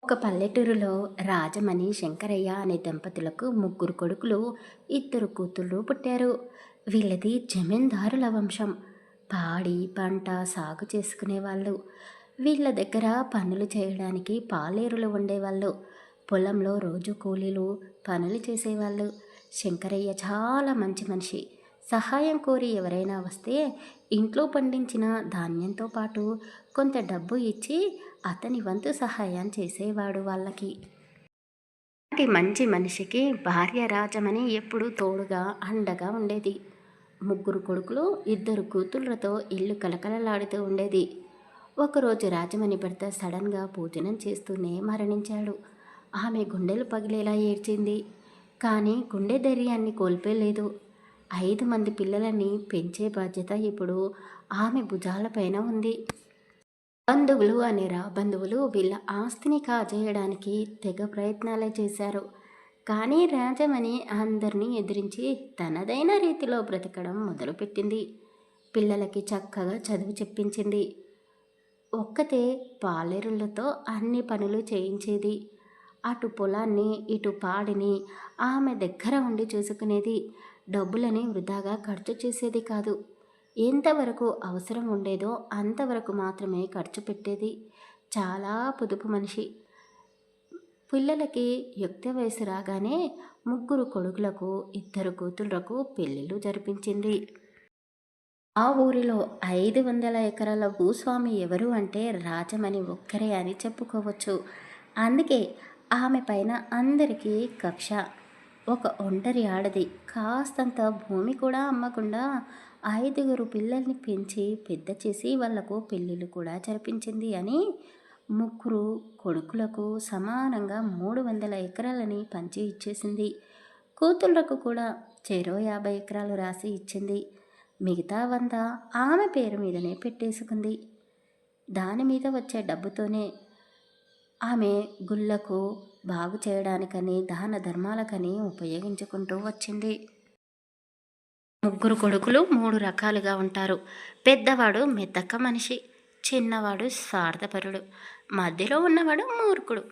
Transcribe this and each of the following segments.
ఒక పల్లెటూరులో రాజమణి శంకరయ్య అనే దంపతులకు ముగ్గురు కొడుకులు, ఇద్దరు కూతుళ్ళు పుట్టారు. వీళ్ళది జమీందారుల వంశం. పాడి పంట సాగు చేసుకునేవాళ్ళు. వీళ్ళ దగ్గర పనులు చేయడానికి పాలేరులు ఉండేవాళ్ళు. పొలంలో రోజు కూలీలు పనులు చేసేవాళ్ళు. శంకరయ్య చాలా మంచి మనిషి. సహాయం కోరి ఎవరైనా వస్తే ఇంట్లో పండించిన ధాన్యంతో పాటు కొంత డబ్బు ఇచ్చి అతని వంతు సహాయం చేసేవాడు వాళ్ళకి. అలాంటి మంచి మనిషికి భార్య రాజమని ఎప్పుడూ తోడుగా అండగా ఉండేది. ముగ్గురు కొడుకులు, ఇద్దరు కూతుళ్లతో ఇల్లు కలకలలాడుతూ ఉండేది. ఒకరోజు రాజమణి భర్త సడన్గా భోజనం చేస్తూనే మరణించాడు. ఆమె గుండెలు పగిలేలా ఏడ్చింది. కానీ గుండె ధైర్యాన్ని కోల్పోలేదు. 5 మంది పిల్లలని పెంచే బాధ్యత ఇప్పుడు ఆమె భుజాలపైన ఉంది. బంధువులు అనే బంధువులు వీళ్ళ ఆస్తిని కాజేయడానికి తెగ ప్రయత్నాలే చేశారు. కానీ రాజమణి అందరినీ ఎదిరించి తనదైన రీతిలో బ్రతకడం మొదలుపెట్టింది. పిల్లలకి చక్కగా చదువు చెప్పించింది. ఒక్కతే పాలేరులతో అన్ని పనులు చేయించేది. అటు పొలాన్ని ఇటు పాడిని ఆమె దగ్గర ఉండి చూసుకునేది. డబ్బులని వృధాగా ఖర్చు చేసేది కాదు. ఎంతవరకు అవసరం ఉండేదో అంతవరకు మాత్రమే ఖర్చు పెట్టేది. చాలా పొదుపు మనిషి. పిల్లలకి యుక్త వయసు రాగానే ముగ్గురు కొడుకులకు, ఇద్దరు కూతుళ్లకు పెళ్ళిళ్ళు జరిపించింది. ఆ ఊరిలో 500 ఎకరాల భూస్వామి ఎవరు అంటే రాజమణి ఒక్కరే అని చెప్పుకోవచ్చు. అందుకే ఆమె పైన అందరికీ కక్ష. ఒక ఒంటరి ఆడది కాస్తంత భూమి కూడా అమ్మకుండా 5గురు పిల్లల్ని పెంచి పెద్ద చేసి వాళ్లకు పెళ్ళిళ్ళు కూడా జరిపించింది అని ముగ్గురు కొడుకులకు సమానంగా 300 ఎకరాలని పంచి ఇచ్చేసింది. కూతుళ్లకు కూడా చెరో 50 ఎకరాలు రాసి ఇచ్చింది. మిగతా 100 ఆమె పేరు మీదనే పెట్టేసుకుంది. దాని మీద వచ్చే డబ్బుతోనే ఆమె గుళ్ళకు బాగు చేయడానికని, దాన ధర్మాలకని ఉపయోగించుకుంటూ వచ్చింది. ముగ్గురు కొడుకులు 3 రకాలుగా ఉంటారు. పెద్దవాడు మెద్దక్క మనిషి, చిన్నవాడు స్వార్థపరుడు, మధ్యలో ఉన్నవాడు మూర్ఖుడు.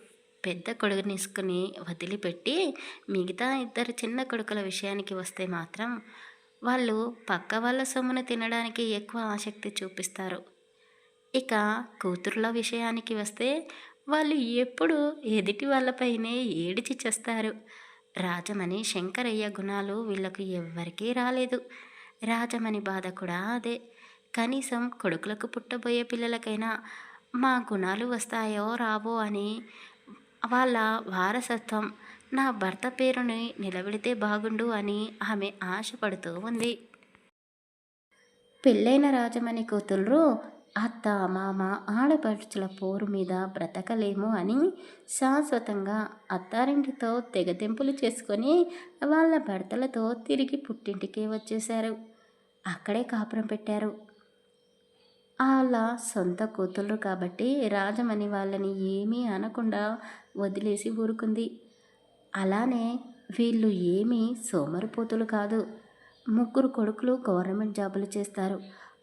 పెద్ద కొడుకునిసుకుని వదిలిపెట్టి మిగతా 2 చిన్న కొడుకుల విషయానికి వస్తే మాత్రం వాళ్ళు పక్క వాళ్ళ సొమ్మును తినడానికి ఎక్కువ ఆసక్తి చూపిస్తారు. ఇక కూతుర్ల విషయానికి వస్తే వాళ్ళు ఎప్పుడు ఎదుటి వాళ్ళపైనే ఏడిచి చేస్తారు. రాజమణి శంకరయ్య గుణాలు వీళ్ళకు ఎవ్వరికీ రాలేదు. రాజమణి బాధ కూడా అదే. కనీసం కొడుకులకు పుట్టబోయే పిల్లలకైనా మా గుణాలు వస్తాయో రావో అని వాళ్ళ వారసత్వం నా భర్త పేరుని నిలబెడితే బాగుండు అని ఆమె ఆశపడుతూ ఉంది. పెళ్ళైన రాజమణి కూతుళ్ళు అత్త మామ ఆడపడుచుల పోరు మీద బ్రతకలేము అని శాశ్వతంగా అత్తారింటితో తెగతెంపులు చేసుకొని వాళ్ళ భర్తలతో తిరిగి పుట్టింటికి వచ్చేశారు. అక్కడే కాపురం పెట్టారు. వాళ్ళ సొంత కూతుళ్ళు కాబట్టి రాజమణి వాళ్ళని ఏమీ అనకుండా వదిలేసి ఊరుకుంది. అలానే వీళ్ళు ఏమీ సోమరిపోతులు కాదు. ముగ్గురు కొడుకులు గవర్నమెంట్ జాబులు చేస్తారు.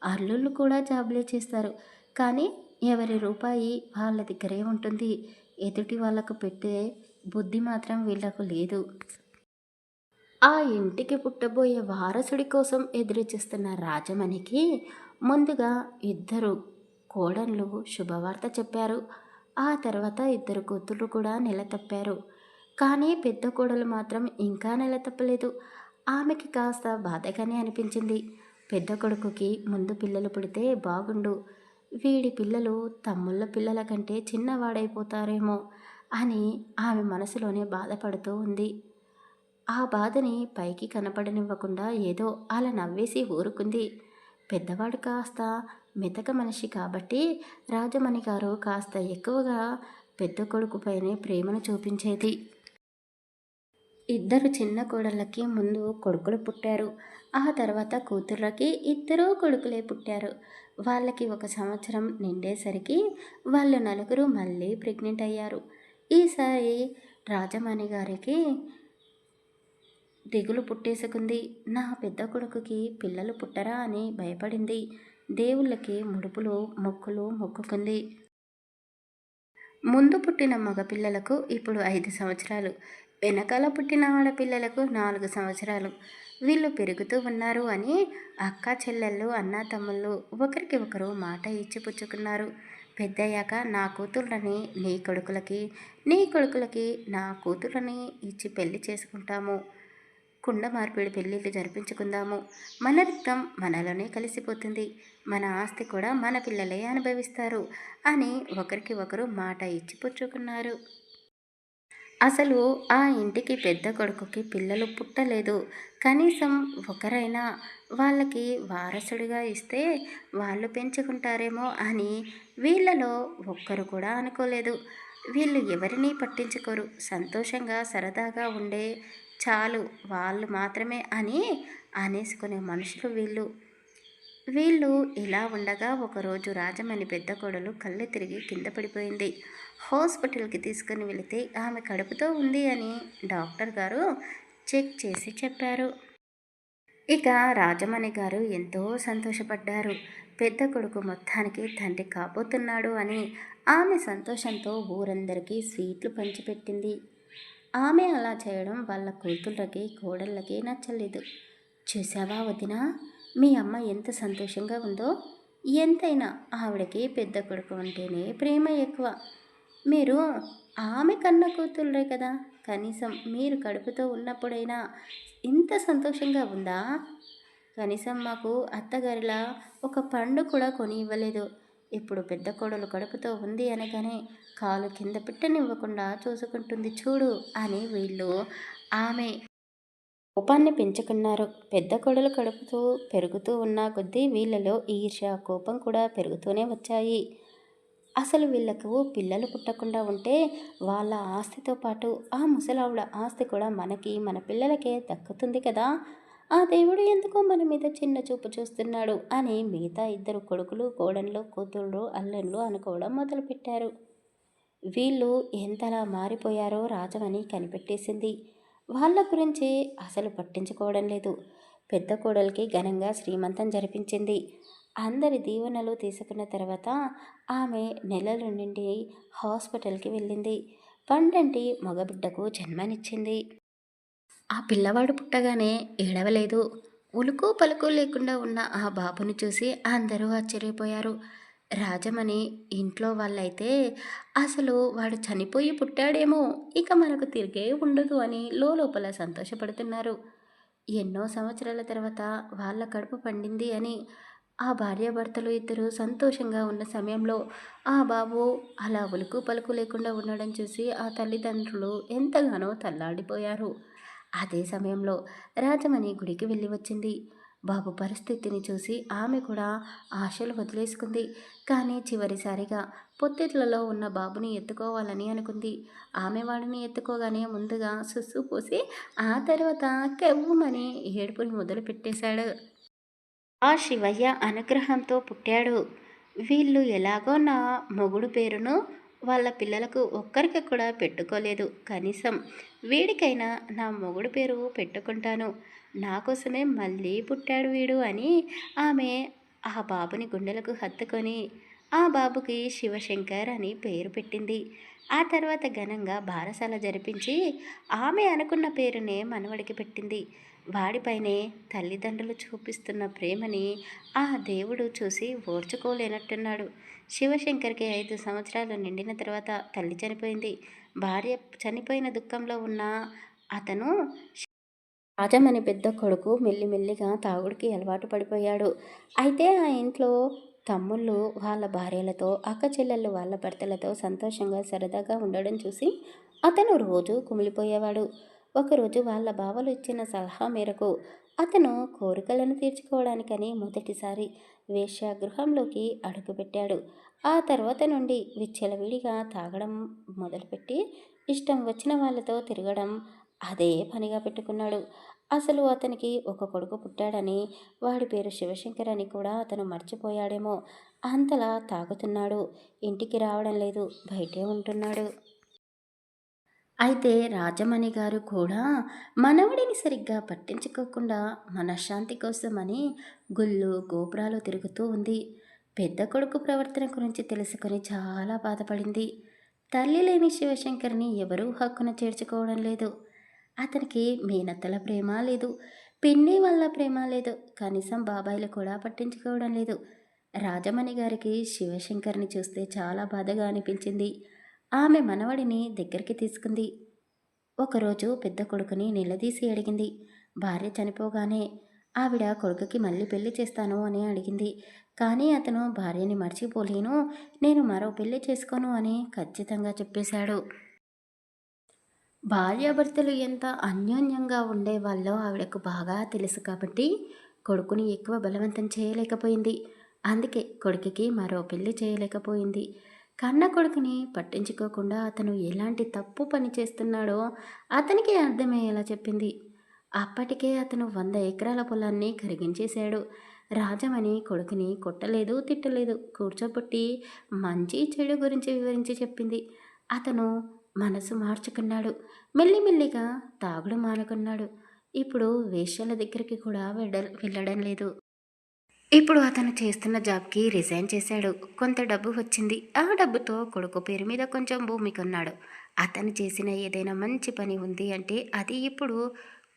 అల్లుళ్ళు కూడా జాబులే చేస్తారు. కానీ ఎవరి రూపాయి వాళ్ళ దగ్గరే ఉంటుంది. ఎదుటి వాళ్ళకు పెట్టే బుద్ధి మాత్రం వీళ్లకు లేదు. ఆ ఇంటికి పుట్టబోయే వారసుడి కోసం ఎదురు చూస్తున్న రాజమణికి ముందుగా 2 కోడళ్ళు శుభవార్త చెప్పారు. ఆ తర్వాత 2 కూతుళ్ళు కూడా నెల తప్పారు. కానీ పెద్ద కోడలు మాత్రం ఇంకా నెల తప్పలేదు. ఆమెకి కాస్త బాధగానే అనిపించింది. పెద్ద కొడుకుకి ముందు పిల్లలు పుడితే బాగుండు, వీడి పిల్లలు తమ్ముళ్ళ పిల్లల కంటే చిన్నవాడైపోతారేమో అని ఆమె మనసులోనే బాధపడుతూ ఉంది. ఆ బాధని పైకి కనపడనివ్వకుండా ఏదో అలా నవ్వేసి ఊరుకుంది. పెద్దవాడు కాస్త మెతక మనిషి కాబట్టి రాజమణి గారు కాస్త ఎక్కువగా పెద్ద కొడుకుపైనే ప్రేమను చూపించేది. 2 చిన్న కోడళ్ళకి ముందు కొడుకులు పుట్టారు. ఆ తర్వాత కూతుర్లకి 2 కొడుకులే పుట్టారు. వాళ్ళకి 1 సంవత్సరం నిండేసరికి వాళ్ళు నలుగురు మళ్ళీ ప్రెగ్నెంట్ అయ్యారు. ఈసారి రాజమణి గారికి దిగులు పుట్టేసుకుంది. నా పెద్ద కొడుకుకి పిల్లలు పుట్టరా అని భయపడింది. దేవుళ్ళకి ముడుపులు మొక్కులు మొక్కుకుంది. ముందు పుట్టిన మగపిల్లలకు ఇప్పుడు 5 సంవత్సరాలు, వెనకాల పుట్టిన ఆడపిల్లలకు 4 సంవత్సరాలు. వీళ్ళు పెరుగుతూ ఉన్నారు అని అక్క చెల్లెళ్ళు అన్నా తమ్ముళ్ళు ఒకరికి ఒకరు మాట ఇచ్చి పుచ్చుకున్నారు. పెద్దయ్యాక నా కూతుళ్ళని నీ కొడుకులకి, నీ కొడుకులకి నా కూతుళ్ళని ఇచ్చి పెళ్లి చేసుకుంటాము. కుండ మార్పిడి పెళ్ళిళ్ళు జరిపించుకుందాము. మన రక్తం మనలోనే కలిసిపోతుంది. మన ఆస్తి కూడా మన పిల్లలే అనుభవిస్తారు అని ఒకరికి ఒకరు మాట ఇచ్చి పుచ్చుకున్నారు. అసలు ఆ ఇంటికి పెద్ద కొడుకుకి పిల్లలు పుట్టలేదు. కనీసం ఒకరైనా వాళ్ళకి వారసుడిగా ఇస్తే వాళ్ళు పెంచుకుంటారేమో అని వీళ్ళలో ఒక్కరు కూడా అనుకోలేదు. వీళ్ళు ఎవరినీ పట్టించుకోరు. సంతోషంగా సరదాగా ఉండే చాలు వాళ్ళు మాత్రమే అని అనేసుకునే మనుషులు వీళ్ళు. వీళ్ళు ఇలా ఉండగా ఒకరోజు రాజమణి పెద్ద కోడలు కళ్ళు తిరిగి కింద పడిపోయింది. హాస్పిటల్కి తీసుకుని వెళితే ఆమె కడుపుతో ఉంది అని డాక్టర్ గారు చెక్ చేసి చెప్పారు. ఇక రాజమణి గారు ఎంతో సంతోషపడ్డారు. పెద్ద కొడుకు మొత్తానికి తండ్రి కాబోతున్నాడు అని. ఆమె సంతోషంతో ఊరందరికీ స్వీట్లు పంచిపెట్టింది. ఆమె అలా చేయడం వాళ్ళ కూతుళ్ళకి కోడళ్ళకి నచ్చలేదు. చూసావా వదినా, మీ అమ్మ ఎంత సంతోషంగా ఉందో. ఎంతైనా ఆవిడకి పెద్ద కొడుకు అంటేనే ప్రేమ ఎక్కువ. మీరు ఆమె కన్న కూతుళ్ళే కదా, కనీసం మీరు కడుపుతో ఉన్నప్పుడైనా ఇంత సంతోషంగా ఉందా? కనీసం మాకు అత్తగారిలా ఒక పండు కూడా కొని ఇవ్వలేదు. ఇప్పుడు పెద్ద కోడలు కడుపుతో ఉంది అనగానే కాలు కింద పెట్టనివ్వకుండా చూసుకుంటుంది చూడు అని వీళ్ళు ఆమె కోపాన్ని పెంచుకున్నారు. పెద్ద కొడలు కడుపుతూ పెరుగుతూ ఉన్న కొద్దీ వీళ్ళలో ఈర్ష్య, కోపం కూడా పెరుగుతూనే వచ్చాయి. అసలు వీళ్ళకు పిల్లలు పుట్టకుండా ఉంటే వాళ్ళ ఆస్తితో పాటు ఆ ముసలావిడ ఆస్తి కూడా మనకి, మన పిల్లలకే దక్కుతుంది కదా. ఆ దేవుడు ఎందుకో మన మీద చిన్న చూపు చూస్తున్నాడు అని మిగతా 2 కొడుకులు, కోడళ్ళు, కూతుళ్ళు, అల్లుళ్ళు అనుకోవడం మొదలుపెట్టారు. వీళ్ళు ఎంతలా మారిపోయారో రాజమణి కనిపెట్టేసింది. వాళ్ళ గురించి అసలు పట్టించుకోవడం లేదు. పెద్ద కోడలికి ఘనంగా శ్రీమంతం జరిపించింది. అందరి దీవెనలు తీసుకున్న తర్వాత ఆమె నెలల నుండి హాస్పిటల్కి వెళ్ళింది. పండంటి మగబిడ్డకు జన్మనిచ్చింది. ఆ పిల్లవాడు పుట్టగానే ఏడవలేదు. ఉలుకు పలుకు లేకుండా ఉన్న ఆ బాబుని చూసి అందరూ ఆశ్చర్యపోయారు. రాజమణి ఇంట్లో వాళ్ళైతే అసలు వాడు చనిపోయి పుట్టాడేమో, ఇక మనకు తిరిగే ఉండదు అని లోపల సంతోషపడుతున్నారు. ఎన్నో సంవత్సరాల తర్వాత వాళ్ళ కడుపు పండింది అని ఆ భార్యాభర్తలు ఇద్దరు సంతోషంగా ఉన్న సమయంలో ఆ బాబు అలా ఉలుకు పలుకు లేకుండా ఉండడం చూసి ఆ తల్లిదండ్రులు ఎంతగానో తల్లాడిపోయారు. అదే సమయంలో రాజమణి గుడికి వెళ్ళి వచ్చింది. బాబు పరిస్థితిని చూసి ఆమె కూడా ఆశలు వదిలేసుకుంది. కానీ చివరిసారిగా పొత్తిళ్లలో ఉన్న బాబుని ఎత్తుకోవాలని అనుకుంది. ఆమె వాడిని ఎత్తుకోగానే ముందుగా సుస్సు పోసి ఆ తర్వాత కెవ్వుమని ఏడుపుని మొదలు పెట్టేశాడు. ఆ శివయ్య అనుగ్రహంతో పుట్టాడు. వీళ్ళు ఎలాగో నా మొగుడు పేరును వాళ్ళ పిల్లలకు ఒక్కరికి కూడా పెట్టుకోలేదు. కనీసం వీడికైనా నా మొగుడు పేరు పెట్టుకుంటాను. నా కోసమే మళ్ళీ పుట్టాడు వీడు అని ఆమె ఆ బాబుని గుండెలకు హత్తుకొని ఆ బాబుకి శివశంకర్ అని పేరు పెట్టింది. ఆ తర్వాత ఘనంగా బారసాల జరిపించి ఆమె అనుకున్న పేరునే మనవడికి పెట్టింది. వాడిపైనే తల్లిదండ్రులు చూపిస్తున్న ప్రేమని ఆ దేవుడు చూసి ఓర్చుకోలేనట్టున్నాడు. శివశంకర్కి 5 సంవత్సరాలు నిండిన తర్వాత తల్లి చనిపోయింది. భార్య చనిపోయిన దుఃఖంలో ఉన్న అతను రాజమణి పెద్ద కొడుకు మెల్లిమెల్లిగా తాగుడికి అలవాటు పడిపోయాడు. అయితే ఆ ఇంట్లో తమ్ముళ్ళు వాళ్ళ భార్యలతో, అక్క చెల్లెళ్ళు వాళ్ళ భర్తలతో సంతోషంగా సరదాగా ఉండడం చూసి అతను రోజు కుమిలిపోయేవాడు. ఒకరోజు వాళ్ళ బావలు ఇచ్చిన సలహా మేరకు అతను కోరికలను తీర్చుకోవడానికని మొదటిసారి వేశ్యాగృహంలోకి అడుగుపెట్టాడు. ఆ తర్వాత నుండి విచ్చలవిడిగా తాగడం మొదలుపెట్టి ఇష్టం వచ్చిన వాళ్ళతో తిరగడం అదే పనిగా పెట్టుకున్నాడు. అసలు అతనికి ఒక కొడుకు పుట్టాడని, వాడి పేరు శివశంకర్ అని కూడా అతను మర్చిపోయాడేమో. అంతలా తాగుతున్నాడు. ఇంటికి రావడం లేదు, బయటే ఉంటున్నాడు. అయితే రాజమణి గారు కూడా మనవడిని సరిగ్గా పట్టించుకోకుండా మనశ్శాంతి కోసమని గుళ్ళు గోపురాలు తిరుగుతూ ఉంది. పెద్ద కొడుకు ప్రవర్తన గురించి తెలుసుకొని చాలా బాధపడింది. తల్లి లేని శివశంకర్ని ఎవరూ హక్కున చేర్చుకోవడం లేదు. అతనికి మేనత్తల ప్రేమ లేదు, పిన్ని వాళ్ళ ప్రేమ లేదు, కనీసం బాబాయిలు కూడా పట్టించుకోవడం లేదు. రాజమణి గారికి శివశంకర్ని చూస్తే చాలా బాధగా అనిపించింది. ఆమె మనవడిని దగ్గరికి తీసుకుంది. ఒకరోజు పెద్ద కొడుకుని నిలదీసి అడిగింది. భార్య చనిపోగానే ఆవిడ కొడుకుకి మళ్ళీ పెళ్లి చేస్తాను అని అడిగింది. కానీ అతను భార్యని మర్చిపోలేను, నేను మరో పెళ్లి చేసుకోను అని ఖచ్చితంగా చెప్పేశాడు. భార్యాభర్తలు ఎంత అన్యోన్యంగా ఉండేవాళ్ళో ఆవిడకు బాగా తెలుసు కాబట్టి కొడుకుని ఎక్కువ బలవంతం చేయలేకపోయింది. అందుకే కొడుకుకి మరో పెళ్లి చేయలేకపోయింది. కన్న కొడుకుని పట్టించుకోకుండా అతను ఎలాంటి తప్పు పని చేస్తున్నాడో అతనికి అర్థమయ్యేలా చెప్పింది. అప్పటికే అతను 100 ఎకరాల పొలాన్ని కరిగించేశాడు. రాజమణి కొడుకుని కొట్టలేదు, తిట్టలేదు, కూర్చోబెట్టి మంచి చెడు గురించి వివరించి చెప్పింది. అతను మనసు మార్చుకున్నాడు. మెల్లిమెల్లిగా తాగుడు మానుకున్నాడు. ఇప్పుడు వేశ్యల దగ్గరికి కూడా వెళ్ళడం లేదు. ఇప్పుడు అతను చేస్తున్న జాబ్కి రిజైన్ చేశాడు. కొంత డబ్బు వచ్చింది. ఆ డబ్బుతో కొడుకు పేరు మీద కొంచెం భూమి కొన్నాడు. అతను చేసిన ఏదైనా మంచి పని ఉంది అంటే అది ఇప్పుడు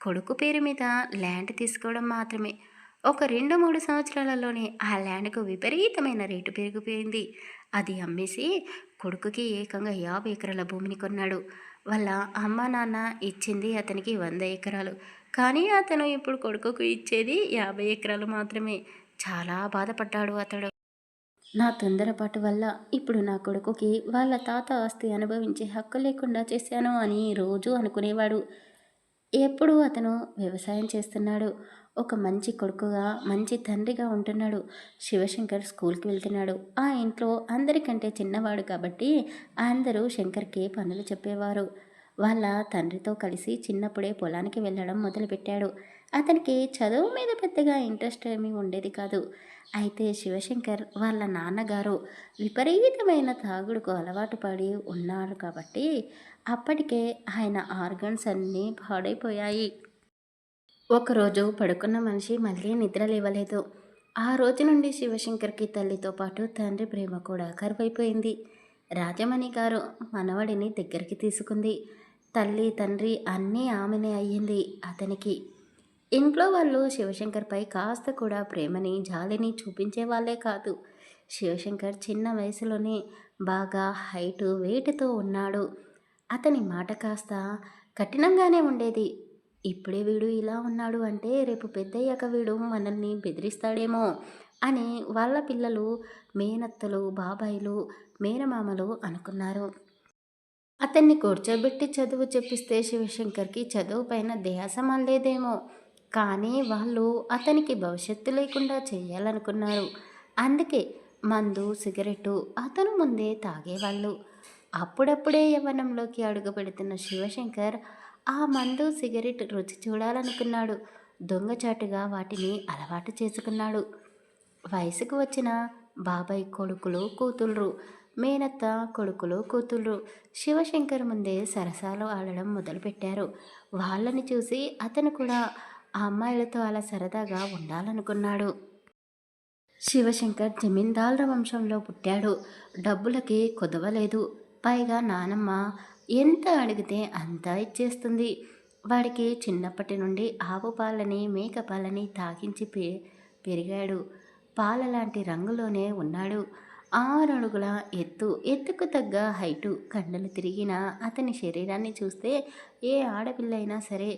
కొడుకు పేరు మీద ల్యాండ్ తీసుకోవడం మాత్రమే. ఒక 2-3 సంవత్సరాలలోనే ఆ ల్యాండ్కు విపరీతమైన రేటు పెరిగిపోయింది. అది అమ్మేసి కొడుకుకి ఏకంగా 50 ఎకరాల భూమిని కొన్నాడు. వాళ్ళ అమ్మ నాన్న ఇచ్చింది అతనికి 100 ఎకరాలు. కానీ అతను ఇప్పుడు కొడుకుకు ఇచ్చేది 50 ఎకరాలు మాత్రమే. చాలా బాధపడ్డాడు అతడు. నా తొందరపాటు వల్ల ఇప్పుడు నా కొడుకుకి వాళ్ళ తాత ఆస్తి అనుభవించే హక్కు లేకుండా చేశాను అని రోజూ అనుకునేవాడు. ఎప్పుడూ అతను వ్యవసాయం చేస్తున్నాడు. ఒక మంచి కొడుకుగా, మంచి తండ్రిగా ఉంటున్నాడు. శివశంకర్ స్కూల్కి వెళ్తున్నాడు. ఆ ఇంట్లో అందరికంటే చిన్నవాడు కాబట్టి అందరూ శంకర్కి పనులు చెప్పేవారు. వాళ్ళ తండ్రితో కలిసి చిన్నప్పుడే పొలానికి వెళ్ళడం మొదలుపెట్టాడు. అతనికి చదువు మీద పెద్దగా ఇంట్రెస్ట్ ఏమీ ఉండేది కాదు. అయితే శివశంకర్ వాళ్ళ నాన్నగారు విపరీతమైన తాగుడుకు అలవాటు పడి ఉన్నారు కాబట్టి అప్పటికే ఆయన ఆర్గన్స్ అన్నీ పాడైపోయాయి. ఒకరోజు పడుకున్న మనిషి మళ్ళీ నిద్ర లేవలేదు. ఆ రోజు నుండి శివశంకర్కి తల్లితో పాటు తండ్రి ప్రేమ కూడా కరువైపోయింది. రాజమణి గారు మనవడిని దగ్గరికి తీసుకుంది. తల్లి తండ్రి అన్నీ ఆమెనే అయ్యింది అతనికి. ఇంట్లో వాళ్ళు శివశంకర్పై కాస్త కూడా ప్రేమని జాలిని చూపించే వాళ్ళే కాదు. శివశంకర్ చిన్న వయసులోనే బాగా హైటు వెయిట్తో ఉన్నాడు. అతని మాట కాస్త కఠినంగానే ఉండేది. ఇప్పుడే వీడు ఇలా ఉన్నాడు అంటే రేపు పెద్దయ్యాక వీడు మనల్ని బెదిరిస్తాడేమో అని వాళ్ళ పిల్లలు, మేనత్తలు, బాబాయిలు, మేనమామలు అనుకున్నారు. అతన్ని కూర్చోబెట్టి చదువు చెప్పిస్తే శివశంకర్కి చదువు పైన ధ్యాస మళ్ళేదేమో. కానీ వాళ్ళు అతనికి భవిష్యత్తు లేకుండా చేయాలనుకున్నారు. అందుకే మందు, సిగరెట్టు అతను ముందే తాగేవాళ్ళు. అప్పుడప్పుడే యవ్వనంలోకి అడుగుపెడుతున్న శివశంకర్ ఆ మందు, సిగరెట్ రుచి చూడాలనుకున్నాడు. దొంగచాటుగా వాటిని అలవాటు చేసుకున్నాడు. వయసుకు వచ్చిన బాబాయ్ కొడుకులు, కూతుళ్ళు, మేనత్త కొడుకులు, కూతుళ్ళు శివశంకర్ ముందే సరసాలు ఆడడం మొదలుపెట్టారు. వాళ్ళని చూసి అతను కూడా ఆ అమ్మాయిలతో అలా సరదాగా ఉండాలనుకున్నాడు. శివశంకర్ జమీందారుల వంశంలో పుట్టాడు. డబ్బులకి కొదవలేదు. పైగా నానమ్మ ఎంత అడిగితే అంతా ఇచ్చేస్తుంది. వాడికి చిన్నప్పటి నుండి ఆవు పాలని, మేక పాలని తాగించి పెరిగాడు. పాలలాంటి రంగులోనే ఉన్నాడు. 6 అడుగుల ఎత్తు, ఎత్తుకు తగ్గ హైటు, కండలు తిరిగిన అతని శరీరాన్ని చూస్తే ఏ ఆడపిల్లైనా సరే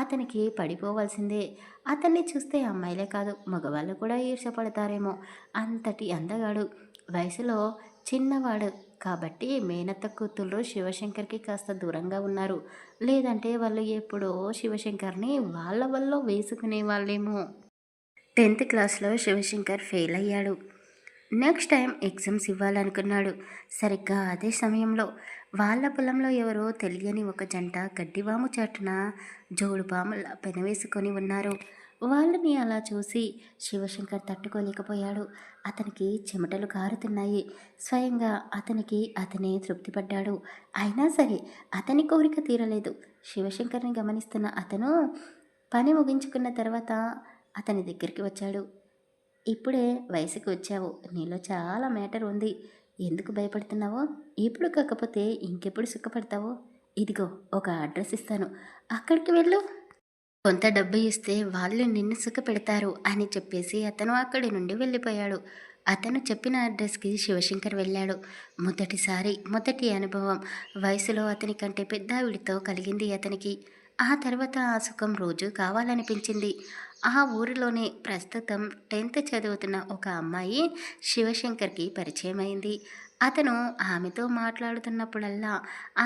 అతనికి పడిపోవాల్సిందే. అతన్ని చూస్తే అమ్మాయిలే కాదు మగవాళ్ళు కూడా ఈర్ష్యపడతారేమో అంతటి అందగాడు. వయసులో చిన్నవాడు కాబట్టి మేనత్త కూతుళ్ళు శివశంకర్కి కాస్త దూరంగా ఉన్నారు. లేదంటే వాళ్ళు ఎప్పుడో శివశంకర్ని వాళ్ళ వల్ల వేసుకునే వాళ్ళేమో. 10th క్లాస్లో శివశంకర్ ఫెయిల్ అయ్యాడు. నెక్స్ట్ టైం ఎగ్జామ్స్ ఇవ్వాలనుకున్నాడు. సరిగ్గా అదే సమయంలో వాళ్ళ పొలంలో ఎవరో తెలియని ఒక జంట గడ్డివాము చాటున జోడుపాములా పెనవేసుకొని ఉన్నారు. వాళ్ళని అలా చూసి శివశంకర్ తట్టుకోలేకపోయాడు. అతనికి చెమటలు కారుతున్నాయి. స్వయంగా అతనే తృప్తిపడ్డాడు. అయినా సరే అతని కోరిక తీరలేదు. శివశంకర్ని గమనిస్తున్న అతను పని ముగించుకున్న తర్వాత అతని దగ్గరికి వచ్చాడు. ఇప్పుడే వయసుకు వచ్చావు, నీలో చాలా మ్యాటర్ ఉంది. ఎందుకు భయపడుతున్నావో? ఇప్పుడు కాకపోతే ఇంకెప్పుడు సుఖపడతావో? ఇదిగో ఒక అడ్రస్ ఇస్తాను. అక్కడికి వెళ్ళు. కొంత డబ్బు ఇస్తే వాళ్ళు నిన్ను సుఖపెడతారు అని చెప్పేసి అతను అక్కడి నుండి వెళ్ళిపోయాడు. అతను చెప్పిన అడ్రస్కి శివశంకర్ వెళ్ళాడు. మొదటి అనుభవం వయసులో అతని కంటే పెద్ద ఆవిడితో కలిగింది అతనికి. ఆ తర్వాత ఆ సుఖం రోజు కావాలనిపించింది. ఆ ఊరిలోనే ప్రస్తుతం 10th చదువుతున్న ఒక అమ్మాయి శివశంకర్కి పరిచయమైంది. అతను ఆమెతో మాట్లాడుతున్నప్పుడల్లా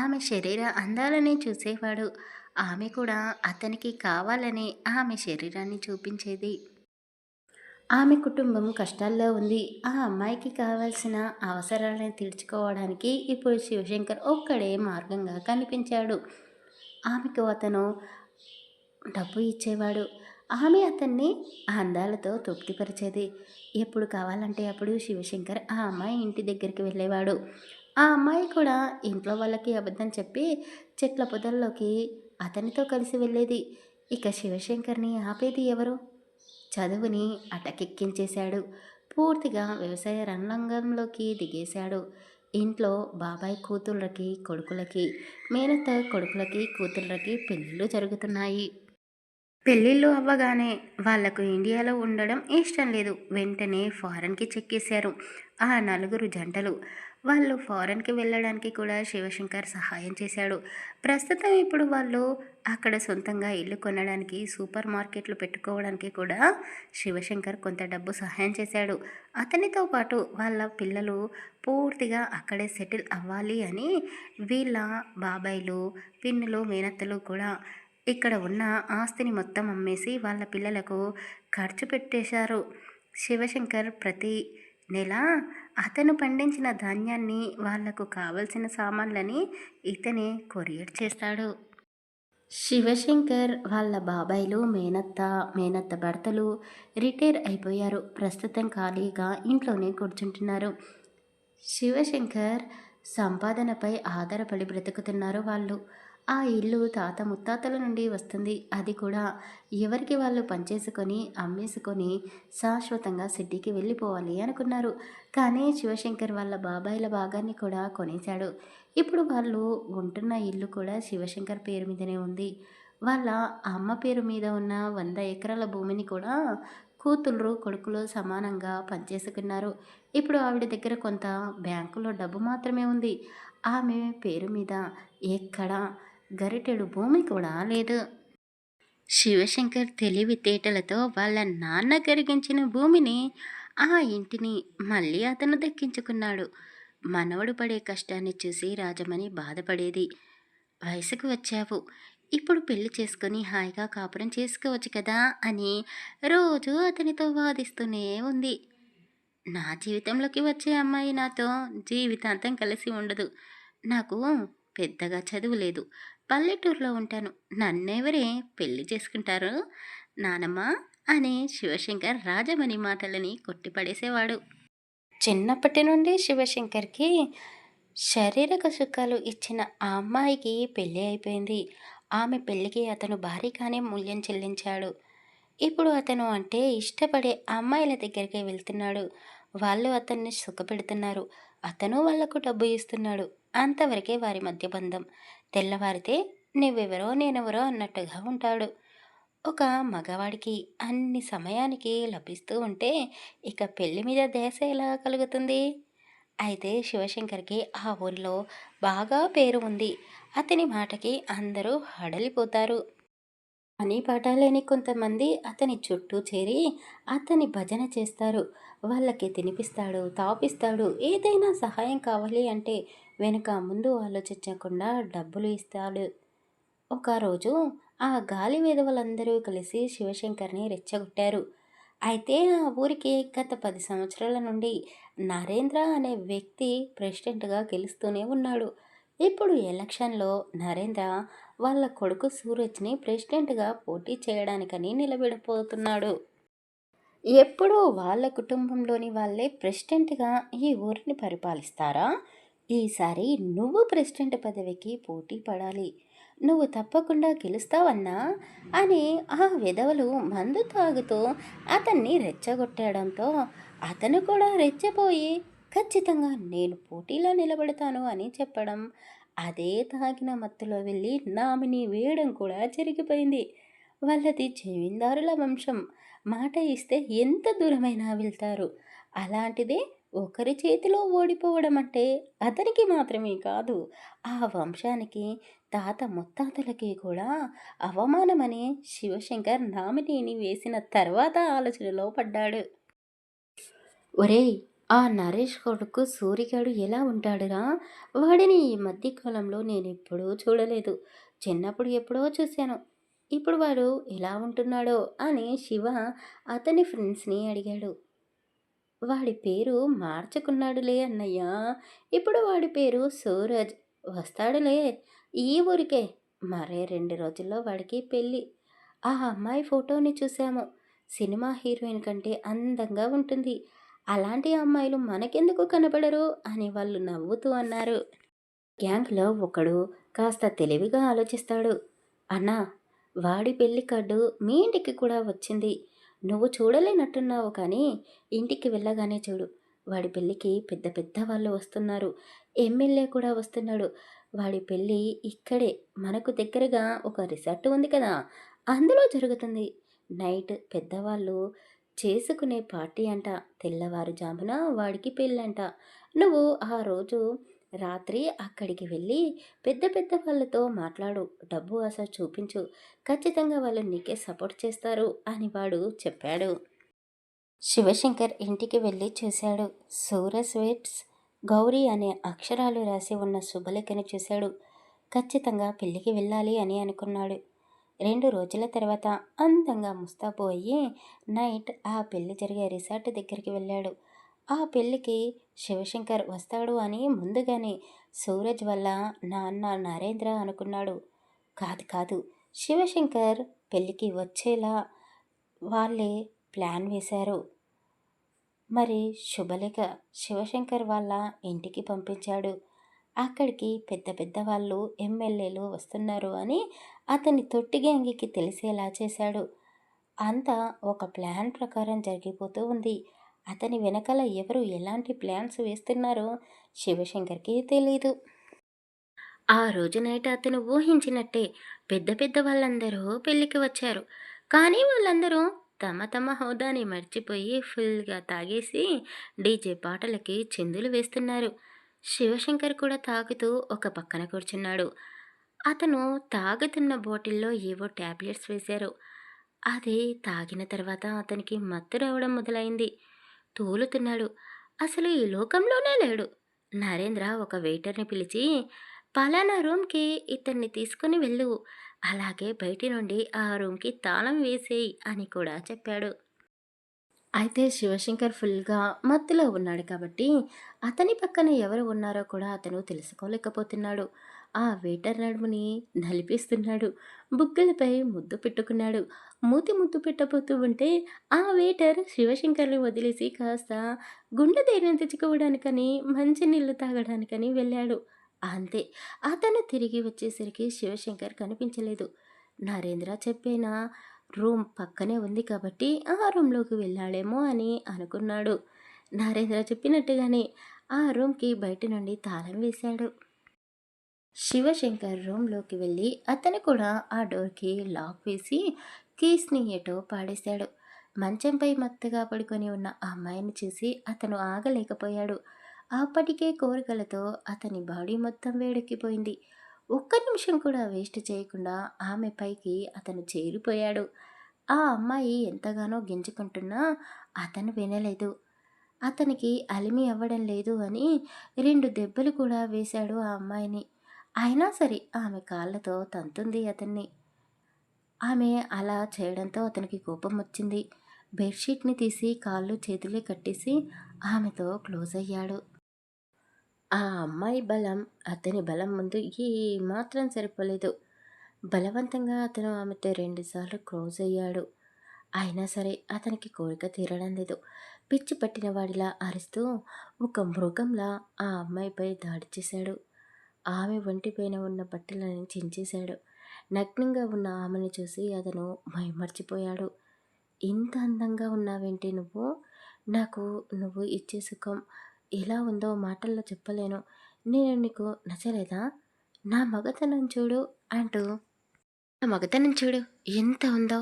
ఆమె శరీర అందాలని చూసేవాడు. ఆమె కూడా అతనికి కావాలని ఆమె శరీరాన్ని చూపించేది. ఆమె కుటుంబం కష్టాల్లో ఉంది. ఆ అమ్మాయికి కావాల్సిన అవసరాలను తీర్చుకోవడానికి ఇప్పుడు శివశంకర్ ఒక్కడే మార్గంగా కనిపించాడు. ఆమెకు అతను డబ్బు ఇచ్చేవాడు. ఆమె అతన్ని ఆ అందాలతో తృప్తిపరిచేది. ఎప్పుడు కావాలంటే అప్పుడు శివశంకర్ ఆ అమ్మాయి ఇంటి దగ్గరికి వెళ్ళేవాడు. ఆ అమ్మాయి కూడా ఇంట్లో వాళ్ళకి అబద్ధం చెప్పి చెట్ల పొదల్లోకి అతనితో కలిసి వెళ్ళేది. ఇక శివశంకర్ని ఆపేది ఎవరు? చదువుని అటకెక్కించేశాడు. పూర్తిగా వ్యవసాయ రంగంలోకి దిగేశాడు. ఇంట్లో బాబాయ్ కూతుళ్ళకి, కొడుకులకి, మేనత్త కొడుకులకి, కూతుళ్ళకి పెళ్ళిళ్ళు జరుగుతున్నాయి. పెళ్ళిళ్ళు అవ్వగానే వాళ్లకు ఇండియాలో ఉండడం ఇష్టం లేదు. వెంటనే ఫారెన్కి చెక్కేశారు ఆ నలుగురు జంటలు. వాళ్ళు ఫారెన్కి వెళ్ళడానికి కూడా శివశంకర్ సహాయం చేశాడు. ప్రస్తుతం ఇప్పుడు వాళ్ళు అక్కడ సొంతంగా ఇల్లు కొనడానికి, సూపర్ మార్కెట్లు పెట్టుకోవడానికి కూడా శివశంకర్ కొంత డబ్బు సహాయం చేశాడు. అతనితో పాటు వాళ్ళ పిల్లలు పూర్తిగా అక్కడే సెటిల్ అవ్వాలి అని వీళ్ళ బాబాయిలు, పిన్నులు, మేనత్తలు కూడా ఇక్కడ ఉన్న ఆస్తిని మొత్తం అమ్మేసి వాళ్ళ పిల్లలకు ఖర్చు పెట్టేశారు. శివశంకర్ ప్రతి నెల అతను పండించిన ధాన్యాన్ని వాళ్లకు కావలసిన సామాన్లని ఇతనే కొరియర్ చేస్తాడు. శివశంకర్ వాళ్ళ బాబాయిలు, మేనత్త భర్తలు రిటైర్ అయిపోయారు. ప్రస్తుతం ఖాళీగా ఇంట్లోనే కూర్చుంటున్నారు. శివశంకర్ సంపాదనపై ఆధారపడి బ్రతుకుతున్నారు వాళ్ళు. ఆ ఇల్లు తాత ముత్తాతల నుండి వస్తుంది. అది కూడా ఎవరికి వాళ్ళు పనిచేసుకొని అమ్మేసుకొని శాశ్వతంగా సిటీకి వెళ్ళిపోవాలి అనుకున్నారు. కానీ శివశంకర్ వాళ్ళ బాబాయిల భాగాన్ని కూడా కొనేశాడు. ఇప్పుడు వాళ్ళు ఉంటున్న ఇల్లు కూడా శివశంకర్ పేరు మీదనే ఉంది. వాళ్ళ అమ్మ పేరు మీద ఉన్న 100 ఎకరాల భూమిని కూడా కూతుళ్ళు కొడుకులు సమానంగా పనిచేసుకున్నారు. ఇప్పుడు ఆవిడ దగ్గర కొంత బ్యాంకులో డబ్బు మాత్రమే ఉంది. ఆమె పేరు మీద ఎక్కడ గరిటెడు భూమి కూడా లేదు. శివశంకర్ తెలివితేటలతో వాళ్ళ నాన్న కరిగించిన భూమిని, ఆ ఇంటిని మళ్ళీ అతను దక్కించుకున్నాడు. మనవడు పడే కష్టాన్ని చూసి రాజమణి బాధపడేది. వయసుకు వచ్చావు, ఇప్పుడు పెళ్లి చేసుకుని హాయిగా కాపురం చేసుకోవచ్చు కదా అని రోజు అతనితో వాదిస్తూనే ఉంది. నా జీవితంలోకి వచ్చే అమ్మాయి నాతో జీవితాంతం కలిసి ఉండదు. నాకు పెద్దగా చదువు లేదు. పల్లెటూరులో ఉంటాను. నన్నెవరే పెళ్లి చేసుకుంటారు నానమ్మ అని శివశంకర్ రాజమణి మాటలని కొట్టిపడేసేవాడు. చిన్నప్పటి నుండి శివశంకర్కి శారీరక సుఖాలు ఇచ్చిన ఆ అమ్మాయికి పెళ్ళి అయిపోయింది. ఆమె పెళ్ళికి అతను భారీగానే మూల్యం చెల్లించాడు. ఇప్పుడు అతను అంటే ఇష్టపడే అమ్మాయిల దగ్గరికి వెళ్తున్నాడు. వాళ్ళు అతన్ని సుఖపెడుతున్నారు. అతను వాళ్లకు డబ్బు ఇస్తున్నాడు. అంతవరకే వారి మధ్య బంధం. తెల్లవారితే నువ్వెవరో నేనెవరో అన్నట్టుగా ఉంటాడు. ఒక మగవాడికి అన్ని సమయానికి లభిస్తూ ఉంటే ఇక పెళ్లి మీద ధ్యాస ఎలా కలుగుతుంది? అయితే శివశంకర్కి ఆ ఊరిలో బాగా పేరు ఉంది. అతని మాటకి అందరూ హడలిపోతారు. పని పాట లేని కొంతమంది అతని చుట్టూ చేరి అతని భజన చేస్తారు. వాళ్ళకి తినిపిస్తాడు, తాపిస్తాడు. ఏదైనా సహాయం కావాలి అంటే వెనుక ముందు ఆలోచించకుండా డబ్బులు ఇస్తాడు. ఒకరోజు ఆ గాలి వెధవలందరూ కలిసి శివశంకర్ని రెచ్చగొట్టారు. అయితే ఆ ఊరికి గత 10 సంవత్సరాల నుండి నరేంద్ర అనే వ్యక్తి ప్రెసిడెంట్గా గెలుస్తూనే ఉన్నాడు. ఇప్పుడు ఎలక్షన్లో నరేంద్ర వాళ్ళ కొడుకు సూరజ్ని ప్రెసిడెంట్గా పోటీ చేయడానికని నిలబడిపోతున్నాడు. ఎప్పుడూ వాళ్ళ కుటుంబంలోని వాళ్ళే ప్రెసిడెంట్గా ఈ ఊరిని పరిపాలిస్తారా? ఈసారి నువ్వు ప్రెసిడెంట్ పదవికి పోటీ పడాలి. నువ్వు తప్పకుండా గెలుస్తావన్నా అని ఆ విధవలు మందు తాగుతూ అతన్ని రెచ్చగొట్టడంతో అతను కూడా రెచ్చిపోయి ఖచ్చితంగా నేను పోటీలో నిలబడతాను అని చెప్పడం, అదే తాగిన మత్తులో వెళ్ళి నామినీ వేయడం కూడా జరిగిపోయింది. వాళ్ళది జమీందారుల వంశం. మాట ఇస్తే ఎంత దూరమైనా వెళ్తారు. అలాంటిదే ఒకరి చేతిలో ఓడిపోవడం అంటే అతనికి మాత్రమే కాదు, ఆ వంశానికి తాత ముత్తాతలకి కూడా అవమానమని శివశంకర్ నామినీని వేసిన తర్వాత ఆలోచనలో పడ్డాడు. ఒరేయ్! ఆ నరేష్ కొడుకు సూరిగాడు ఎలా ఉంటాడురా? వాడిని ఈ మధ్య కాలంలో నేనెప్పుడూ చూడలేదు. చిన్నప్పుడు ఎప్పుడో చూశాను. ఇప్పుడు వాడు ఎలా ఉంటున్నాడో అని శివ అతని ఫ్రెండ్స్‌ని అడిగాడు. వాడి పేరు మార్చుకున్నాడులే అన్నయ్య. ఇప్పుడు వాడి పేరు సూరజ్. వస్తాడులే ఈ ఊరికే. మరే 2 రోజుల్లో వాడికి పెళ్ళి. ఆ అమ్మాయి ఫోటోని చూసాము. సినిమా హీరోయిన్ కంటే అందంగా ఉంటుంది. అలాంటి అమ్మాయిలు మనకెందుకు కనపడరు అని వాళ్ళు నవ్వుతూ అన్నారు. గ్యాంగ్‌లో ఒకడు కాస్త తెలివిగా ఆలోచిస్తాడు. అన్నా! వాడి పెళ్లి కార్డు మీ ఇంటికి కూడా వచ్చింది. నువ్వు చూడలేనట్టున్నావు కానీ ఇంటికి వెళ్ళగానే చూడు. వాడి పెళ్ళికి పెద్ద పెద్ద వాళ్ళు వస్తున్నారు. ఎమ్మెల్యే కూడా వస్తున్నాడు. వాడి పెళ్ళి ఇక్కడే మనకు దగ్గరగా ఒక రిసార్ట్ ఉంది కదా! అందులో జరుగుతుంది. నైట్ పెద్దవాళ్ళు చేసుకునే పార్టీ అంట. తెల్లవారుజామున వాడికి పెళ్ళంట. నువ్వు ఆ రోజు రాత్రి అక్కడికి వెళ్ళి పెద్ద పెద్ద వాళ్ళతో మాట్లాడు. డబ్బు ఆశ చూపించు. ఖచ్చితంగా వాళ్ళు నీకే సపోర్ట్ చేస్తారు అని వాడు చెప్పాడు. శివశంకర్ ఇంటికి వెళ్ళి చూశాడు. సూర స్వీట్స్ గౌరీ అనే అక్షరాలు రాసి ఉన్న శుభలేఖని చూశాడు. ఖచ్చితంగా పెళ్ళికి వెళ్ళాలి అని అనుకున్నాడు. 2 రోజుల తర్వాత అందంగా ముస్తాబు అయ్యి నైట్ ఆ పెళ్లి జరిగే రిసార్ట్ దగ్గరికి వెళ్ళాడు. ఆ పెళ్ళికి శివశంకర్ వస్తాడు అని ముందుగానే సూరజ్ వల్ల నాన్న నరేంద్ర అనుకున్నాడు. కాదు కాదు, శివశంకర్ పెళ్ళికి వచ్చేలా వాళ్ళే ప్లాన్ వేశారు. మరి శుభలేఖ శివశంకర్ వాళ్ళ ఇంటికి పంపించాడు. అక్కడికి పెద్ద పెద్ద వాళ్ళు ఎమ్మెల్యేలు వస్తున్నారు అని అతని తొట్టి గ్యాంగ్‌కి తెలిసేలా చేశాడు. అంతా ఒక ప్లాన్ ప్రకారం జరిగిపోతూ ఉంది. అతని వెనకాల ఎవరు ఎలాంటి ప్లాన్స్ వేస్తున్నారో శివశంకర్‌కి తెలీదు. ఆ రోజు నైట్ అతను ఊహించినట్టే పెద్ద పెద్ద వాళ్ళందరూ పెళ్ళికి వచ్చారు. కానీ వాళ్ళందరూ తమ తమ హోదాని మర్చిపోయి ఫుల్‌గా తాగేసి డీజే పాటలకి చిందులు వేస్తున్నారు. శివశంకర్ కూడా తాగుతూ ఒక పక్కన కూర్చున్నాడు. అతను తాగుతున్న బాటిల్‌లో ఏవో టాబ్లెట్స్ వేశారు. అది తాగిన తర్వాత అతనికి మత్తు రావడం మొదలైంది. తూలుతున్నాడు. అసలు ఈ లోకంలోనే లేడు. నరేంద్ర ఒక వెయిటర్‌ని పిలిచి, "పలానా రూమ్‌కి ఇతన్ని తీసుకొని వెళ్ళు. అలాగే బయటి నుండి ఆ రూమ్‌కి తాళం వేసేయి" అని కూడా చెప్పాడు. అయితే శివశంకర్ ఫుల్‌గా మత్తులో ఉన్నాడు కాబట్టి, అతని పక్కన ఎవరు ఉన్నారో కూడా అతను తెలుసుకోలేకపోతున్నాడు. ఆ వెయిటర్ నడుముని నలిపిస్తున్నాడు. బుగ్గలపై ముద్దు పెట్టుకున్నాడు. మూతి ముద్దు పెట్టబోతూ ఉంటే, ఆ వెయిటర్ శివశంకర్‌ని వదిలేసి కాస్త గుండె ధైర్యం తెచ్చుకోవడానికని మంచినీళ్ళు తాగడానికని వెళ్ళాడు. అంతే. అతను తిరిగి వచ్చేసరికి శివశంకర్ కనిపించలేదు. నరేంద్ర చెప్పిన రూమ్ పక్కనే ఉంది కాబట్టి ఆ రూమ్‌లోకి వెళ్ళాడేమో అని అనుకున్నాడు. నరేంద్ర చెప్పినట్టుగానే ఆ రూమ్‌కి బయట నుండి తాళం వేశాడు. శివశంకర్ రూమ్‌లోకి వెళ్ళి అతను కూడా ఆ డోర్‌కి లాక్ వేసి కీస్‌ని ఎటో పాడేశాడు. మంచంపై మత్తుగా పడుకొని ఉన్న ఆ అమ్మాయిని చూసి అతను ఆగలేకపోయాడు. అప్పటికే కోరికలతో అతని బాడీ మొత్తం వేడెక్కిపోయింది. ఒక్క నిమిషం కూడా వేస్ట్ చేయకుండా ఆమె పైకి అతను చేరిపోయాడు. ఆ అమ్మాయి ఎంతగానో గింజుకుంటున్నా అతను వినలేదు. అతనికి అలిమి అవ్వడం లేదు అని 2 దెబ్బలు కూడా వేశాడు ఆ అమ్మాయిని. అయినా సరే ఆమె కాళ్ళతో తంతుంది అతన్ని. ఆమె అలా చేయడంతో అతనికి కోపం వచ్చింది. బెడ్‌షీట్‌ని తీసి కాళ్ళు చేతులు కట్టేసి ఆమెతో క్లోజ్ అయ్యాడు. ఆ అమ్మాయి బలం అతని బలం ముందు ఏమాత్రం సరిపోలేదు. బలవంతంగా అతను ఆమెతో 2 సార్లు క్లోజ్ అయ్యాడు. అయినా సరే అతనికి కోరిక తీరడం లేదు. పిచ్చి పట్టిన వాడిలా అరుస్తూ ఒక మృగంలా ఆ అమ్మాయిపై దాడి చేశాడు. ఆమె ఒంటిపైన ఉన్న బట్టలను చించేశాడు. నగ్నంగా ఉన్న ఆమెను చూసి అతను మైమర్చిపోయాడు. ఇంత అందంగా ఉన్నావేంటి నువ్వు? నాకు నువ్వు ఇచ్చే సుఖం ఎలా ఉందో మాటల్లో చెప్పలేను. నేను నీకు నచ్చలేదా? నా మగతనం చూడు అంటూ నా మగతనం చూడు ఎంత ఉందో!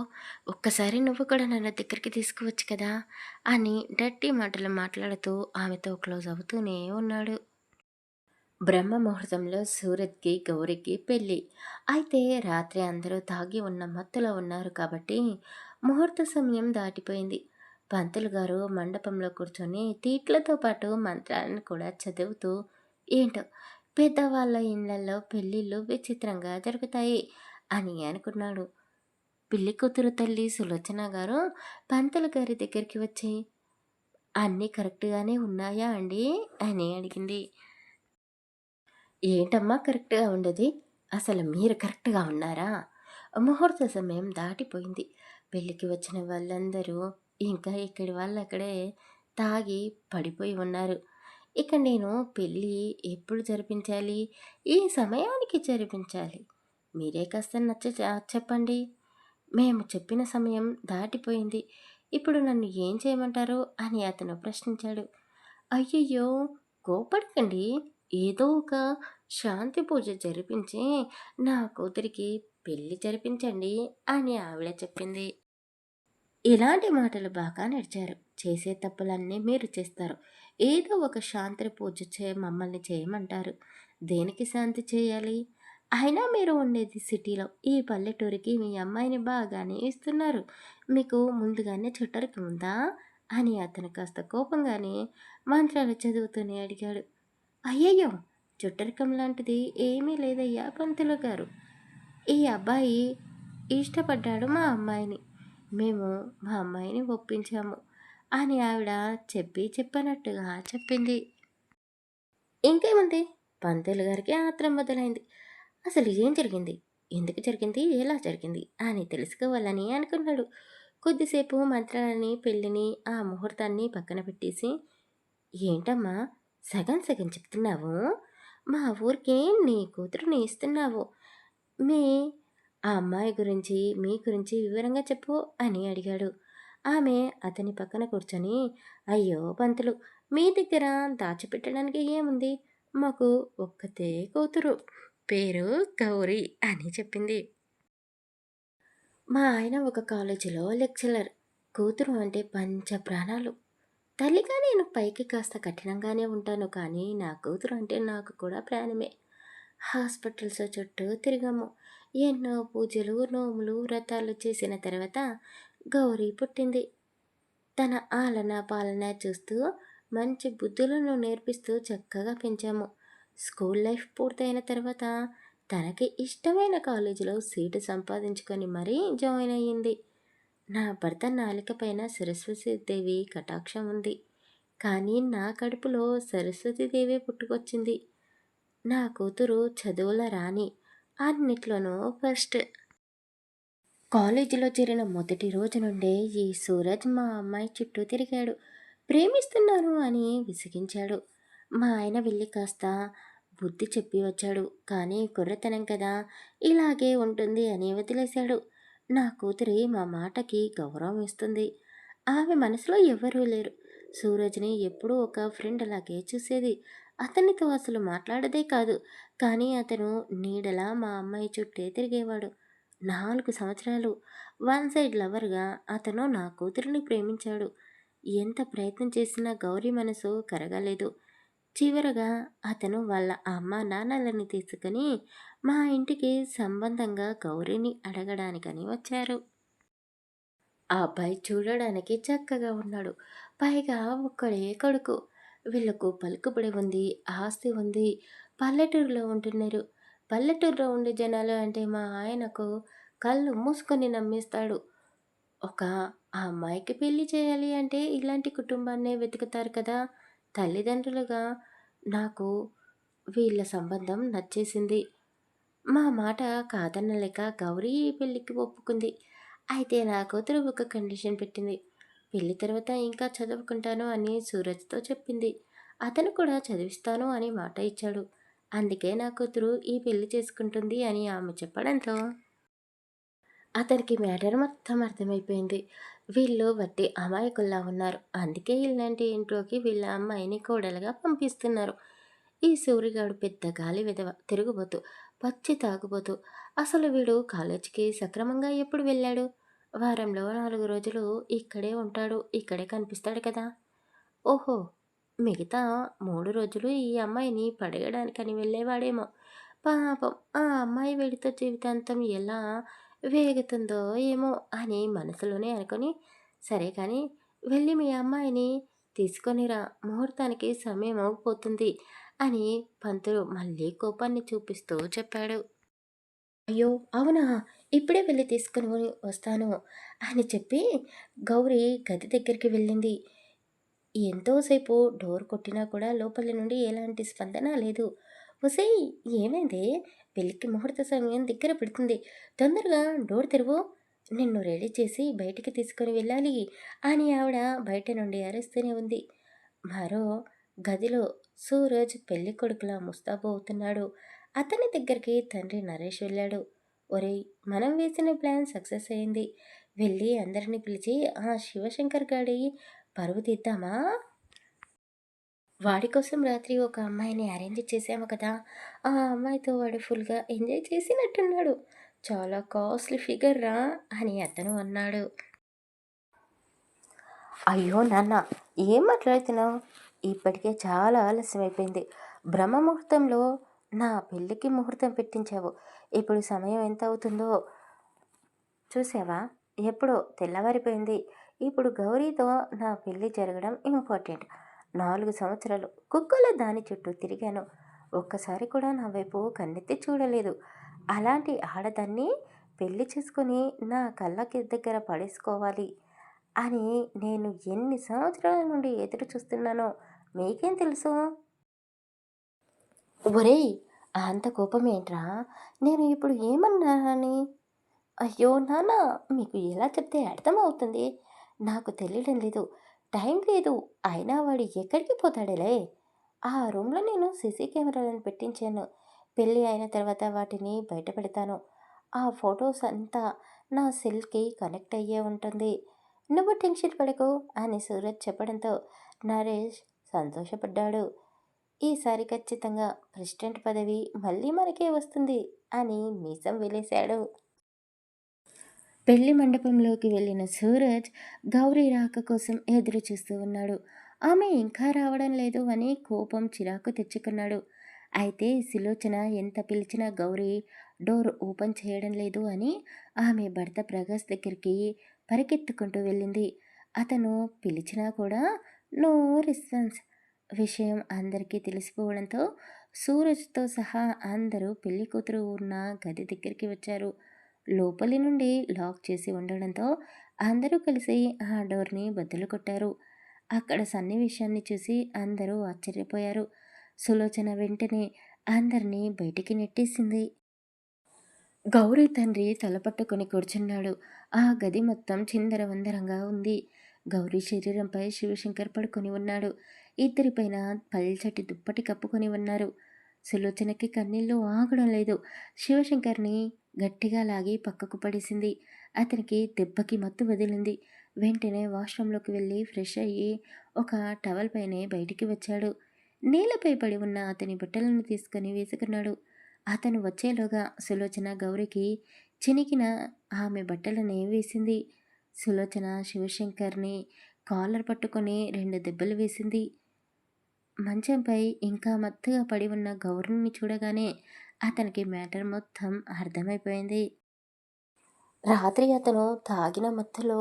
ఒక్కసారి నువ్వు కూడా నన్ను దగ్గరికి తీసుకువచ్చు కదా! అని డర్టీ మాటలు మాట్లాడుతూ ఆమెతో క్లోజ్ అవుతూనే ఉన్నాడు. బ్రహ్మ ముహూర్తంలో సూరజ్‌కి, గౌరికి పెళ్లి. అయితే రాత్రి అందరూ తాగి ఉన్న మత్తులో ఉన్నారు కాబట్టి ముహూర్త సమయం దాటిపోయింది. పంతులు గారు మండపంలో కూర్చొని తీట్లతో పాటు మంత్రాలను కూడా చదువుతూ ఏంటో పెద్దవాళ్ళ ఇళ్ళల్లో పెళ్ళిళ్ళు విచిత్రంగా జరుగుతాయి అని అనుకున్నాడు. పెళ్లి కూతురు తల్లి సులోచన గారు పంతులు గారి దగ్గరికి వచ్చి అన్నీ కరెక్ట్‌గానే ఉన్నాయా అండి అని అడిగింది. ఏంటమ్మా కరెక్ట్‌గా ఉండేది? అసలు మీరు కరెక్ట్‌గా ఉన్నారా? ముహూర్త సమయం దాటిపోయింది. పెళ్ళికి వచ్చిన వాళ్ళందరూ ఇంకా ఇక్కడి వాళ్ళక్కడే తాగి పడిపోయి ఉన్నారు. ఇక నేను పెళ్ళి ఎప్పుడు జరిపించాలి? ఈ సమయానికి జరిపించాలి. మీరే కాస్త చెప్పండి. మేము చెప్పిన సమయం దాటిపోయింది. ఇప్పుడు నన్ను ఏం చేయమంటారు? అని అతను ప్రశ్నించాడు. అయ్యయ్యో! కోపడకండి. ఏదో ఒక శాంతి పూజ జరిపించి నా కూతురికి పెళ్లి జరిపించండి అని ఆవిడ చెప్పింది. ఇలాంటి మాటలు బాగా నడిచారు. చేసే తప్పులన్నీ మీరు చేస్తారు. ఏదో ఒక శాంతి పూజ మమ్మల్ని చేయమంటారు. దేనికి శాంతి చేయాలి? అయినా మీరు ఉండేది సిటీలో. ఈ పల్లెటూరికి మీ అమ్మాయిని బాగానే ఇస్తున్నారు. మీకు ముందుగానే చుట్టరికి ఉందా? అని అతను కాస్త కోపంగానే మంత్రాలు చదువుతూనే అడిగాడు. అయ్యయ్యో! చుట్టరికం లాంటిది ఏమీ లేదయ్యా పంతులు గారు. ఈ అబ్బాయి ఇష్టపడ్డాడు మా అమ్మాయిని. మేము మా అమ్మాయిని ఒప్పించాము అని ఆవిడ చెప్పనట్టుగా చెప్పింది. ఇంకేముంది? పంతులు గారికి ఆత్రం మొదలైంది. అసలు ఏం జరిగింది? ఎందుకు జరిగింది? ఎలా జరిగింది? అని తెలుసుకోవాలని అనుకున్నాడు. కొద్దిసేపు మంత్రాలని, పెళ్ళిని, ఆ ముహూర్తాన్ని పక్కన పెట్టేసి, ఏంటమ్మా సగం సగం చెప్తున్నావు? మా ఊరికి నీ కూతురుని ఇస్తున్నావు. మీ ఆ అమ్మాయి గురించి, మీ గురించి వివరంగా చెప్పు అని అడిగాడు. ఆమె అతని పక్కన కూర్చొని, అయ్యో పంతులు, మీ దగ్గర దాచిపెట్టడానికి ఏముంది? మాకు ఒక్కతే కూతురు. పేరు గౌరి అని చెప్పింది. మా ఆయన ఒక కాలేజీలో లెక్చరర్. కూతురు అంటే పంచ ప్రాణాలు. తల్లిగా నేను పైకి కాస్త కఠినంగానే ఉంటాను కానీ నా కూతురు అంటే నాకు కూడా ప్రాణమే. హాస్పిటల్స్ చుట్టూ తిరిగాము. ఎన్నో పూజలు, నోములు, వ్రతాలు చేసిన తర్వాత గౌరీ పుట్టింది. తన ఆలన పాలన చూస్తూ మంచి బుద్ధులను నేర్పిస్తూ చక్కగా పెంచాము. స్కూల్ లైఫ్ పూర్తయిన తర్వాత తనకి ఇష్టమైన కాలేజీలో సీటు సంపాదించుకొని మరీ జాయిన్ అయ్యింది. నా భర్త నాలిక పైన సరస్వతీదేవి కటాక్షం ఉంది. కానీ నా కడుపులో సరస్వతీదేవే పుట్టుకొచ్చింది. నా కూతురు చదువుల రాణి. అన్నిట్లోనూ ఫస్ట్. కాలేజీలో చేరిన మొదటి రోజు నుండే ఈ సూరజ్ మా అమ్మాయి చుట్టూ తిరిగాడు. ప్రేమిస్తున్నాను అని విసిగించాడు. మా ఆయన వెళ్ళి కాస్త బుద్ధి చెప్పి వచ్చాడు. కానీ కుర్రతనం కదా, ఇలాగే ఉంటుంది అని వదిలేశాడు. నా కూతురి మా మాటకి గౌరవం ఇస్తుంది. ఆమె మనసులో ఎవరూ లేరు. సూరజ్ని ఎప్పుడూ ఒక ఫ్రెండ్ అలాగే చూసేది. అతనితో అసలు మాట్లాడదే కాదు. కానీ అతను నీడలా మా అమ్మాయి చుట్టే తిరిగేవాడు. 4 సంవత్సరాలు వన్ సైడ్ లవర్గా అతను నా కూతురిని ప్రేమించాడు. ఎంత ప్రయత్నం చేసినా గౌరీ మనసు కరగలేదు. చివరగా అతను వాళ్ళ అమ్మ నాన్నలని తీసుకుని మా ఇంటికి సంబంధంగా గౌరీని అడగడానికని వచ్చారు. ఆ అబ్బాయి చూడడానికి చక్కగా ఉన్నాడు. పైగా ఒక్కడే కొడుకు. వీళ్ళకు పలుకుబడి ఉంది, ఆస్తి ఉంది. పల్లెటూరులో ఉంటున్నారు. పల్లెటూరులో ఉండే జనాలు అంటే మా ఆయనకు కళ్ళు మూసుకొని నమ్మేస్తాడు. ఒక ఆ అమ్మాయికి పెళ్లి చేయాలి అంటే ఇలాంటి కుటుంబాన్నే వెతుకుతారు కదా! తల్లిదండ్రులుగా నాకు వీళ్ళ సంబంధం నచ్చేసింది. మా మాట కాదనలేక గౌరీ పెళ్ళికి ఒప్పుకుంది. అయితే నా కూతురు ఒక కండిషన్ పెట్టింది. పెళ్లి తర్వాత ఇంకా చదువుకుంటాను అని సూరజ్‌తో చెప్పింది. అతను కూడా చదివిస్తాను అని మాట ఇచ్చాడు. అందుకే నా కూతురు ఈ పెళ్లి చేసుకుంటుంది అని ఆమె చెప్పడంతో అతనికి మ్యాటర్ మొత్తం అర్థమైపోయింది. వీళ్ళు వట్టి అమాయకుల్లా ఉన్నారు. అందుకే ఇలాంటి ఇంట్లోకి వీళ్ళ అమ్మాయిని కోడలుగా పంపిస్తున్నారు. ఈ సూరిగాడు పెద్ద గాలి వెధవ, తిరుగుబోతు, పచ్చి తాగుబోతు. అసలు వీడు కాలేజీకి సక్రమంగా ఎప్పుడు వెళ్ళాడు? వారంలో 4 రోజులు ఇక్కడే ఉంటాడు. ఇక్కడే కనిపిస్తాడు కదా! ఓహో! మిగతా 3 రోజులు ఈ అమ్మాయిని పడేయడానికని వెళ్ళేవాడేమో! పాపం ఆ అమ్మాయి వీడితో జీవితాంతం ఎలా వేగుతుందో ఏమో అని మనసులోనే అనుకొని, సరే కానీ వెళ్ళి మీ అమ్మాయిని తీసుకొనిరా, ముహూర్తానికి సమయం అవ్వబోతుంది అని పంతులు మళ్ళీ కోపాన్ని చూపిస్తూ చెప్పాడు. అయ్యో! అవునా! ఇప్పుడే వెళ్లి తీసుకొని వస్తాను అని చెప్పి గౌరి గది దగ్గరికి వెళ్ళింది. ఎంతోసేపు డోర్ కొట్టినా కూడా లోపలి నుండి ఎలాంటి స్పందన లేదు. ఒసేయ్! ఏమైందే? పెళ్ళికి ముహూర్త సమయం దగ్గర పడుతుంది. తొందరగా డోర్ తెరువు. నిన్ను రెడీ చేసి బయటికి తీసుకొని వెళ్ళాలి అని ఆవిడ బయట నుండి అరుస్తూనే ఉంది. మరో గదిలో సూరజ్ పెళ్ళికొడుకులా ముస్తాబు అవుతున్నాడు. అతని దగ్గరికి తండ్రి నరేష్ వెళ్ళాడు. ఒరేయ్! మనం వేసిన ప్లాన్ సక్సెస్ అయింది. వెళ్ళి అందరిని పిలిచి ఆ శివశంకర్ గాడి పరువు తీద్దామా? వాడి కోసం రాత్రి ఒక అమ్మాయిని అరేంజ్ చేశాము కదా! ఆ అమ్మాయితో వాడు ఫుల్‌గా ఎంజాయ్ చేసినట్టున్నాడు. చాలా కాస్ట్‌లీ ఫిగర్ రా అని అతను అన్నాడు. అయ్యో నాన్న! ఏం మాట్లాడుతున్నావు? ఇప్పటికే చాలా ఆలస్యమైపోయింది. బ్రహ్మ ముహూర్తంలో నా పెళ్ళికి ముహూర్తం పెట్టించావు. ఇప్పుడు సమయం ఎంత అవుతుందో చూసావా? ఎప్పుడో తెల్లవారిపోయింది. ఇప్పుడు గౌరీతో నా పెళ్లి జరగడం ఇంపార్టెంట్. 4 సంవత్సరాలు కుక్కలా దాని చుట్టూ తిరిగాను. ఒక్కసారి కూడా నా వైపు కన్నెత్తి చూడలేదు. అలాంటి ఆడదాన్ని పెళ్లి చేసుకొని నా కళ్ళకి దగ్గర పడేసుకోవాలి అని నేను ఎన్ని సంవత్సరాల నుండి ఎదురు చూస్తున్నానో మీకేం తెలుసు? ఒరేయ్! అంత కోపమేంట్రా? నేను ఇప్పుడు ఏమన్నానని? అయ్యో నాన్న! మీకు ఎలా చెప్తే అర్థమవుతుంది? నాకు తెలియడం లేదు. టైం లేదు. అయినా వాడు ఎక్కడికి పోతాడులే. ఆ రూమ్‌లో నేను సీసీ కెమెరాలను పెట్టించాను. పెళ్లి అయిన తర్వాత వాటిని బయటపెడతాను. ఆ ఫోటోస్ అంతా నా సెల్‌కి కనెక్ట్ అయ్యే ఉంటుంది. నువ్వు టెన్షన్ పడకు అని సూరజ్ చెప్పడంతో నరేష్ సంతోషపడ్డాడు. ఈసారి ఖచ్చితంగా ప్రెసిడెంట్ పదవి మళ్ళీ మనకే వస్తుంది అని మీసం వెలేశాడు. పెళ్లి మండపంలోకి వెళ్ళిన సూరజ్ గౌరీ రాక కోసం ఎదురు చూస్తూ ఉన్నాడు. ఆమె ఇంకా రావడం లేదు అని కోపం చిరాకు తెచ్చుకున్నాడు. అయితే సులోచన ఎంత పిలిచినా గౌరీ డోర్ ఓపెన్ చేయడం లేదు అని ఆమె భర్త ప్రకాష్ దగ్గరికి పరిగెత్తుకుంటూ వెళ్ళింది. అతను పిలిచినా కూడా నో రెస్పాన్స్. విషయం అందరికీ తెలిసిపోవడంతో సూరజ్తో సహా అందరూ పెళ్లి కూతురు ఉన్న గది దగ్గరికి వచ్చారు. లోపలి నుండి లాక్ చేసి ఉండడంతో అందరూ కలిసి ఆ డోర్ని బద్దలు కొట్టారు. అక్కడ సన్నివేశాన్ని చూసి అందరూ ఆశ్చర్యపోయారు. సులోచన వెంటనే అందరినీ బయటికి నెట్టేసింది. గౌరీ తండ్రి తలపట్టుకొని కూర్చున్నాడు. ఆ గది మొత్తం చిందరవందరంగా ఉంది. గౌరీ శరీరంపై శివశంకర్ పడుకొని ఉన్నాడు. ఇద్దరిపైన పల్చటి దుప్పటి కప్పుకొని ఉన్నారు. సులోచనకి కన్నీళ్లు ఆగడం లేదు. శివశంకర్ని గట్టిగా లాగి పక్కకు పడేసింది. అతనికి దెబ్బకి మత్తు వదిలింది. వెంటనే వాష్రూంలోకి వెళ్ళి ఫ్రెష్ అయ్యి ఒక టవల్ పైనే బయటికి వచ్చాడు. నేలపై పడి ఉన్న అతని బట్టలను తీసుకొని వేసుకున్నాడు. అతను వచ్చేలోగా సులోచన గౌరికి చినికిన ఆమె బట్టలని వేసింది. సులోచన శివశంకర్ని కాలర్ పట్టుకొని 2 దెబ్బలు వేసింది. మంచంపై ఇంకా మత్తుగా పడి ఉన్న గౌరిని చూడగానే అతనికి మ్యాటర్ మొత్తం అర్థమైపోయింది. రాత్రి అతను తాగిన మత్తులో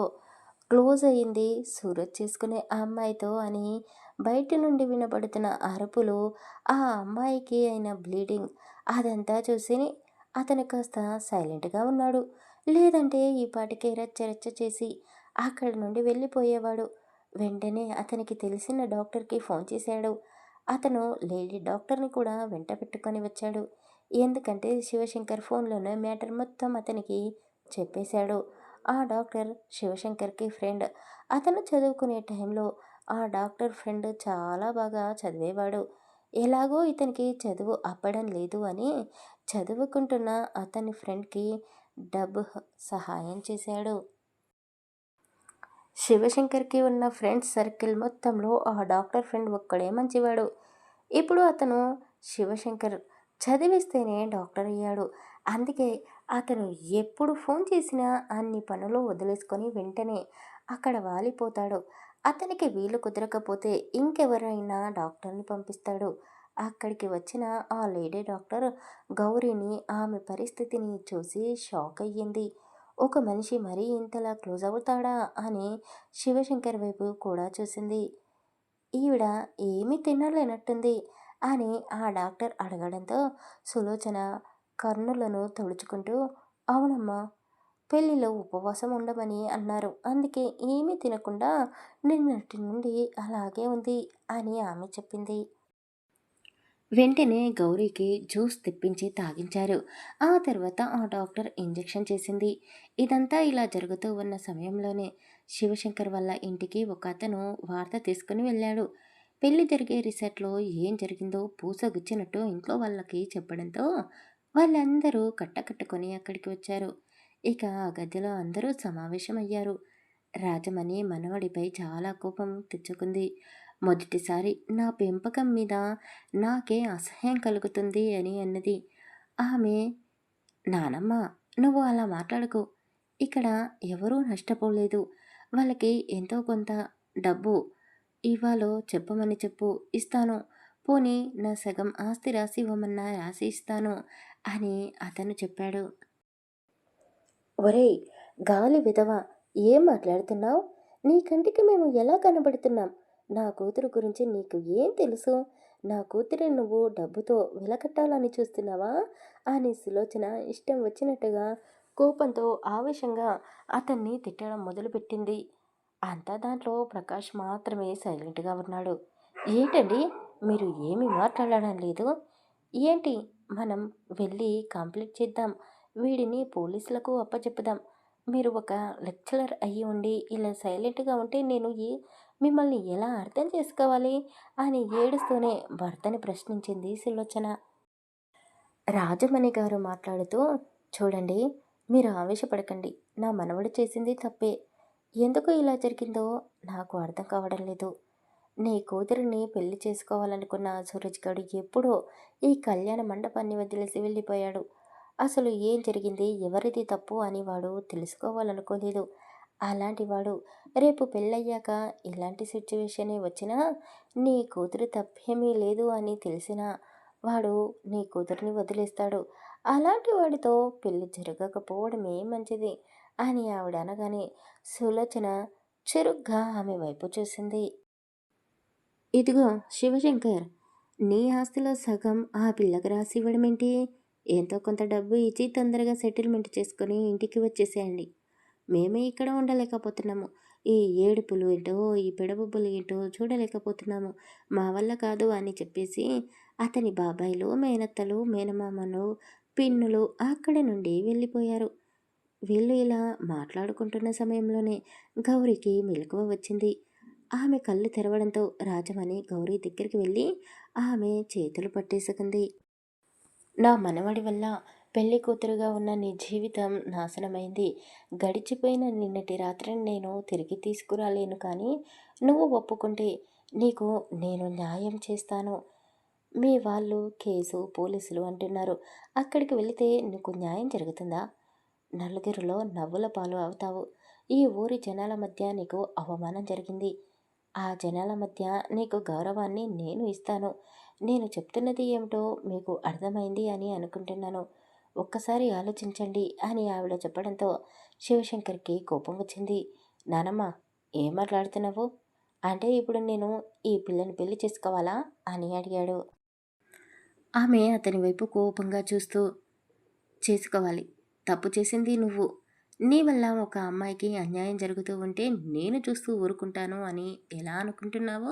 క్లోజ్ అయింది సూరజ్ చేసుకునే ఆ అమ్మాయితో అని బయట నుండి వినబడుతున్న అరుపులు, ఆ అమ్మాయికి అయిన బ్లీడింగ్ అదంతా చూసి అతను కాస్త సైలెంట్గా ఉన్నాడు. లేదంటే ఈ పాటికే రచ్చ రచ్చ చేసి అక్కడి నుండి వెళ్ళిపోయేవాడు. వెంటనే అతనికి తెలిసిన డాక్టర్కి ఫోన్ చేశాడు. అతను లేడీ డాక్టర్ని కూడా వెంట పెట్టుకొని వచ్చాడు. ఎందుకంటే శివశంకర్ ఫోన్లోనే మ్యాటర్ మొత్తం అతనికి చెప్పేశాడు. ఆ డాక్టర్ శివశంకర్‌కి ఫ్రెండ్. అతను చదువుకునే టైంలో ఆ డాక్టర్ ఫ్రెండ్ చాలా బాగా చదివేవాడు. ఎలాగో ఇతనికి చదువు అబ్బడం లేదు అని చదువుకుంటున్న అతని ఫ్రెండ్‌కి డబ్బు సహాయం చేశాడు. శివశంకర్కి ఉన్న ఫ్రెండ్స్ సర్కిల్ మొత్తంలో ఆ డాక్టర్ ఫ్రెండ్ ఒక్కడే మంచివాడు. ఇప్పుడు అతను శివశంకర్ చదివిస్తేనే డాక్టర్ అయ్యాడు. అందుకే అతను ఎప్పుడు ఫోన్ చేసినా అన్ని పనులు వదిలేసుకొని వెంటనే అక్కడ వాలిపోతాడు. అతనికి వీలు కుదరకపోతే ఇంకెవరైనా డాక్టర్ని పంపిస్తాడు. అక్కడికి వచ్చిన ఆ లేడీ డాక్టర్ గౌరీని ఆమె పరిస్థితిని చూసి షాక్ అయ్యింది. ఒక మనిషి మరీ ఇంతలా క్లోజ్ అవుతాడా అని శివశంకర్ వైపు కూడా చూసింది. ఈవిడ ఏమీ తినలేనట్టుంది అని ఆ డాక్టర్ అడగడంతో సులోచన కన్నులను తుడుచుకుంటూ, అవునమ్మా, పెళ్ళిలో ఉపవాసం ఉండమని అన్నారు. అందుకే ఏమీ తినకుండా నిన్నటి నుండి అలాగే ఉంది అని ఆమె చెప్పింది. వెంటనే గౌరీకి జ్యూస్ తెప్పించి తాగించారు. ఆ తర్వాత ఆ డాక్టర్ ఇంజెక్షన్ చేసింది. ఇదంతా ఇలా జరుగుతూ ఉన్న సమయంలోనే శివశంకర్ వాళ్ళ ఇంటికి ఒక అతను వార్త తీసుకుని వెళ్ళాడు. పెళ్లి జరిగే రిసార్ట్లో ఏం జరిగిందో పూసగుచ్చినట్టు ఇంట్లో వాళ్ళకి చెప్పడంతో వాళ్ళందరూ కట్టకట్టుకొని అక్కడికి వచ్చారు. ఇక ఆ గదిలో అందరూ సమావేశమయ్యారు. రాజమణి మనవడిపై చాలా కోపం తెచ్చుకుంది. మొదటిసారి నా పెంపకం మీద నాకే అసహ్యం కలుగుతుంది అని అన్నది. ఆమె, నానమ్మ, నువ్వు అలా మాట్లాడకు. ఇక్కడ ఎవరూ నష్టపోలేదు. వాళ్ళకి ఎంతో కొంత డబ్బు ఇవ్వాలో చెప్పమని చెప్పు, ఇస్తాను. పోనీ నా సగం ఆస్తి రాసి ఇవ్వమన్నా రాసి ఇస్తాను అని అతను చెప్పాడు. ఒరేయ్ గాలి విధవ, ఏం మాట్లాడుతున్నావు? నీ కంటికి మేము ఎలా కనబడుతున్నాం? నా కూతురు గురించి నీకు ఏం తెలుసు? నా కూతురిని నువ్వు డబ్బుతో వెలకట్టాలని చూస్తున్నావా అని సులోచన ఇష్టం వచ్చినట్టుగా కోపంతో ఆవేశంగా అతన్ని తిట్టడం మొదలుపెట్టింది. అంతా దాంట్లో ప్రకాష్ మాత్రమే సైలెంట్గా ఉన్నాడు. ఏంటండి, మీరు ఏమీ మాట్లాడడం లేదు? ఏంటి, మనం వెళ్ళి కంప్లీట్ చేద్దాం, వీడిని పోలీసులకు అప్పచెప్పుదాం. మీరు ఒక లెక్చరర్ అయ్యి ఉండి ఇలా సైలెంట్గా ఉంటే నేను మిమ్మల్ని ఎలా అర్థం చేసుకోవాలి అని ఏడుస్తూనే భర్తని ప్రశ్నించింది సులోచన. రాజమణి గారు మాట్లాడుతూ, చూడండి, మీరు ఆవేశపడకండి. నా మనవడు చేసింది తప్పే. ఎందుకు ఇలా జరిగిందో నాకు అర్థం కావడం లేదు. నీ కూతురిని పెళ్లి చేసుకోవాలనుకున్న సూరజ్ గడు ఎప్పుడో ఈ కళ్యాణ మండపాన్ని వదిలేసి వెళ్ళిపోయాడు. అసలు ఏం జరిగింది, ఎవరిది తప్పు అని వాడు తెలుసుకోవాలనుకోలేదు. అలాంటి వాడు రేపు పెళ్ళయ్యాక ఇలాంటి సిచ్యువేషనే వచ్చినా నీ కూతురు తప్పేమీ లేదు అని తెలిసినా వాడు నీ కూతురిని వదిలేస్తాడు. అలాంటి వాడితో పెళ్లి జరగకపోవడమే మంచిది అని ఆవిడ అనగానే సులోచన చురుగ్గా ఆమె వైపు చూసింది. ఇదిగో శివశంకర్, నీ ఆస్తిలో సగం ఆ పిల్లకి రాసి ఇవ్వడమేంటి? ఎంతో కొంత డబ్బు ఇచ్చి తొందరగా సెటిల్మెంట్ చేసుకొని ఇంటికి వచ్చేసేయండి. మేమే ఇక్కడ ఉండలేకపోతున్నాము. ఈ ఏడుపులు ఏంటో, ఈ పెడబొబ్బులు ఏంటో చూడలేకపోతున్నాము. మా వల్ల కాదు అని చెప్పేసి అతని బాబాయిలు, మేనత్తలు, మేనమామలు, పిన్నులు అక్కడి నుండి వెళ్ళిపోయారు. వీళ్ళు ఇలా మాట్లాడుకుంటున్న సమయంలోనే గౌరికి మెలకువ వచ్చింది. ఆమె కళ్ళు తెరవడంతో రాజమణి గౌరీ దగ్గరికి వెళ్ళి ఆమె చేతులు పట్టేసుకుంది. నా మనవడి వల్ల పెళ్లి కూతురుగా ఉన్న నీ జీవితం నాశనమైంది. గడిచిపోయిన నిన్నటి రాత్రిని నేను తిరిగి తీసుకురాలేను, కానీ నువ్వు ఒప్పుకుంటే నీకు నేను న్యాయం చేస్తాను. మీ వాళ్ళు కేసు పోలీసులు అంటున్నారు. అక్కడికి వెళితే నీకు న్యాయం జరుగుతుందా? నలుగురిలో నవ్వుల పాలు అవుతావు. ఈ ఊరి జనాల మధ్య నీకు అవమానం జరిగింది. ఆ జనాల మధ్య నీకు గౌరవాన్ని నేను ఇస్తాను. నేను చెప్తున్నది ఏమిటో మీకు అర్థమైంది అని అనుకుంటున్నాను. ఒక్కసారి ఆలోచించండి అని ఆవిడ చెప్పడంతో శివశంకర్కి కోపం వచ్చింది. నానమ్మ, ఏం మాట్లాడుతున్నావు? అంటే ఇప్పుడు నేను ఈ పిల్లని పెళ్లి చేసుకోవాలా అని అడిగాడు. ఆమె అతని వైపు కోపంగా చూస్తూ, చేసుకోవాలి. తప్పు చేసింది నువ్వు. నీ వల్ల ఒక అమ్మాయికి అన్యాయం జరుగుతూ ఉంటే నేను చూస్తూ ఊరుకుంటాను అని ఎలా అనుకుంటున్నావో?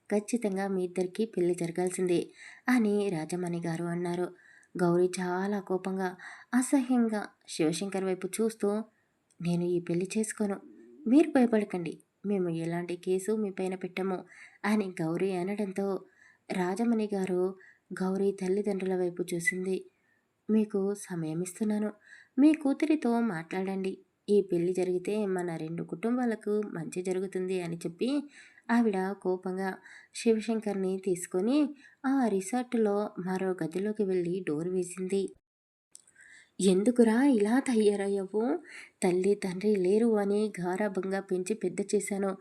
ఖచ్చితంగా మీ ఇద్దరికీ పెళ్లి జరగాల్సిందే అని రాజమణి గారు అన్నారు. గౌరీ చాలా కోపంగా, అసహ్యంగా శివశంకర్ వైపు చూస్తూ, నేను ఈ పెళ్లి చేసుకోను. మీరు భయపడకండి. మేము ఎలాంటి కేసు మీ పైన పెట్టము అని గౌరీ అనడంతో రాజమణి గారు గౌరీ తల్లిదండ్రుల వైపు చూసింది. మీకు సమయం ఇస్తున్నాను. మీ కూతురితో మాట్లాడండి. ఈ పెళ్లి జరిగితే మన 2 కుటుంబాలకు మంచి జరుగుతుంది అని చెప్పి ఆవిడ కోపంగా శివశంకర్‌ని తీసుకొని ఆ రిసార్ట్‌లో మరో గదిలోకి వెళ్ళి డోర్ వేసింది. ఎందుకురా ఇలా తయారయ్యావు? తల్లి, తండ్రి లేరు అని గారాబంగా పెంచి పెద్ద చేశాను.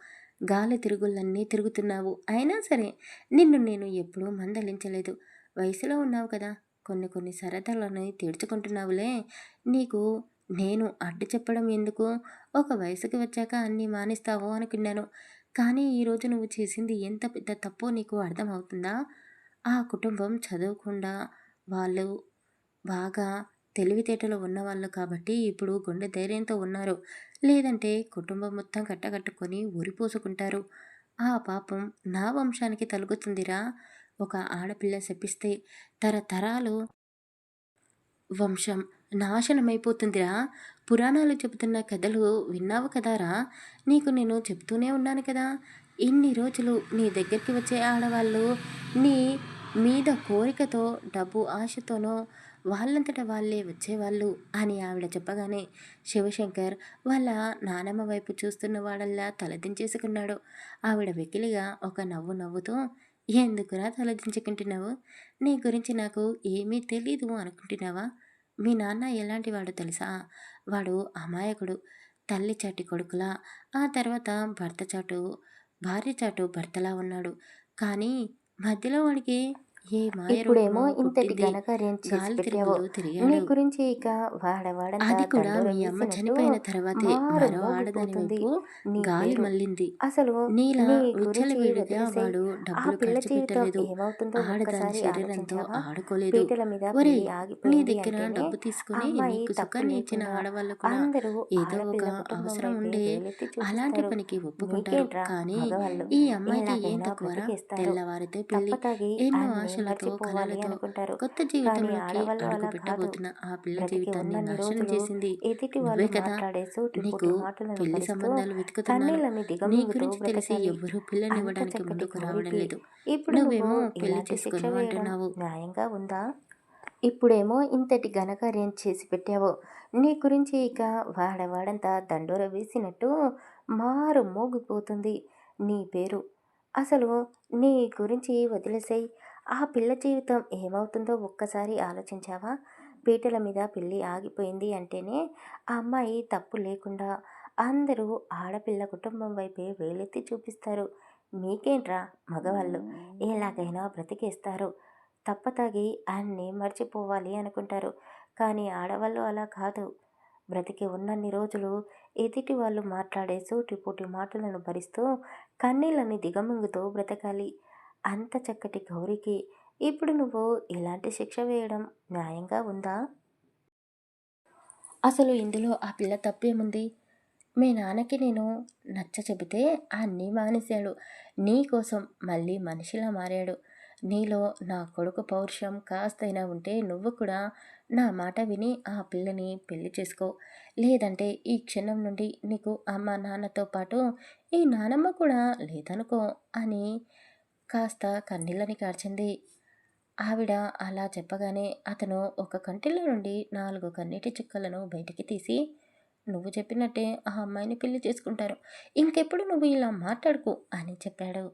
గాలి తిరుగుళ్ళన్నీ తిరుగుతున్నావు. అయినా సరే నిన్ను నేను ఎప్పుడూ మందలించలేదు. వయసులో ఉన్నావు కదా! కొన్ని కొన్ని సరదాలని తీర్చుకుంటున్నావులే. నీకు నేను అడ్డు చెప్పడం ఎందుకు? ఒక వయసుకి వచ్చాక అన్నీ మానేస్తావు అనుకున్నాను. కానీ ఈరోజు నువ్వు చేసింది ఎంత పెద్ద తప్పో నీకు అర్థమవుతుందా? ఆ కుటుంబం చదవకుండా వాళ్ళు బాగా తెలివితేటలు ఉన్నవాళ్ళు కాబట్టి ఇప్పుడు గుండె ధైర్యంతో ఉన్నారు. లేదంటే కుటుంబం మొత్తం కట్టకట్టుకొని ఉరిపోసుకుంటారు. ఆ పాపం నా వంశానికి తలుగుతుందిరా. ఒక ఆడపిల్ల శపిస్తే తరతరాలు వంశం నాశనమైపోతుందిరా. పురాణాలు చెబుతున్న కథలు విన్నావు కదారా. నీకు నేను చెప్తూనే ఉన్నాను కదా. ఇన్ని రోజులు నీ దగ్గరికి వచ్చే ఆడవాళ్ళు నీ మీద కోరికతో డబ్బు ఆశతోనో వాళ్ళంతట వాళ్ళే వచ్చేవాళ్ళు అని ఆవిడ చెప్పగానే శివశంకర్ వాళ్ళ నానమ్మ వైపు చూస్తున్న వాడల్లా తలదించేసుకున్నాడు. ఆవిడ వెకిలిగా ఒక నవ్వు నవ్వుతూ, ఎందుకురా తలదించుకుంటున్నావు? నీ గురించి నాకు ఏమీ తెలీదు అనుకుంటున్నావా? మీ నాన్న ఎలాంటివాడో తెలుసా? వాడు అమాయకుడు. తల్లి చాటి కొడుకులా, ఆ తర్వాత భార్య చాటు భర్తలా ఉన్నాడు. కానీ మధ్యలో వాడికి ఏ మాయ ఇప్పుడేమో రోగమో ఇంతటి పుట్టింది. ఘనకార్యం చేసి గాలి పెట్టావు. తిరుగుళ్ళు నీ తిరిగాడు. గురించి ఇక వాడవాడంతా అది కూడా దండోర మీ అమ్మ వేసినట్టు చనిపోయిన తర్వాతే మారు మరో ఆడదాని మోగిపోతుంది వైపు నీ గాలి పేరు. మళ్ళింది. అసలు నీలా నీ గురించి విచ్చలవిడిగా వదిలేసేయ్. వాడు ఆ డబ్బులు పిల్ల ఖర్చు జీవితం పెట్టలేదు. ఏమవుతుందో ఆడదాని ఒక్కసారి శరీరంతో ఆలోచించావా? ఆడుకోలేదు. పీటల మీద ఒరేయ్! పెళ్లి నీ ఆగిపోయింది దగ్గర అంటేనే డబ్బు ఆ తీసుకొని అమ్మాయి నీకు తప్పు సుఖాన్ని ఇచ్చిన లేకుండా ఆడవాళ్ళు కూడా అందరూ ఏదో ఒక ఆడపిల్ల కుటుంబం అవసరం వైపే ఉండే వేలెత్తి అలాంటి చూపిస్తారు. పనికి ఒప్పుకుంటారు. నీకేంట్రా కానీ మగవాళ్ళు ఈ అమ్మాయికి ఏం ఎలాగైనా తక్కువరా? బ్రతికేస్తారు. తెల్లవారితే పెళ్లి. తప్పతాగి ఎన్నో అన్నీ ఆశలతో, మర్చిపోవాలి కలలతో అనుకుంటారు. కొత్త కానీ జీవితంలోకి ఆడవాళ్ళు అడుగు అలా కాదు. పెట్టబోతున్న ఆ పిల్ల బ్రతికి జీవితాన్ని ఉన్నన్ని నాశనం రోజులు చేసింది ఎదుటి నువ్వే వాళ్ళు కదా. మాట్లాడే నీకు సూటిపోటి మాటలను పెళ్లి భరిస్తూ సంబంధాలు వెతుకుతున్నాను. కన్నీళ్ళని నీ దిగమింగుతూ గురించి తెలిసి బ్రతకాలి. ఎవ్వరూ అంత పిల్లనివ్వడానికి చక్కటి ముందుకు రావడం గౌరికి లేదు. ఇప్పుడు నువ్వు నువ్వేమో పెళ్లి ఇలాంటి శిక్ష చేసుకోను వేయడం అంటున్నావు. న్యాయంగా ఉందా? ఇప్పుడేమో ఇంతటి ఘనకార్యం చేసి పెట్టావు. నీ గురించి ఇక వాడవాడంతా దండోర వేసినట్టు మారు మోగిపోతుంది నీ పేరు. అసలు నీ గురించి వదిలేసేయ్. ఆ పిల్ల జీవితం ఏమవుతుందో ఒక్కసారి ఆలోచించావా? పీటల మీద పెళ్ళి ఆగిపోయింది అంటేనే ఆ అమ్మాయి తప్పు లేకుండా అందరూ ఆడపిల్ల కుటుంబం వైపే వేలెత్తి చూపిస్తారు. మీకేంట్రా మగవాళ్ళు ఎలాగైనా బ్రతికేస్తారు. తప్పతాగి అన్నీ మర్చిపోవాలి అనుకుంటారు. కానీ ఆడవాళ్ళు అలా కాదు. బ్రతికి ఉన్నన్ని రోజులు ఎదుటి వాళ్ళు మాట్లాడే సూటిపోటి మాటలను భరిస్తూ కన్నీళ్ళని దిగమింగుతూ బ్రతకాలి. అంత చక్కటి గౌరికి ఇప్పుడు నువ్వు ఇలాంటి శిక్ష వేయడం న్యాయంగా ఉందా? అసలు ఇందులో ఆ పిల్ల తప్పేముంది? మీ నాన్నకి నేను నచ్చ చెబితే అన్నీ మానేశాడు. నీ కోసం మళ్ళీ మనిషిలా మారాడు. నీలో నా కొడుకు పౌరుషం కాస్తైనా ఉంటే నువ్వు కూడా నా మాట విని ఆ పిల్లని పెళ్లి చేసుకో. లేదంటే ఈ క్షణం నుండి నీకు అమ్మ నాన్నతో పాటు ఈ నానమ్మ కూడా లేదనుకో అని కాస్త కన్నీళ్ళని కార్చింది. ఆవిడ అలా చెప్పగానే అతను ఒక కంటిలో నుండి 4 కన్నీటి చుక్కలను బయటికి తీసి, నువ్వు చెప్పినట్టే ఆ అమ్మాయిని పెళ్లి చేసుకుంటాను. ఇంకెప్పుడు నువ్వు ఇలా మాట్లాడకు అని చెప్పాడు.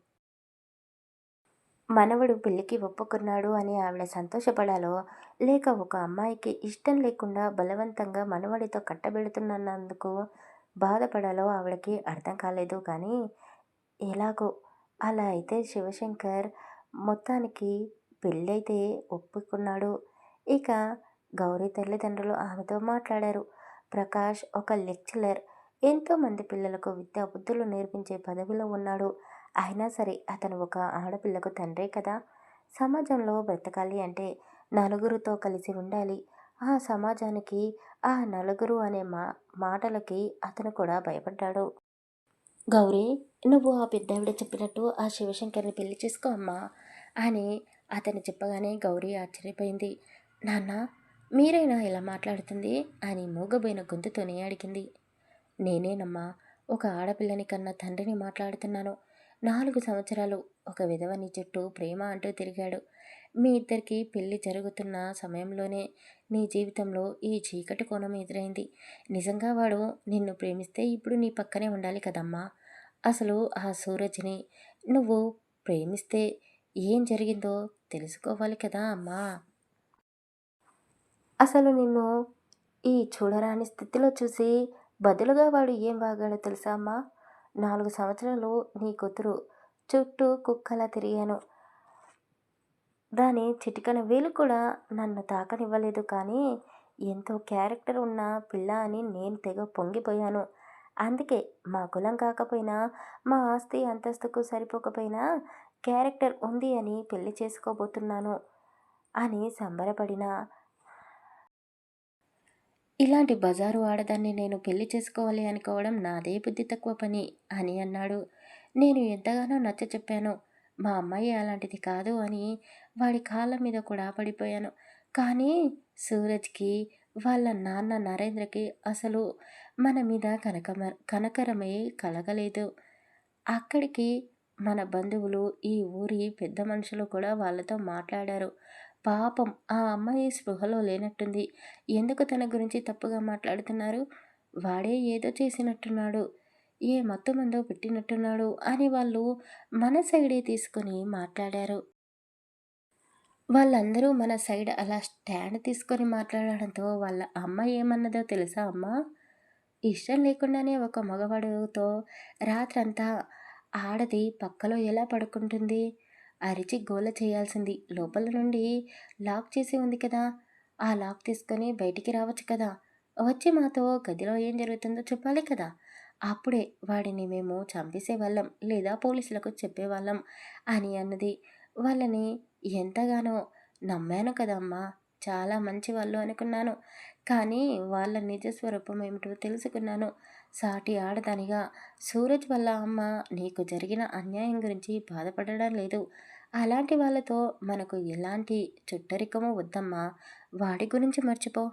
మనవడు పెళ్ళికి ఒప్పుకున్నాడు అని ఆవిడ సంతోషపడాలో, లేక ఒక అమ్మాయికి ఇష్టం లేకుండా బలవంతంగా మనవడితో కట్టబెడుతున్నందుకు బాధపడాలో ఆవిడకి అర్థం కాలేదు. కానీ ఎలాగో అలా అయితే శివశంకర్ మొత్తానికి పెళ్ళైతే ఒప్పుకున్నాడు. ఇక గౌరీ తల్లిదండ్రులు ఆమెతో మాట్లాడారు. ప్రకాష్ ఒక లెక్చరర్. ఎంతోమంది పిల్లలకు విద్యా బుద్ధులు నేర్పించే పదవిలో ఉన్నాడు. అయినా సరే అతను ఒక ఆడపిల్లకు తండ్రే కదా. సమాజంలో బ్రతకాలి అంటే నలుగురితో కలిసి ఉండాలి. ఆ సమాజానికి ఆ నలుగురు అనే మాటలకి అతను కూడా భయపడ్డాడు. గౌరీ, నువ్వు ఆ పెద్దావిడ చెప్పినట్టు ఆ శివశంకర్ని పెళ్లి చేసుకో అమ్మా అని అతను చెప్పగానే గౌరీ ఆశ్చర్యపోయింది. నాన్న, మీరైనా ఇలా మాట్లాడుతుంది అని మూగబోయిన గొంతుతోనే అడిగింది. నేనేనమ్మా, ఒక ఆడపిల్లని కన్నా తండ్రిని మాట్లాడుతున్నాను. 4 సంవత్సరాలు ఒక విధవని చుట్టూ ప్రేమ అంటూ తిరిగాడు. మీ ఇద్దరికి పెళ్లి జరుగుతున్న సమయంలోనే నీ జీవితంలో ఈ చీకటి కోణం ఎదురైంది. నిజంగా వాడు నిన్ను ప్రేమిస్తే ఇప్పుడు నీ పక్కనే ఉండాలి కదమ్మా! అసలు ఆ సూరజ్‌ని నువ్వు ప్రేమిస్తే ఏం జరిగిందో తెలుసుకోవాలి కదా అమ్మా! అసలు నిన్ను ఈ చూడరాని స్థితిలో చూసి బదులుగా వాడు ఏం వాగాడో తెలుసా అమ్మా? 4 సంవత్సరాలు నీ కూతురు చుట్టూ కుక్కలా తిరిగాను. దాని చిటికెన వేలు కూడా నన్ను తాకనివ్వలేదు కానీ, ఎంతో క్యారెక్టర్ ఉన్న పిల్ల అని నేను తెగ పొంగిపోయాను. అందుకే మా కులం కాకపోయినా, మా ఆస్తి అంతస్తుకు సరిపోకపోయినా క్యారెక్టర్ ఉంది అని పెళ్లి చేసుకోబోతున్నాను అని సంబరపడినా, ఇలాంటి బజారు ఆడదాన్ని నేను పెళ్లి చేసుకోవాలి అనుకోవడం నాదే బుద్ధి తక్కువ పని అని అన్నాడు. నేను ఎంతగానో నచ్చచెప్పాను. మా అమ్మాయి అలాంటిది కాదు అని వాడి కాళ్ళ మీద కూడా పడిపోయాను. కానీ సూరజ్‌కి, వాళ్ళ నాన్న నరేంద్రకి అసలు మన మీద కనకరమే కలగలేదు. అక్కడికి మన బంధువులు, ఈ ఊరి పెద్ద మనుషులు కూడా వాళ్ళతో మాట్లాడారు. పాపం ఆ అమ్మాయి స్పృహలో లేనట్టుంది. ఎందుకు తన గురించి తప్పుగా మాట్లాడుతున్నారు? వాడే ఏదో చేసినట్టున్నాడు. ఏ మత్తుమందో పెట్టినట్టున్నాడు అని వాళ్ళు మన సైడే తీసుకొని మాట్లాడారు. వాళ్ళందరూ మన సైడ్ అలా స్టాండ్ తీసుకొని మాట్లాడడంతో వాళ్ళ అమ్మ ఏమన్నదో తెలుసా అమ్మా? ఇష్టం లేకుండానే ఒక మగవాడితో రాత్రంతా ఆడది పక్కలో ఎలా పడుకుంటుంది? అరిచి గోల చేయాల్సింది. లోపల నుండి లాక్ చేసి ఉంది కదా! ఆ లాక్ తీసుకొని బయటికి రావచ్చు కదా! వచ్చి మాతో గదిలో ఏం జరుగుతుందో చెప్పాలి కదా! అప్పుడే వాడిని మేము చంపేసేవాళ్ళం లేదా పోలీసులకు చెప్పేవాళ్ళం అని అన్నది. వాళ్ళని ఎంతగానో నమ్మాను కదమ్మా! చాలా మంచివాళ్ళు అనుకున్నాను. కానీ వాళ్ళ నిజ స్వరూపం ఏమిటో తెలుసుకున్నాను. సాటి ఆడదానిగా సూరజ్ వాళ్ళ అమ్మ నీకు జరిగిన అన్యాయం గురించి బాధపడడం లేదు. అలాంటి వాళ్ళతో మనకు ఎలాంటి చుట్టరికమూ వద్దమ్మా. వాడి గురించి మర్చిపో.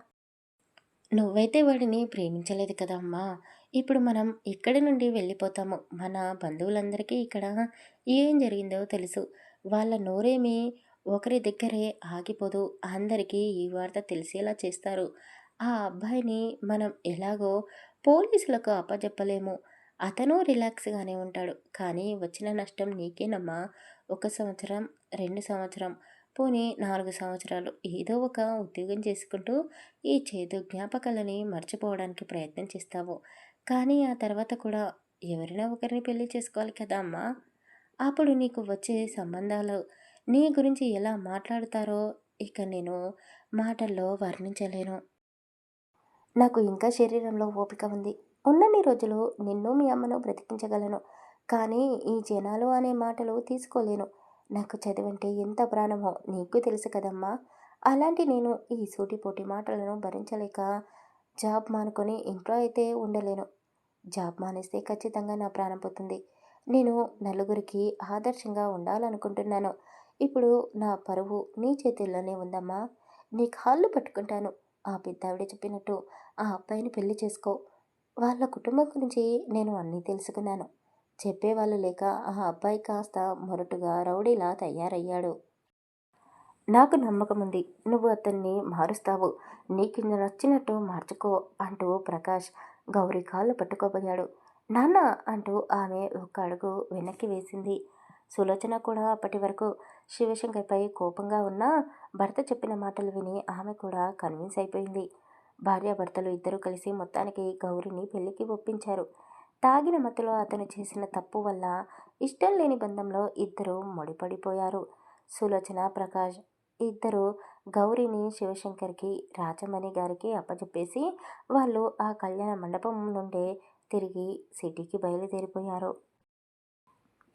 నువ్వైతే వాడిని ప్రేమించలేదు కదా అమ్మా! ఇప్పుడు మనం ఇక్కడి నుండి వెళ్ళిపోతాము. మన బంధువులందరికీ ఇక్కడ ఏం జరిగిందో తెలుసు. వాళ్ళ నోరేమి ఒకరి దగ్గరే ఆగిపోదు. అందరికీ ఈ వార్త తెలిసేలా చేస్తారు. ఆ అబ్బాయిని మనం ఎలాగో పోలీసులకు అప్పజెప్పలేము. అతను రిలాక్స్‌గానే ఉంటాడు. కానీ వచ్చిన నష్టం నీకేనమ్మా. 1 సంవత్సరం, 2 సంవత్సరం, పోనీ 4 సంవత్సరాలు ఏదో ఒక ఉద్యోగం చేసుకుంటూ ఈ చేదు జ్ఞాపకాలని మర్చిపోవడానికి ప్రయత్నం చేస్తావు. కానీ ఆ తర్వాత కూడా ఎవరినో ఒకరిని పెళ్లి చేసుకోవాలి కదా అమ్మా! అప్పుడు నీకు వచ్చే సంబంధాలు నీ గురించి ఎలా మాట్లాడతారో ఇక నేను మాటల్లో వర్ణించలేను. నాకు ఇంకా శరీరంలో ఓపిక ఉంది. ఉన్నన్ని రోజులు నిన్ను, మీ అమ్మను బ్రతికించగలను. కానీ ఈ జనాలు అనే మాటలు తీసుకోలేను. నాకు చదువంటే ఎంత ప్రాణమో నీకు తెలుసు కదమ్మా! అలాంటి నేను ఈ సూటిపోటి మాటలను భరించలేక జాబ్ మానుకొని ఇంట్లో అయితే ఉండలేను. జాబ్ మానేస్తే ఖచ్చితంగా నా ప్రాణం పోతుంది. నేను నలుగురికి ఆదర్శంగా ఉండాలనుకుంటున్నాను. ఇప్పుడు నా పరువు నీ చేతుల్లోనే ఉందమ్మా! నీ కాళ్ళు పట్టుకుంటాను. ఆ పెద్దావిడ చెప్పినట్టు ఆ అబ్బాయిని పెళ్లి చేసుకో. వాళ్ళ కుటుంబం గురించి నేను అన్నీ తెలుసుకున్నాను. చెప్పేవాళ్ళు లేక ఆ అబ్బాయి కాస్త మొరటుగా రౌడీలా తయారయ్యాడు. నాకు నమ్మకముంది. నువ్వు అతన్ని మారుస్తావు. నీకు నచ్చినట్టు మార్చుకో అంటూ ప్రకాష్ గౌరి కాళ్ళు పట్టుకోబోయాడు. నాన్న అంటూ ఆమె ఒక అడుగు వెనక్కి వేసింది. సులోచన కూడా అప్పటి వరకు శివశంకర్పై కోపంగా ఉన్నా భర్త చెప్పిన మాటలు విని ఆమె కూడా కన్విన్స్ అయిపోయింది. భార్యాభర్తలు ఇద్దరూ కలిసి మొత్తానికి గౌరిని పెళ్లికి ఒప్పించారు. తాగిన మత్తులో అతను చేసిన తప్పు వల్ల ఇష్టం లేని బంధంలో ఇద్దరూ ముడిపడిపోయారు. సులోచన, ప్రకాష్ ఇద్దరు గౌరిని శివశంకర్‌కి, రాజమణి గారికి అప్పజెప్పేసి వాళ్ళు ఆ కళ్యాణ మండపం నుండే తిరిగి సిటీకి బయలుదేరిపోయారు.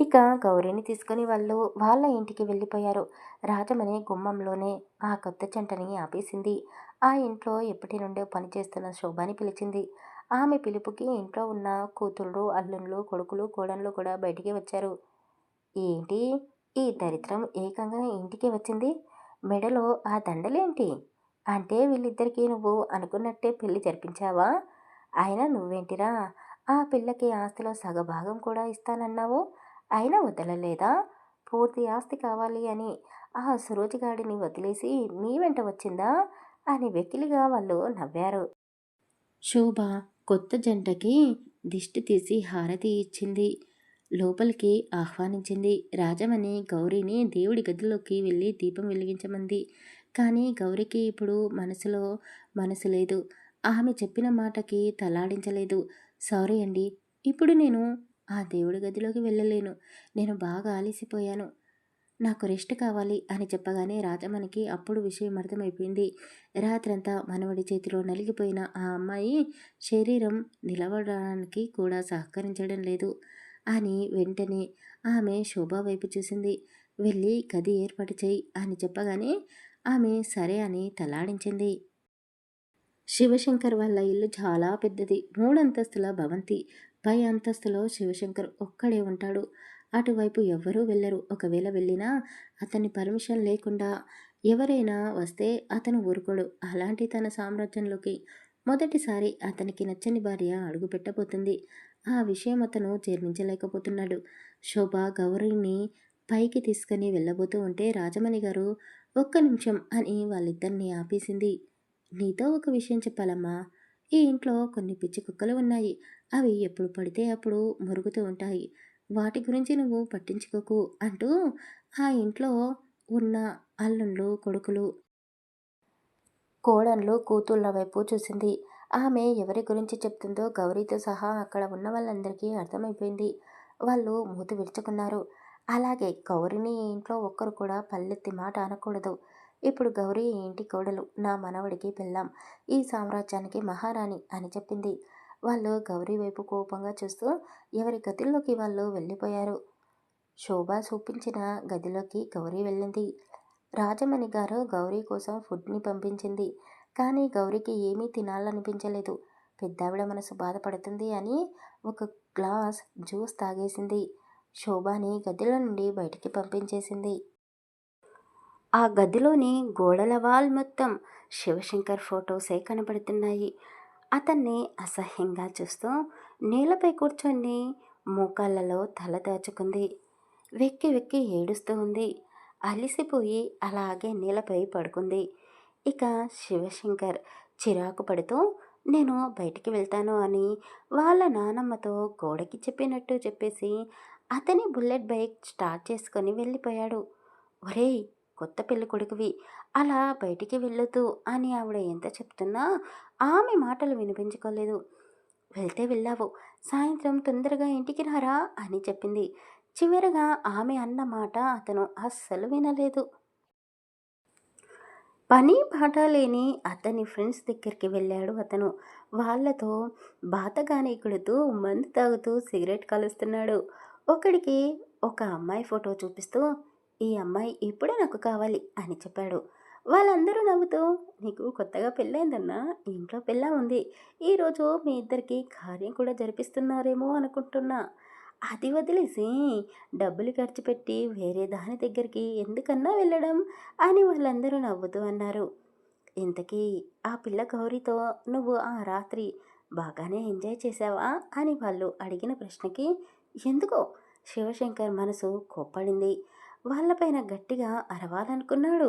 ఇక గౌరిని తీసుకొని వాళ్ళు వాళ్ళ ఇంటికి వెళ్ళిపోయారు. రాజమణి గుమ్మంలోనే ఆ కొత్త జంటని ఆపేసింది. ఆ ఇంట్లో ఎప్పటి నుండో పనిచేస్తున్న శోభని పిలిచింది. ఆమె పిలుపుకి ఇంట్లో ఉన్న కూతుళ్ళు, అల్లుళ్ళు, కొడుకులు, కోడళ్ళు కూడా బయటికి వచ్చారు. ఏంటి ఈ దరిద్రం ఏకంగా ఇంటికి వచ్చింది? మెడలో ఆ దండలేంటి? అంటే వీళ్ళిద్దరికీ నువ్వు అనుకున్నట్టే పెళ్లి జరిపించావా? అయినా నువ్వేంటిరా ఆ పిల్లకి ఆస్తిలో సగభాగం కూడా ఇస్తానన్నావు. అయినా వదలలేదా? పూర్తి ఆస్తి కావాలి అని ఆ సురోజుగాడిని వదిలేసి నీ వెంట వచ్చిందా అని వెకిలిగా వాళ్ళు నవ్వారు. శోభ కొత్త జంటకి దిష్టి తీసి హారతి ఇచ్చింది. లోపలికి ఆహ్వానించింది. రాజమణి గౌరీని దేవుడి గదిలోకి వెళ్ళి దీపం వెలిగించమంది. కానీ గౌరికి ఇప్పుడు మనసులో మనసు లేదు. ఆమె చెప్పిన మాటకి తలాడించలేదు. సారీ అండి, ఇప్పుడు నేను ఆ దేవుడి గదిలోకి వెళ్ళలేను. నేను బాగా అలసిపోయాను. నాకు రెస్ట్ కావాలి అని చెప్పగానే రాజమ్మనికి అప్పుడు విషయం అర్థమైపోయింది. రాత్రంతా మనవడి చేతిలో నలిగిపోయిన ఆ అమ్మాయి శరీరం నిలవడానికి కూడా సహకరించడం లేదు అని వెంటనే ఆమె శోభ వైపు చూసింది. వెళ్ళి గది ఏర్పాటు చేయి అని చెప్పగానే ఆమె సరే అని తలాడించింది. శివశంకర్ వాళ్ళ ఇల్లు చాలా పెద్దది. 3 అంతస్తుల భవంతి. పై అంతస్తులో శివశంకర్ ఒక్కడే ఉంటాడు. అటువైపు ఎవ్వరూ వెళ్ళరు. ఒకవేళ వెళ్ళినా అతని పర్మిషన్ లేకుండా ఎవరైనా వస్తే అతను ఊరుకోడు. అలాంటి తన సామ్రాజ్యంలోకి మొదటిసారి అతనికి నచ్చని భార్య అడుగుపెట్టబోతుంది. ఆ విషయం అతను జీర్ణించలేకపోతున్నాడు. శోభ గౌరీని పైకి తీసుకుని వెళ్ళబోతూ ఉంటే రాజమణి గారు ఒక్క నిమిషం అని వాళ్ళిద్దరినీ ఆపేసింది. నీతో ఒక విషయం చెప్పాలమ్మా. ఈ ఇంట్లో కొన్ని పిచ్చి కుక్కలు ఉన్నాయి. అవి ఎప్పుడు పడితే అప్పుడు మురుగుతూ ఉంటాయి. వాటి గురించి నువ్వు పట్టించుకోకు అంటూ ఆ ఇంట్లో ఉన్న అల్లుళ్ళు, కొడుకులు, కోడన్లు కూతుళ్ళ వైపు చూసింది. ఆమె ఎవరి గురించి చెప్తుందో గౌరీతో సహా అక్కడ ఉన్న వాళ్ళందరికీ అర్థమైపోయింది. వాళ్ళు మూతి విరుచుకున్నారు. అలాగే గౌరిని ఈ ఇంట్లో ఒక్కరు కూడా పల్లెత్తి మాట అనకూడదు. ఇప్పుడు గౌరీ ఈ ఇంటి కోడలు, నా మనవడికి పెళ్ళాం, ఈ సామ్రాజ్యానికి మహారాణి అని చెప్పింది. వాళ్ళు గౌరీ వైపు కోపంగా చూస్తూ ఎవరి గదుల్లోకి వాళ్ళు వెళ్ళిపోయారు. శోభ చూపించిన గదిలోకి గౌరీ వెళ్ళింది. రాజమణి గారు గౌరీ కోసం ఫుడ్ని పంపించింది. కానీ గౌరీకి ఏమీ తినాలనిపించలేదు. పెద్దావిడ మనసు బాధపడుతుంది అని ఒక గ్లాస్ జ్యూస్ తాగేసింది. శోభని గదిలో నుండి బయటికి పంపించేసింది. ఆ గదిలోని గోడల వాల్ మొత్తం శివశంకర్ ఫొటోసే కనబడుతున్నాయి. అతన్ని అసహ్యంగా చూస్తూ నేలపై కూర్చొని మోకాళ్ళలో తల దాచుకుంది. వెక్కి వెక్కి ఏడుస్తూ ఉంది. అలిసిపోయి అలాగే నేలపై పడుకుంది. ఇక శివశంకర్ చిరాకు పడుతూ నేను బయటికి వెళ్తాను అని వాళ్ళ నానమ్మతో గోడకి చెప్పినట్టు చెప్పేసి అతని బుల్లెట్ బైక్ స్టార్ట్ చేసుకొని వెళ్ళిపోయాడు. ఒరేయ్, కొత్త పెళ్లి కొడుకువి, అలా బయటికి వెళ్ళొద్దు అని ఆవిడ ఎంత చెప్తున్నా ఆమె మాటలు వినిపించుకోలేదు. వెళ్తే వెళ్ళావు, సాయంత్రం తొందరగా ఇంటికి రారా అని చెప్పింది. చివరగా ఆమె అన్న మాట అతను అస్సలు వినలేదు. పని పాట లేని అతని ఫ్రెండ్స్ దగ్గరికి వెళ్ళాడు అతను. వాళ్ళతో బాతగాని కొడుతూ మందు తాగుతూ సిగరెట్ కాలుస్తున్నాడు. ఒకడికి ఒక అమ్మాయి ఫోటో చూపిస్తూ ఈ అమ్మాయి ఇప్పుడే నాకు కావాలి అని చెప్పాడు. వాళ్ళందరూ నవ్వుతూ నీకు కొత్తగా పెళ్ళైందన్నా, ఇంట్లో పెళ్ళాం ఉంది, ఈరోజు మీ ఇద్దరికి కార్యం కూడా జరిపిస్తున్నారేమో అనుకుంటున్నా, అది వదిలేసి డబ్బులు ఖర్చు పెట్టి వేరే దాని దగ్గరికి ఎందుకన్నా వెళ్ళడం అని వాళ్ళందరూ నవ్వుతూ అన్నారు. ఇంతకీ ఆ పిల్ల గౌరీతో నువ్వు ఆ రాత్రి బాగానే ఎంజాయ్ చేశావా అని వాళ్ళు అడిగిన ప్రశ్నకి ఎందుకో శివశంకర్ మనసు కోప్పడింది. వాళ్ళపైన గట్టిగా అరవాలనుకున్నాడు.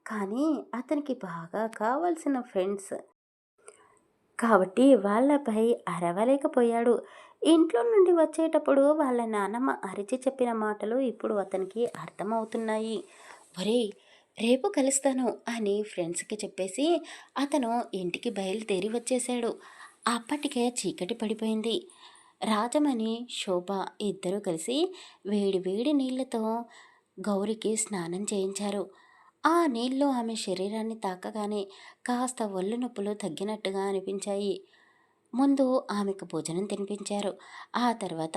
కానీ అతనికి బాగా కావాల్సిన ఫ్రెండ్స్ కాబట్టి వాళ్ళపై అరవలేకపోయాడు. ఇంట్లో నుండి వచ్చేటప్పుడు వాళ్ళ నాన్నమ్మ అరిచి చెప్పిన మాటలు ఇప్పుడు అతనికి అర్థమవుతున్నాయి. ఒరేయ్, రేపు కలుస్తాను అని ఫ్రెండ్స్కి చెప్పేసి అతను ఇంటికి బయలుదేరి వచ్చేశాడు. అప్పటికే చీకటి పడిపోయింది. రాజమణి, శోభ ఇద్దరూ కలిసి వేడి వేడి నీళ్లతో గౌరికి స్నానం చేయించారు. ఆ నీళ్లు ఆమె శరీరాన్ని తాకగానే కాస్త ఒళ్ళు నొప్పులు తగ్గినట్టుగా అనిపించాయి. ముందు ఆమెకు భోజనం తినిపించారు. ఆ తర్వాత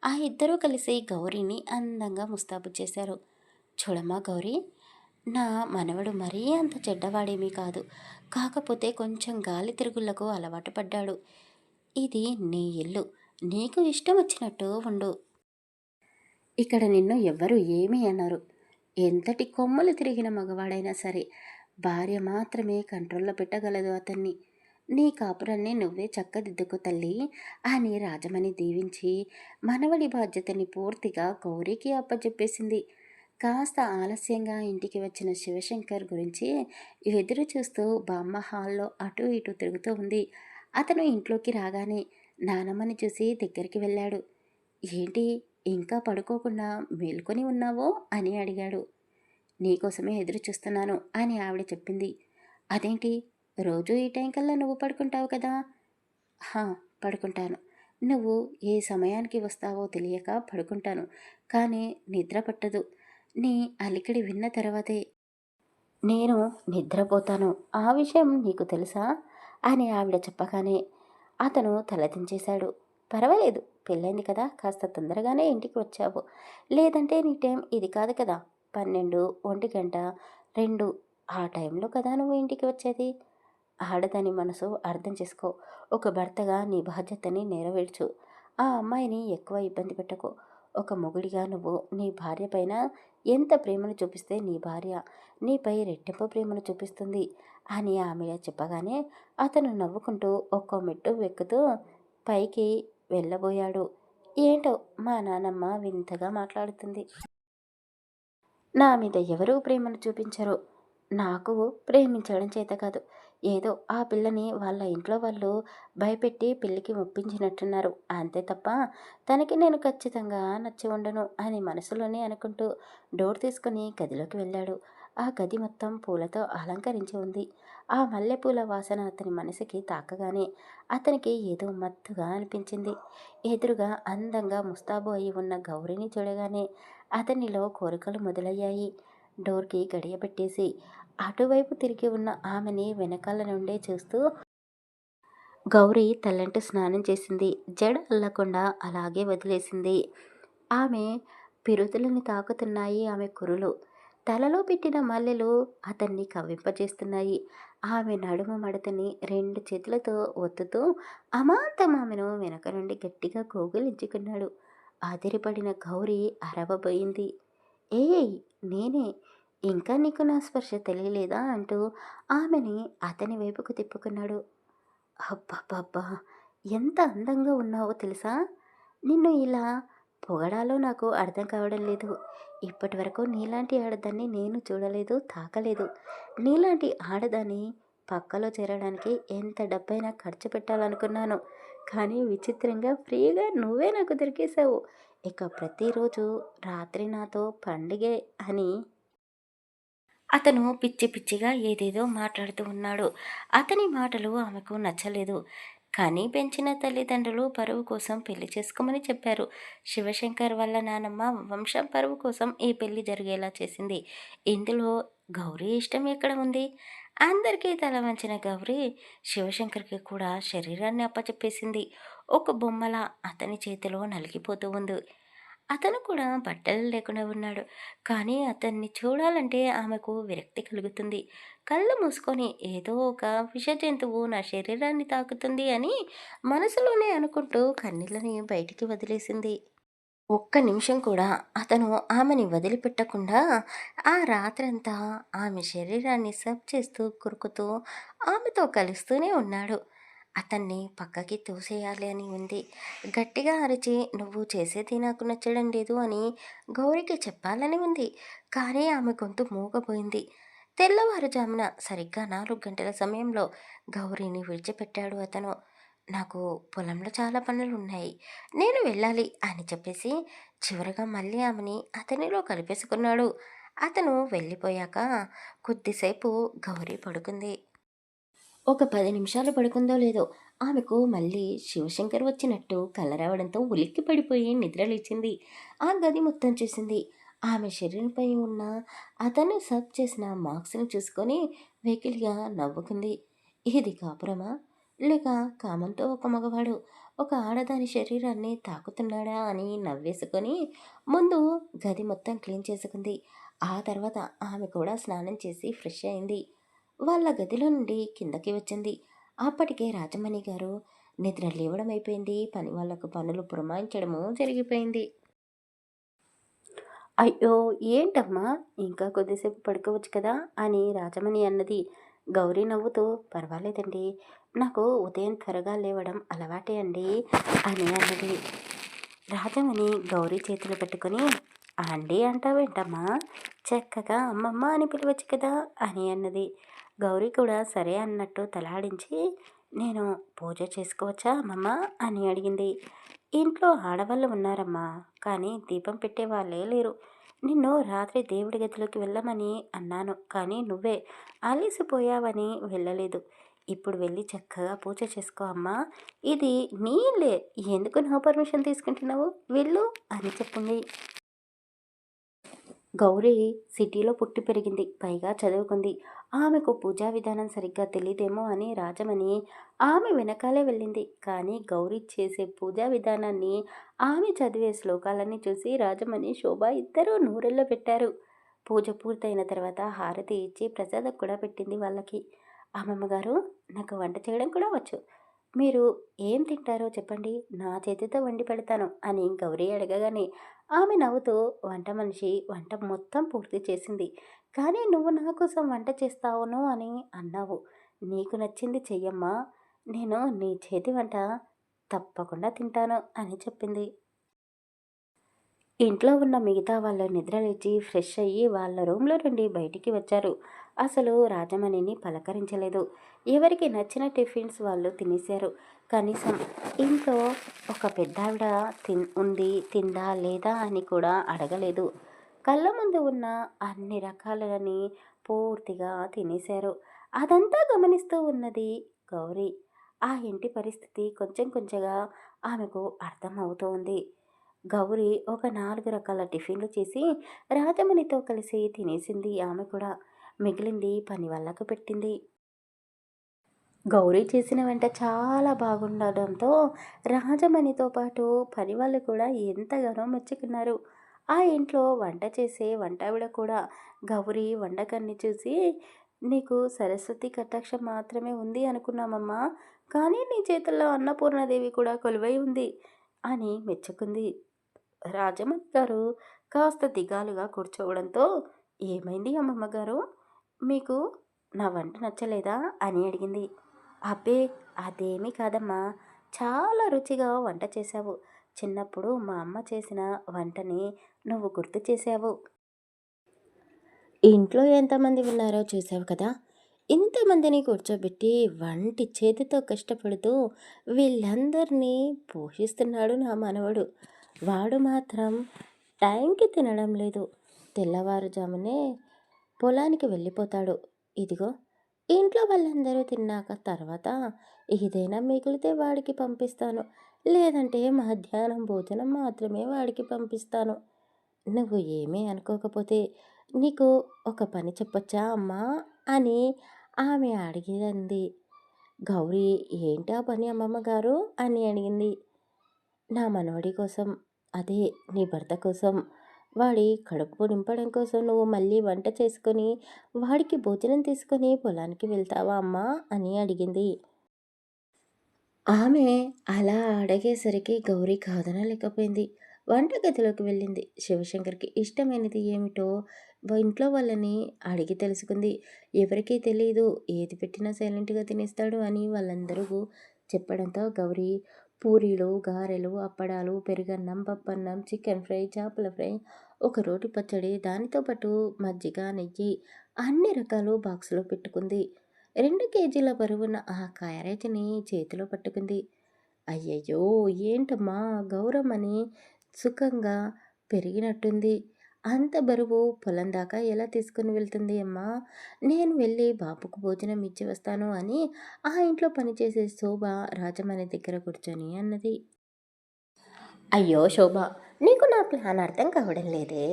ఆ ఇద్దరూ కలిసి గౌరీని అందంగా ముస్తాబు చేశారు. చూడమ్మా గౌరీ, నా మనవడు మరీ అంత చెడ్డవాడేమీ కాదు. కాకపోతే కొంచెం గాలి తిరుగుళ్లకు అలవాటు పడ్డాడు. ఇది నీ ఇల్లు, నీకు ఇష్టం వచ్చినట్టు ఉండు. ఇక్కడ నిన్ను ఎవ్వరూ ఏమీ అన్నారు. ఎంతటి కొమ్మలు తిరిగిన మగవాడైనా సరే భార్య మాత్రమే కంట్రోల్లో పెట్టగలదు అతన్ని. నీ కాపురాన్ని నువ్వే చక్కదిద్దుకో తల్లి అని రాజమణి దీవించి మనవడి బాధ్యతని పూర్తిగా గౌరీకి అప్పచెప్పేసింది. కాస్త ఆలస్యంగా ఇంటికి వచ్చిన శివశంకర్ గురించి ఎదురు చూస్తూ బామ్మ హాల్లో అటూ ఇటూ తిరుగుతూ ఉంది. అతను ఇంట్లోకి రాగానే నానమ్మని చూసి దగ్గరికి వెళ్ళాడు. ఏంటి, ఇంకా పడుకోకుండా మేల్కొని ఉన్నావో అని అడిగాడు. నీకోసమే ఎదురు చూస్తున్నాను అని ఆవిడ చెప్పింది. అదేంటి, రోజు ఈ టైం కల్లా నువ్వు పడుకుంటావు కదా? హా, పడుకుంటాను. నువ్వు ఏ సమయానికి వస్తావో తెలియక పడుకుంటాను, కానీ నిద్ర పట్టదు. నీ అలికిడి విన్న తర్వాతే నేను నిద్రపోతాను. ఆ విషయం నీకు తెలుసా అని ఆవిడ చెప్పగానే అతను తలదించేశాడు. పర్వాలేదు, పెళ్ళైంది కదా, కాస్త తొందరగానే ఇంటికి వచ్చావు. లేదంటే నీ టైం ఇది కాదు కదా, 12, 1 గంట, 2 ఆ టైంలో కదా నువ్వు ఇంటికి వచ్చేది. ఆడదాని మనసు అర్థం చేసుకో. ఒక భర్తగా నీ బాధ్యతని నెరవేర్చు. ఆ అమ్మాయిని ఎక్కువ ఇబ్బంది పెట్టకు. ఒక మొగుడిగా నువ్వు నీ భార్య పైన ఎంత ప్రేమను చూపిస్తే నీ భార్య నీపై రెట్టింపు ప్రేమను చూపిస్తుంది అని ఆమె చెప్పగానే అతను నవ్వుకుంటూ ఒక్కో మెట్టు వెక్కుతూ పైకి వెళ్ళబోయాడు. ఏంటో మా నానమ్మ వింతగా మాట్లాడుతుంది. నా మీద ఎవరూ ప్రేమను చూపించరు. నాకు ప్రేమించడం చేత కాదు. ఏదో ఆ పిల్లని వాళ్ళ ఇంట్లో వాళ్ళు భయపెట్టి పెళ్ళికి ఒప్పించినట్టున్నారు. అంతే తప్ప తనకి నేను ఖచ్చితంగా నచ్చి ఉండను అని మనసులోనే అనుకుంటూ డోర్ తీసుకుని గదిలోకి వెళ్ళాడు. ఆ గది మొత్తం పూలతో అలంకరించి ఉంది. ఆ మల్లెపూల వాసన అతని మనసుకి తాకగానే అతనికి ఏదో మత్తుగా అనిపించింది. ఎదురుగా అందంగా ముస్తాబు అయి ఉన్న గౌరిని చూడగానే అతనిలో కోరికలు మొదలయ్యాయి. డోర్కి గడియ పెట్టేసి అటువైపు తిరిగి ఉన్న ఆమెని వెనకాల నుండే చూస్తూ గౌరి తల్లంటూ స్నానం చేసింది. జడ అల్లకుండా అలాగే వదిలేసింది. ఆమె పిరుదులని తాకుతున్నాయి ఆమె కురులు. తలలో పెట్టిన మల్లెలు అతన్ని కవ్వింపజేస్తున్నాయి. ఆమె నడుము మడతని 2 చేతులతో ఒత్తుతూ అమాంతం ఆమెను వెనక నుండి గట్టిగా కౌగిలించుకున్నాడు. అదిరిపడిన గౌరి అరవబోయింది. ఏయ్, నేనే, ఇంకా నీకు నా స్పర్శ తెలియలేదా అంటూ ఆమెని అతని వైపుకు తిప్పుకున్నాడు. అబ్బబ్బబ్బా, ఎంత అందంగా ఉన్నావో తెలుసా? నిన్ను ఇలా పొగడాలో నాకు అర్థం కావడం లేదు. ఇప్పటి వరకు నీలాంటి ఆడదాన్ని నేను చూడలేదు, తాకలేదు. నీలాంటి ఆడదాన్ని పక్కలో చేరడానికి ఎంత డబ్బైనా ఖర్చు పెట్టాలనుకున్నాను. కానీ విచిత్రంగా ఫ్రీగా నువ్వే నాకు దొరికేశావు. ఇక ప్రతిరోజు రాత్రి నాతో పండుగే అని అతను పిచ్చి పిచ్చిగా ఏదేదో మాట్లాడుతూ ఉన్నాడు. అతని మాటలు ఆమెకు నచ్చలేదు. కానీ పెంచిన తల్లిదండ్రులు పరువు కోసం పెళ్లి చేసుకోమని చెప్పారు. శివశంకర్ వాళ్ళ నానమ్మ వంశం పరువు కోసం ఈ పెళ్లి జరిగేలా చేసింది. ఇందులో గౌరీ ఇష్టం ఎక్కడ ఉంది? అందరికీ తల వంచిన గౌరీ శివశంకర్కి కూడా శరీరాన్ని అప్పచెప్పేసింది. ఒక బొమ్మలా అతని చేతిలో నలిగిపోతూ ఉంది. అతను కూడా బట్టలు లేకుండా ఉన్నాడు. కానీ అతన్ని చూడాలంటే ఆమెకు విరక్తి కలుగుతుంది. కళ్ళు మూసుకొని ఏదో ఒక విష జంతువు నా శరీరాన్ని తాకుతుంది అని మనసులోనే అనుకుంటూ కన్నీళ్ళని బయటికి వదిలేసింది. ఒక్క నిమిషం కూడా అతను ఆమెని వదిలిపెట్టకుండా ఆ రాత్రంతా ఆమె శరీరాన్ని సబ్ చేస్తూ కురుకుతూ ఆమెతో కలుస్తూనే ఉన్నాడు. అతన్ని పక్కకి తోసేయాలి అని ఉంది. గట్టిగా అరిచి నువ్వు చేసేది నాకు నచ్చడం లేదు అని గౌరికి చెప్పాలని ఉంది. కానీ ఆమె గొంతు మూగపోయింది. తెల్లవారుజామున సరిగ్గా 4 గంటల సమయంలో గౌరీని విడిచిపెట్టాడు అతను. నాకు పొలంలో చాలా పనులున్నాయి, నేను వెళ్ళాలి అని చెప్పేసి చివరగా మళ్ళీ ఆమెని అతనిలో కలిపేసుకున్నాడు. అతను వెళ్ళిపోయాక కొద్దిసేపు గౌరీ పడుకుంది. ఒక 10 నిమిషాలు పడుకుందో లేదో ఆమెకు మళ్ళీ శివశంకర్ వచ్చినట్టు కల రావడంతో ఉలిక్కి పడిపోయి నిద్రలేచింది. ఆ గది మొత్తం చూసింది. ఆమె శరీరంపై ఉన్న అతను సర్వ్ చేసిన మార్క్స్ని చూసుకొని వెకిలిగా నవ్వుకుంది. ఇది కాపురమా, లేక కామంతో ఒక మగవాడు ఒక ఆడదాని శరీరాన్ని తాకుతున్నాడా అని నవ్వేసుకొని ముందు గది మొత్తం క్లీన్ చేసుకుంది. ఆ తర్వాత ఆమె కూడా స్నానం చేసి ఫ్రెష్ అయింది. వాళ్ళ గదిలో నుండి కిందకి వచ్చింది. అప్పటికే రాజమణి గారు నిద్ర లేవడం అయిపోయింది. పని వాళ్ళకు పనులు పురమాయించడము జరిగిపోయింది. అయ్యో, ఏంటమ్మా, ఇంకా కొద్దిసేపు పడుకోవచ్చు కదా అని రాజమణి అన్నది. గౌరీ నవ్వుతూ పర్వాలేదండి, నాకు ఉదయం త్వరగా లేవడం అలవాటే అండి అని అన్నది. రాజమణి గౌరీ చేతులు పెట్టుకొని ఆంటీ అంటావేంటమ్మా? చక్కగా అమ్మమ్మ అని పిలవచ్చు కదా అని అన్నది. గౌరీ కూడా సరే అన్నట్టు తలాడించి, నేను పూజ చేసుకోవచ్చా అమ్మమ్మ అని అడిగింది. ఇంట్లో ఆడవాళ్ళు ఉన్నారమ్మా, కానీ దీపం పెట్టే వాళ్ళే లేరు. నిన్ను రాత్రి దేవుడి గదిలోకి వెళ్ళమని అన్నాను, కానీ నువ్వే అలిసిపోయావని వెళ్ళలేదు. ఇప్పుడు వెళ్ళి చక్కగా పూజ చేసుకో అమ్మా. ఇది నీ ఇల్లే, ఎందుకు నా పర్మిషన్ తీసుకుంటున్నావు? వెళ్ళు అని చెప్పింది. గౌరీ సిటీలో పుట్టి పెరిగింది, పైగా చదువుకుంది. ఆమెకు పూజా విధానం సరిగ్గా తెలియదేమో అని రాజమణి ఆమె వెనకాలే వెళ్ళింది. కానీ గౌరీ చేసే పూజా విధానాన్ని, ఆమె చదివే శ్లోకాలన్నీ చూసి రాజమణి, శోభ ఇద్దరూ నూరెళ్ళో పెట్టారు. పూజ పూర్తయిన తర్వాత హారతి ఇచ్చి ప్రసాదం కూడా పెట్టింది వాళ్ళకి. అమ్మమ్మ గారు, నాకు వంట చేయడం కూడా వచ్చు. మీరు ఏం తింటారో చెప్పండి, నా చేతితో వండి పెడతాను అని గౌరీ అడగగానే ఆమె నవ్వుతూ వంట మనిషి వంట మొత్తం పూర్తి చేసింది. కానీ నువ్వు నా కోసం వంట చేస్తావును అని అన్నావు. నీకు నచ్చింది చెయ్యమ్మా, నేను నీ చేతి వంట తప్పకుండా తింటాను అని చెప్పింది. ఇంట్లో ఉన్న మిగతా వాళ్ళు నిద్రలేచి ఫ్రెష్ అయ్యి వాళ్ళ రూమ్లో నుండి బయటికి వచ్చారు. అసలు రాజమణిని పలకరించలేదు. ఎవరికి నచ్చిన టిఫిన్స్ వాళ్ళు తినేశారు. కనీసం ఇంట్లో ఒక పెద్దావిడ ఉంది, తిందా లేదా అని కూడా అడగలేదు. కళ్ళ ముందు ఉన్న అన్ని రకాలని పూర్తిగా తినేశారు. అదంతా గమనిస్తూ ఉన్నది గౌరీ. ఆ ఇంటి పరిస్థితి కొంచెం కొంచెంగా ఆమెకు అర్థమవుతూ ఉంది. గౌరి ఒక 4 రకాల టిఫిన్లు చేసి రాజమణితో కలిసి తినేసింది. ఆమె కూడా మిగిలింది పని వాళ్ళకు పెట్టింది. గౌరీ చేసిన వంట చాలా బాగుండడంతో రాజమణితో పాటు పని వాళ్ళు కూడా ఎంతగానో మెచ్చుకున్నారు. ఆ ఇంట్లో వంట చేసే వంటావిడ కూడా గౌరీ వంటకాన్ని చూసి, నీకు సరస్వతి కటాక్షం మాత్రమే ఉంది అనుకున్నామమ్మా, కానీ నీ చేతుల్లో అన్నపూర్ణాదేవి కూడా కొలువై ఉంది అని మెచ్చుకుంది. రాజమణి గారు కాస్త దిగాలుగా కూర్చోవడంతో, ఏమైంది అమ్మమ్మ గారు, మీకు నా వంట నచ్చలేదా అని అడిగింది. అబ్బే, అదేమీ కాదమ్మా, చాలా రుచిగా వంట చేశావు. చిన్నప్పుడు మా అమ్మ చేసిన వంటని నువ్వు గుర్తు చేశావు. ఇంట్లో ఎంతమంది ఉన్నారో చూసావు కదా, ఇంతమందిని కూర్చోబెట్టి వంటి చేతితో కష్టపడుతూ వీళ్ళందరినీ పోషిస్తున్నాడు నా మనవడు. వాడు మాత్రం టైంకి తినడం లేదు. తెల్లవారుజామునే పొలానికి వెళ్ళిపోతాడు. ఇదిగో, ఇంట్లో వాళ్ళందరూ తిన్నాక తర్వాత ఏదైనా మిగిలితే వాడికి పంపిస్తాను, లేదంటే మధ్యాహ్నం భోజనం మాత్రమే వాడికి పంపిస్తాను. నువ్వు ఏమీ అనుకోకపోతే నీకు ఒక పని చెప్పొచ్చా అమ్మా అని ఆమె అడిగింది. గౌరీ, ఏంటా పని అమ్మమ్మ గారు అని అడిగింది. నా మనవడి కోసం, అదే నీ భర్త కోసం, వాడి కడుపు నింపడం కోసం నువ్వు మళ్ళీ వంట చేసుకొని వాడికి భోజనం తీసుకొని పొలానికి వెళ్తావా అమ్మా అని అడిగింది. ఆమె అలా అడిగేసరికి గౌరీ కాదనలేకపోయింది. వంటగదిలోకి వెళ్ళింది. శివశంకర్‌కి ఇష్టమైనది ఏమిటో ఇంట్లో వాళ్ళని అడిగి తెలుసుకుంది. ఎవరికీ తెలీదు. ఏది పెట్టినా సైలెంట్‌గా తినేస్తాడు అని వాళ్ళందరూ చెప్పడంతో గౌరీ పూరీలు, గారెలు, అప్పడాలు, పెరుగన్నం, పప్పన్నం, చికెన్ ఫ్రై, చేపల ఫ్రై, ఒక రోటి పచ్చడి, దానితో పాటు మజ్జిగ, నెయ్యి అన్ని రకాలు బాక్స్‌లో పెట్టుకుంది. 2 కేజీల బరువున్న ఆ క్యారేజ్‌ని చేతిలో పట్టుకుంది. అయ్యయ్యో, ఏంటమ్మా, గౌరమ్మని సుఖంగా పెరిగినట్టుంది. అంత బరువు పొలం దాకా ఎలా తీసుకుని వెళ్తుంది అమ్మా? నేను వెళ్ళి బాబుకు భోజనం ఇచ్చి వస్తాను అని ఆ ఇంట్లో పనిచేసే శోభ రాజమణి దగ్గర కూర్చొని అన్నది. అయ్యో శోభ, నీకు నా ప్లాన్ అర్థం కావడం లేదే.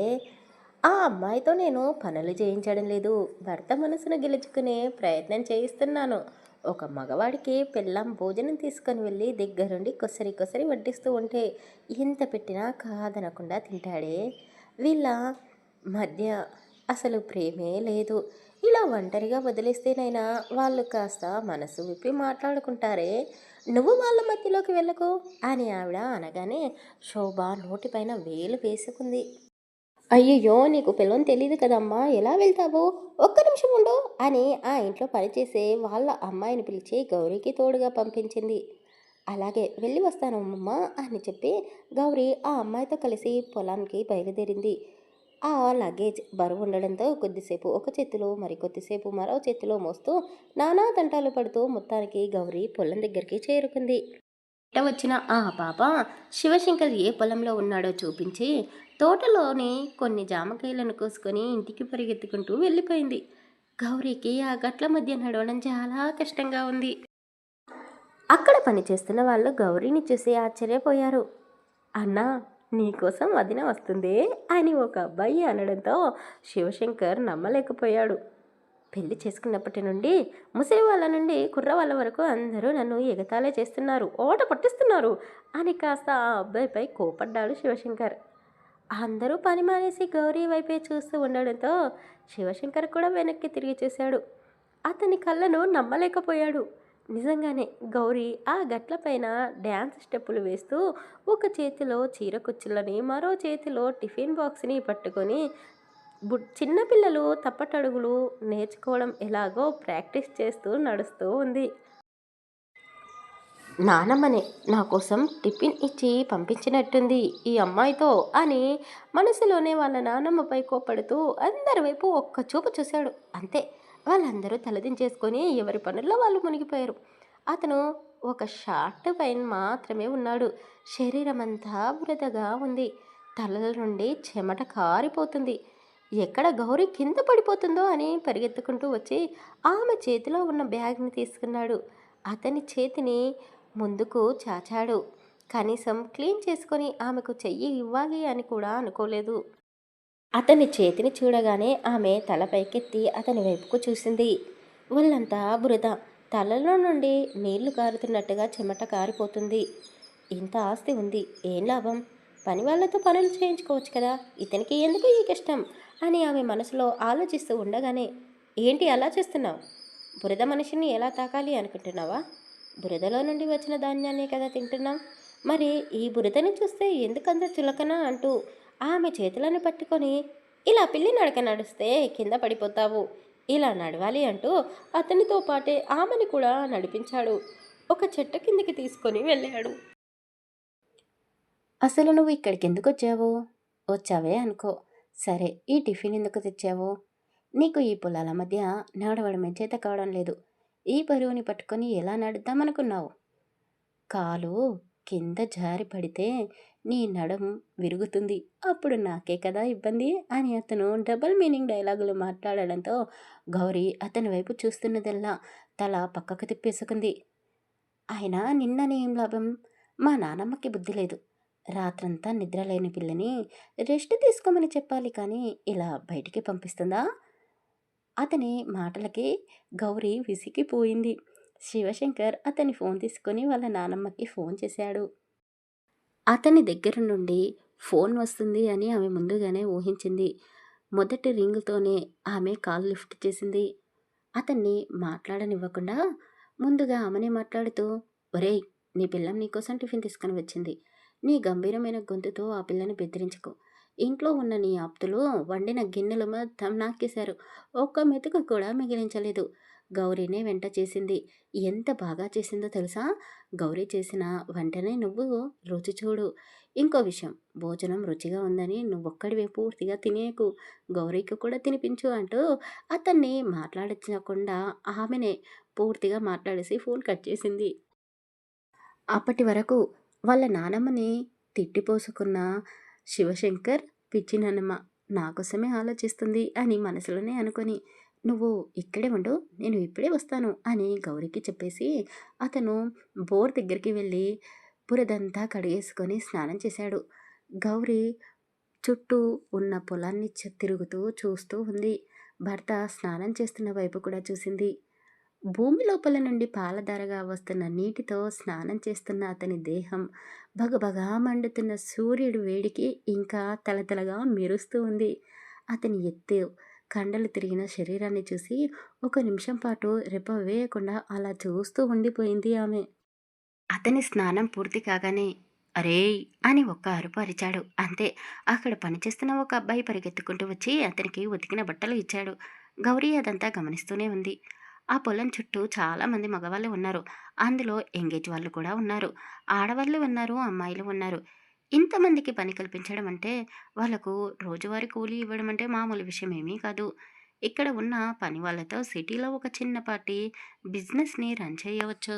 ఆ అమ్మాయితో నేను పనులు చేయించడం లేదు, భర్త మనసును గెలుచుకునే ప్రయత్నం చేయిస్తున్నాను. ఒక మగవాడికి పెళ్ళాం భోజనం తీసుకొని వెళ్ళి దగ్గరుండి కొసరి కొసరి వడ్డిస్తూ ఉంటే ఎంత పెట్టినా కాదనకుండా తింటాడే. వీళ్ళ మధ్య అసలు ప్రేమే లేదు. ఇలా ఒంటరిగా వదిలేస్తేనైనా వాళ్ళు కాస్త మనసు విప్పి మాట్లాడుకుంటారే. నువ్వు వాళ్ళ మధ్యలోకి వెళ్ళకు అని ఆవిడ అనగానే శోభ నోటిపైన వేలు వేసుకుంది. అయ్యయ్యో, నీకు పిల్లని తెలీదు కదమ్మా, ఎలా వెళ్తావు? ఒక్క నిమిషం ఉండు అని ఆ ఇంట్లో పనిచేసే వాళ్ళ అమ్మాయిని పిలిచి గౌరీకి తోడుగా పంపించింది. అలాగే వెళ్ళి వస్తాను అమ్మమ్మ అని చెప్పి గౌరీ ఆ అమ్మాయితో కలిసి పొలానికి బయలుదేరింది. ఆ లగేజ్ బరువు ఉండడంతో కొద్దిసేపు ఒక చేతిలో కొద్దిసేపు మరో చేతిలో మోస్తూ నానా తంటాలు పడుతూ మొత్తానికి గౌరీ పొలం దగ్గరికి చేరుకుంది. ఇట వచ్చిన ఆ పాప శివశంకర్ ఏ పొలంలో ఉన్నాడో చూపించి తోటలోని కొన్ని జామకాయలను కోసుకొని ఇంటికి పరిగెత్తుకుంటూ వెళ్ళిపోయింది. గౌరీకి ఆ గట్ల మధ్య నడవడం చాలా కష్టంగా ఉంది. అక్కడ పనిచేస్తున్న వాళ్ళు గౌరీని చూసి ఆశ్చర్యపోయారు. అన్నా, నీకోసం వదిన వస్తుందే అని ఒక అబ్బాయి అనడంతో శివశంకర్ నమ్మలేకపోయాడు. పెళ్లి చేసుకున్నప్పటి నుండి ముసలి వాళ్ళ నుండి కుర్ర వాళ్ళ వరకు అందరూ నన్ను ఎగతాళే చేస్తున్నారు, ఓట పట్టిస్తున్నారు అని కాస్త ఆ అబ్బాయిపై కోపడ్డాడు శివశంకర్. అందరూ పని మానేసి గౌరీ వైపే చూస్తూ ఉండడంతో శివశంకర్ కూడా వెనక్కి తిరిగి చూశాడు. అతని కళ్ళను నమ్మలేకపోయాడు. నిజంగానే గౌరీ ఆ గట్లపైన డ్యాన్స్ స్టెప్పులు వేస్తూ ఒక చేతిలో చీర కుచ్చులని మరో చేతిలో టిఫిన్ బాక్స్ని పట్టుకొని చిన్నపిల్లలు తప్పటడుగులు నేర్చుకోవడం ఎలాగో ప్రాక్టీస్ చేస్తూ నడుస్తూ ఉంది. నానమ్మనే నా కోసం టిఫిన్ ఇచ్చి పంపించినట్టుంది ఈ అమ్మాయితో అని మనసులోనే వాళ్ళ నానమ్మపై కోపడుతూ అందరి వైపు ఒక్క చూపు చూశాడు. అంతే, వాళ్ళందరూ తలదించేసుకొని ఎవరి పనుల్లో వాళ్ళు మునిగిపోయారు. అతను ఒక షార్ట్ పైన మాత్రమే ఉన్నాడు. శరీరం అంతా బురదగా ఉంది. తల నుండి చెమట కారిపోతుంది. ఎక్కడ గౌరీ కింద పడిపోతుందో అని పరిగెత్తుకుంటూ వచ్చి ఆమె చేతిలో ఉన్న బ్యాగ్ని తీసుకున్నాడు. అతని చేతిని ముందుకు చాచాడు. కనీసం క్లీన్ చేసుకొని ఆమెకు చెయ్యి ఇవ్వాలి అని కూడా అనుకోలేదు. అతని చేతిని చూడగానే ఆమె తల పైకెత్తి అతని వైపుకు చూసింది. ఒళ్ళంతా బురద, తలలో నుండి నీళ్లు కారుతున్నట్టుగా చెమట కారిపోతుంది. ఇంత ఆస్తి ఉంది, ఏం లాభం? పని వాళ్ళతో పనులు చేయించుకోవచ్చు కదా, ఇతనికి ఎందుకు ఈ కష్టం అని ఆమె మనసులో ఆలోచిస్తూ ఉండగానే, ఏంటి అలా చేస్తున్నావు? బురద మనిషిని ఎలా తాకాలి అనుకుంటున్నావా? బురదలో నుండి వచ్చిన ధాన్యాన్నే కదా తింటున్నాం. మరి ఈ బురదని చూస్తే ఎందుకంత చులకన అంటూ ఆమె చేతులను పట్టుకొని, ఇలా పిల్లి నడక నడిస్తే కింద పడిపోతావు, ఇలా నడవాలి అంటూ అతనితో పాటే ఆమెని కూడా నడిపించాడు. ఒక చెట్టు కిందికి తీసుకొని వెళ్ళాడు. అసలు నువ్వు ఇక్కడికి ఎందుకు వచ్చావు? వచ్చావే అనుకో. సరే, ఈ టిఫిన్ ఎందుకు తెచ్చావు? నీకు ఈ పొలాల మధ్య నడవడమే చేత కావడం లేదు. ఈ బరువుని పట్టుకొని ఎలా నడుద్దామనుకున్నావు? కాలు కింద జారి పడితే నీ నడం విరుగుతుంది, అప్పుడు నాకే కదా ఇబ్బంది అని అతను డబుల్ మీనింగ్ డైలాగులు మాట్లాడడంతో గౌరీ అతని వైపు చూస్తున్నదల్లా తల పక్కకు తిప్పేసుకుంది. అయినా నిన్నని ఏం లాభం? మా నానమ్మకి బుద్ధి లేదు. రాత్రంతా నిద్రలేని పిల్లని రెస్ట్ తీసుకోమని చెప్పాలి కానీ ఇలా బయటికి పంపిస్తుందా? అతని మాటలకి గౌరీ విసిగిపోయింది. శివశంకర్ అతని ఫోన్ తీసుకొని వాళ్ళ నానమ్మకి ఫోన్ చేశాడు. అతని దగ్గర నుండి ఫోన్ వస్తుంది అని ఆమె ముందుగానే ఊహించింది. మొదటి రింగుతోనే ఆమె కాల్ లిఫ్ట్ చేసింది. అతన్ని మాట్లాడనివ్వకుండా ముందుగా ఆమెనే మాట్లాడుతూ, ఒరేయ్, నీ పిల్లం నీకోసం టిఫిన్ తీసుకుని వచ్చింది. నీ గంభీరమైన గొంతుతో ఆ పిల్లని బెదిరించుకో. ఇంట్లో ఉన్న నీ ఆప్తులు వండిన గిన్నెలు మొత్తం నాకేశారు. ఒక్క మెతుకు కూడా మిగిలించలేదు. గౌరీనే వెంట చేసింది. ఎంత బాగా చేసిందో తెలుసా? గౌరీ చేసిన వంటనే నువ్వు రుచి చూడు. ఇంకో విషయం, భోజనం రుచిగా ఉందని నువ్వొక్కడివే పూర్తిగా తినేకు, గౌరీకి కూడా తినిపించు అంటూ అతన్ని మాట్లాడించకుండా ఆమెనే పూర్తిగా మాట్లాడేసి ఫోన్ కట్ చేసింది. అప్పటి వరకు వాళ్ళ నానమ్మని తిట్టిపోసుకున్న శివశంకర్, పిచ్చి నానమ్మ నా కోసమే ఆలోచిస్తుంది అని మనసులోనే అనుకొని, నువ్వు ఇక్కడే ఉండు, నేను ఇప్పుడే వస్తాను అని గౌరీకి చెప్పేసి అతను బోర్ దగ్గరికి వెళ్ళి బురదంతా కడిగేసుకొని స్నానం చేశాడు. గౌరీ చుట్టూ ఉన్న పొలాన్ని తిరుగుతూ చూస్తూ ఉంది. భర్త స్నానం చేస్తున్న వైపు కూడా చూసింది. భూమి లోపల నుండి పాలధారగా వస్తున్న నీటితో స్నానం చేస్తున్న అతని దేహం భగభగా మండుతున్న సూర్యుడి వేడికి ఇంకా తలతలగా మెరుస్తూ ఉంది. అతని ఎత్తు, కండలు తిరిగిన శరీరాన్ని చూసి ఒక నిమిషం పాటు రెప్ప వేయకుండా అలా చూస్తూ ఉండిపోయింది ఆమె. అతని స్నానం పూర్తి కాగానే అరేయ్ అని ఒక్క అరుపు అరిచాడు. అంతే, అక్కడ పనిచేస్తున్న ఒక అబ్బాయి పరిగెత్తుకుంటూ వచ్చి అతనికి ఉతికిన బట్టలు ఇచ్చాడు. గౌరీ అదంతా గమనిస్తూనే ఉంది. ఆ పొలం చుట్టూ చాలామంది మగవాళ్ళు ఉన్నారు. అందులో ఎంగేజ్ వాళ్ళు కూడా ఉన్నారు. ఆడవాళ్ళు ఉన్నారు, అమ్మాయిలు ఉన్నారు. ఇంతమందికి పని కల్పించడం అంటే వాళ్ళకు రోజువారీ కూలీ ఇవ్వడం అంటే మామూలు విషయం ఏమీ కాదు. ఇక్కడ ఉన్న పని వాళ్ళతో సిటీలో ఒక చిన్నపాటి బిజినెస్‌ని రన్ చేయవచ్చు.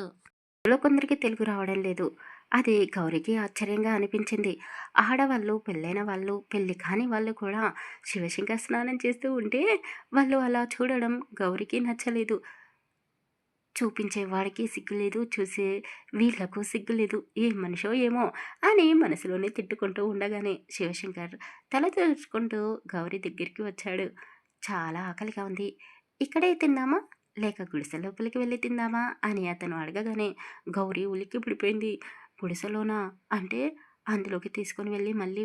అందులో కొందరికి తెలుగు రావడం లేదు. అది గౌరికి ఆశ్చర్యంగా అనిపించింది. ఆడవాళ్ళు, పెళ్ళైన వాళ్ళు, పెళ్లి కాని వాళ్ళు కూడా శివశంకర్ స్నానం చేస్తూ ఉంటే వాళ్ళు అలా చూడడం గౌరికి నచ్చలేదు. చూపించేవాడికి సిగ్గులేదు, చూసే వీళ్ళకు సిగ్గులేదు. ఏం మనిషో ఏమో అని మనసులోనే తిట్టుకుంటూ ఉండగానే శివశంకర్ తల తెరుచుకుంటూ గౌరి దగ్గరికి వచ్చాడు. చాలా ఆకలిగా ఉంది. ఇక్కడే తిందామా? లేక గుడిసె లోపలికి వెళ్ళి తిందామా? అని అతను అడగగానే గౌరి ఉలిక్కి పడిపోయింది. గుడిసెలోనా? అంటే అందులోకి తీసుకొని వెళ్ళి మళ్ళీ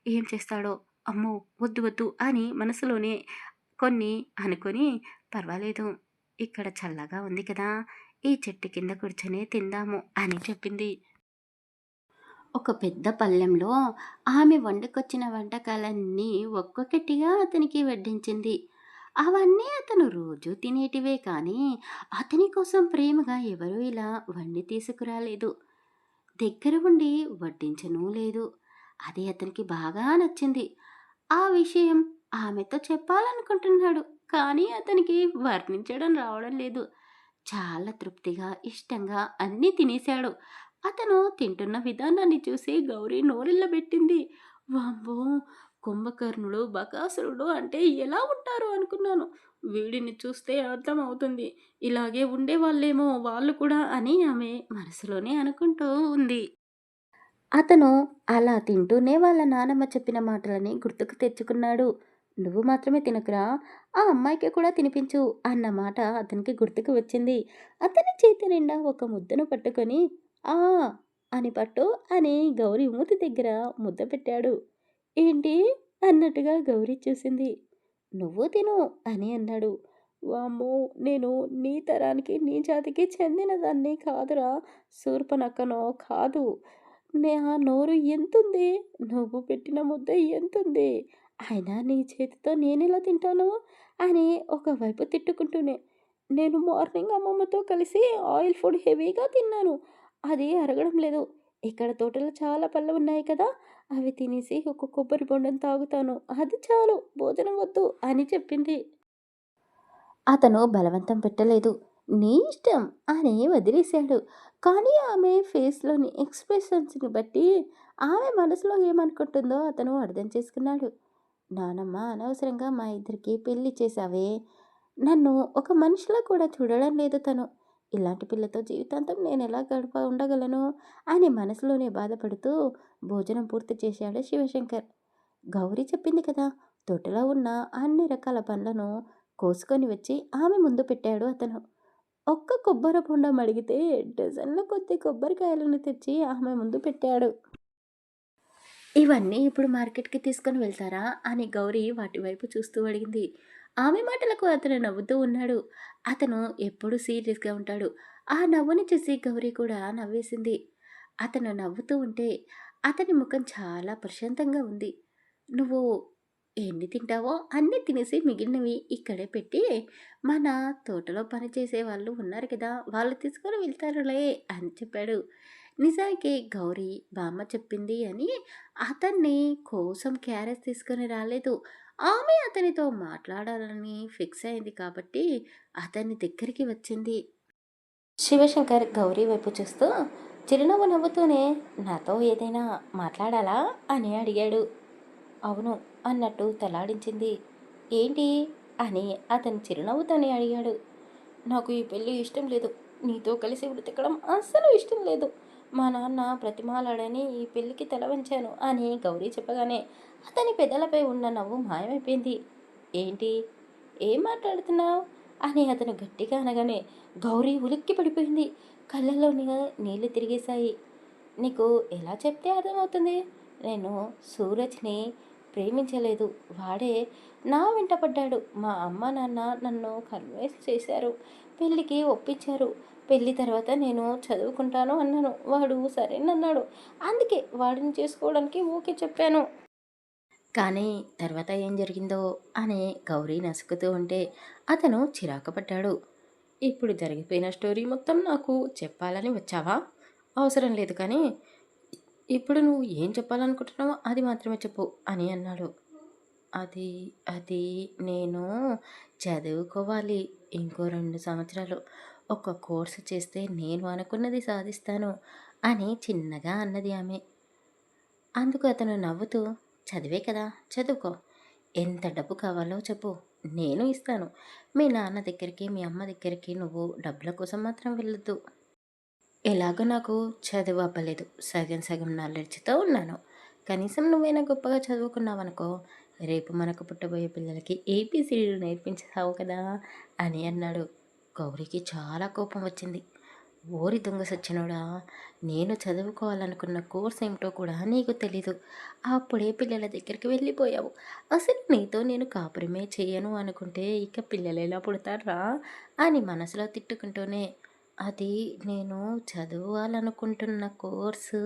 ఏం చేస్తాడో? అమ్మో! వద్దు వద్దు అని మనసులోనే కొన్ని అనుకొని పర్వాలేదు. ఇక్కడ చల్లగా ఉంది కదా! ఈ చెట్టు కింద కూర్చొని తిందాము అని చెప్పింది. ఒక పెద్ద పళ్ళెంలో ఆమె వండుకొచ్చిన వంటకాలన్నీ ఒక్కొక్కటిగా అతనికి వడ్డించింది. అవన్నీ అతను రోజూ తినేటివే కానీ, అతని కోసం ప్రేమగా ఎవరూ ఇలా వండి తీసుకురాలేదు. దగ్గర ఉండి వడ్డించనూ లేదు. అది అతనికి బాగా నచ్చింది. ఆ విషయం ఆమెతో చెప్పాలనుకుంటున్నాడు. కానీ అతనికి వర్ణించడం రావడం లేదు. చాలా తృప్తిగా, ఇష్టంగా అన్నీ తినేశాడు. అతను తింటున్న విధానాన్ని చూసి గౌరి నోరెళ్ళబెట్టింది. వామ్మో! కుంభకర్ణుడు, బకాసురుడు అంటే ఎలా ఉంటారో అనుకున్నాను. వీడిని చూస్తే అర్థమవుతుంది. ఇలాగే ఉండేవాళ్ళేమో వాళ్ళు కూడా అని ఆమె మనసులోనే అనుకుంటూ ఉంది. అతను అలా తింటూనే వాళ్ళ నానమ్మ చెప్పిన మాటలని గుర్తుకు తెచ్చుకున్నాడు. "నువ్వు మాత్రమే తినకురా, ఆ అమ్మాయికి కూడా తినిపించు" అన్న మాట అతనికి గుర్తుకు వచ్చింది. అతని చేతి నిండా ఒక ముద్దను పట్టుకొని "ఆ" అని పట్టు అని గౌరి మూతి దగ్గర ముద్ద పెట్టాడు. "ఏంటి?" అన్నట్టుగా గౌరి చూసింది. "నువ్వు తిను" అని అన్నాడు. "వామ్మో! నేను నీ తరానికి, నీ జాతికి చెందినదాన్ని కాదురా, శూర్పణఖనో కాదు. నా నోరు ఎంతుంది? నువ్వు పెట్టిన ముద్ద ఎంతుంది? అయినా నీ చేతితో నేనెలా తింటాను?" అని ఒకవైపు తిట్టుకుంటూనే, "నేను మార్నింగ్ అమ్మమ్మతో కలిసి ఆయిల్ ఫుడ్ హెవీగా తిన్నాను. అది అరగడం లేదు. ఇక్కడ తోటలో చాలా పళ్ళు ఉన్నాయి కదా! అవి తినేసి ఒక కొబ్బరి బొండం తాగుతాను. అది చాలు, భోజనం వద్దు" అని చెప్పింది. అతను బలవంతం పెట్టలేదు. "నీ ఇష్టం" అని వదిలేశాడు. కానీ ఆమె ఫేస్‌లోని ఎక్స్‌ప్రెషన్స్‌ని బట్టి ఆమె మనసులో ఏమనుకుంటుందో అతను అర్థం చేసుకున్నాడు. "నానమ్మ, అనవసరంగా మా ఇద్దరికి పెళ్లి చేశావే. నన్ను ఒక మనిషిలా కూడా చూడడం లేదు తను. ఇలాంటి పిల్లతో జీవితాంతం నేనెలా ఉండగలను" అని మనసులోనే బాధపడుతూ భోజనం పూర్తి చేశాడు శివశంకర్. గౌరి చెప్పింది కదా! తోటలో ఉన్న అన్ని రకాల పండ్లను కోసుకొని వచ్చి ఆమె ముందు పెట్టాడు అతను. ఒక్క కొబ్బరి బొండం అడిగితే డజన్ల కొద్దీ కొబ్బరికాయలను తెచ్చి ఆమె ముందు పెట్టాడు. "ఇవన్నీ ఇప్పుడు మార్కెట్‌కి తీసుకొని వెళ్తారా?" అని గౌరి వాటి వైపు చూస్తూ అడిగింది. ఆమె మాటలకు అతను నవ్వుతూ ఉన్నాడు. అతను ఎప్పుడూ సీరియస్‌గా ఉంటాడు. ఆ నవ్వుని చూసి గౌరి కూడా నవ్వేసింది. అతను నవ్వుతూ ఉంటే అతని ముఖం చాలా ప్రశాంతంగా ఉంది. "నువ్వు ఎన్ని తింటావో అన్నీ తినేసి మిగిలినవి ఇక్కడే పెట్టి, మన తోటలో పనిచేసే వాళ్ళు ఉన్నారు కదా! వాళ్ళు తీసుకొని వెళ్తారులే" అని చెప్పాడు. నిజానికి గౌరీ బామ్మ చెప్పింది అని అతన్ని కోసం క్యారేజ్ తీసుకొని రాలేదు. ఆమె అతనితో మాట్లాడాలని ఫిక్స్ అయింది కాబట్టి అతని దగ్గరికి వచ్చింది. శివశంకర్ గౌరీ వైపు చూస్తూ చిరునవ్వు నవ్వుతూనే, "నాతో ఏదైనా మాట్లాడాలా?" అని అడిగాడు. "అవును" అన్నట్టు తలాడించింది. "ఏంటి?" అని అతను చిరునవ్వుతోనే అడిగాడు. "నాకు ఈ పెళ్ళి ఇష్టం లేదు. నీతో కలిసి బ్రతకడం అస్సలు ఇష్టం లేదు. మా నాన్న బ్రతిమాలాడని ఈ పెళ్ళికి తల వంచాను" అని గౌరీ చెప్పగానే అతని పెదలపై ఉన్న నవ్వు మాయమైపోయింది. "ఏంటి? ఏం మాట్లాడుతున్నావు?" అని అతను గట్టిగా అనగానే గౌరీ ఉలిక్కి పడిపోయింది. కళ్ళల్లోని నీళ్లు తిరిగేశాయి. "నీకు ఎలా చెప్తే అర్థమవుతుంది? నేను సూరజ్‌ని ప్రేమించలేదు. వాడే నా వెంట పడ్డాడు. మా అమ్మ, నాన్న నన్ను కన్విన్స్ చేశారు. పెళ్ళికి ఒప్పించారు. పెళ్లి తర్వాత నేను చదువుకుంటాను అన్నాను. వాడు సరేనన్నాడు. అందుకే వాడిని చేసుకోవడానికి ఓకే చెప్పాను." కానీ తర్వాత ఏం జరిగిందో అని గౌరీ నసుకుతూ ఉంటే అతను చిరాకు పడ్డాడు. ఇప్పుడు జరిగిపోయిన స్టోరీ మొత్తం నాకు చెప్పాలని వచ్చావా? అవసరం లేదు కానీ ఇప్పుడు నువ్వు ఏం చెప్పాలనుకుంటున్నావో అది మాత్రమే చెప్పు అని అన్నాడు. అది అది నేను చదువుకోవాలి. ఇంకో 2 సంవత్సరాలు ఒక కోర్స్ చేస్తే నేను అనుకున్నది సాధిస్తాను అని చిన్నగా అన్నది ఆమె. అందుకు అతను నవ్వుతూ, చదివే కదా, చదువుకో. ఎంత డబ్బు కావాలో చెప్పు, నేను ఇస్తాను. మీ నాన్న దగ్గరికి, మీ అమ్మ దగ్గరికి నువ్వు డబ్బుల కోసం మాత్రం వెళ్ళొద్దు. ఎలాగో నాకు చదువు అవ్వలేదు. సగం సగం నాలెడ్జ్‌తో ఉన్నాను. కనీసం నువ్వైనా గొప్పగా చదువుకున్నావనుకో, రేపు మనకు పుట్టబోయే పిల్లలకి ఏబీసీడీలు నేర్పించావు కదా అని అన్నాడు. గౌరికి చాలా కోపం వచ్చింది. ఓరి దొంగ సచ్చినోడా! నేను చదువుకోవాలనుకున్న కోర్స్ ఏమిటో కూడా నీకు తెలీదు. అప్పుడే పిల్లల దగ్గరికి వెళ్ళిపోయావు. అసలు నీతో నేను కాపురమే చెయ్యను అనుకుంటే ఇక పిల్లలెలా పుడతార్రా అని మనసులో తిట్టుకుంటూనే, అది నేను చదవాలనుకుంటున్న కోర్సు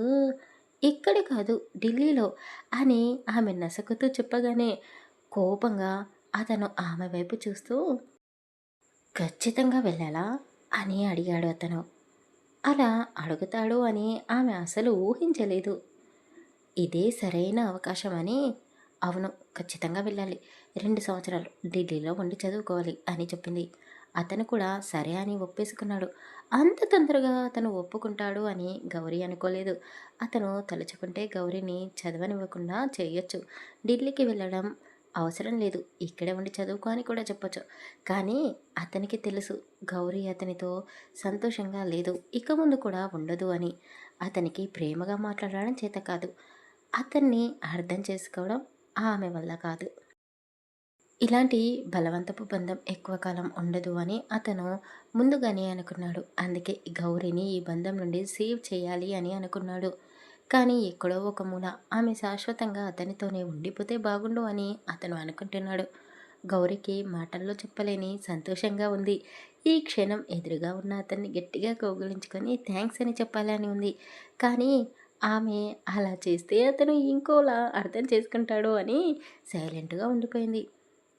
ఇక్కడ కాదు, ఢిల్లీలో అని ఆమె నసకుతూ చెప్పగానే కోపంగా అతను ఆమె వైపు చూస్తూ, ఖచ్చితంగా వెళ్ళాలా అని అడిగాడు అతను. అలా అడుగుతాడు అని ఆమె అసలు ఊహించలేదు. ఇదే సరైన అవకాశం అని, అవును ఖచ్చితంగా వెళ్ళాలి, 2 సంవత్సరాలు ఢిల్లీలో ఉండి చదువుకోవాలి అని చెప్పింది. అతను కూడా సరే అని ఒప్పేసుకున్నాడు. అంత తొందరగా అతను ఒప్పుకుంటాడు అని గౌరీ అనుకోలేదు. అతను తలుచుకుంటే గౌరీని చదవనివ్వకుండా చేయొచ్చు. ఢిల్లీకి వెళ్ళడం అవసరం లేదు, ఇక్కడే ఉండి చదువుకో అని కూడా చెప్పొచ్చు. కానీ అతనికి తెలుసు గౌరీ అతనితో సంతోషంగా లేదు, ఇక ముందు కూడా ఉండదు అని. అతనికి ప్రేమగా మాట్లాడడం చేత కాదు, అతన్ని అర్థం చేసుకోవడం ఆమె వల్ల కాదు. ఇలాంటి బలవంతపు బంధం ఎక్కువ కాలం ఉండదు అని అతను ముందుగానే అనుకున్నాడు. అందుకే గౌరీని ఈ బంధం నుండి సేవ్ చేయాలి అని అనుకున్నాడు. కానీ ఎక్కడో ఒక మూల ఆమె శాశ్వతంగా అతనితోనే ఉండిపోతే బాగుండు అని అతను అనుకుంటున్నాడు. గౌరికి మాటల్లో చెప్పలేని సంతోషంగా ఉంది. ఈ క్షణం ఎదురుగా ఉన్న అతన్ని గట్టిగా కౌగిలించుకొని థ్యాంక్స్ అని చెప్పాలని ఉంది. కానీ ఆమె అలా చేస్తే అతను ఇంకోలా అర్థం చేసుకుంటాడో అని సైలెంట్గా ఉండిపోయింది.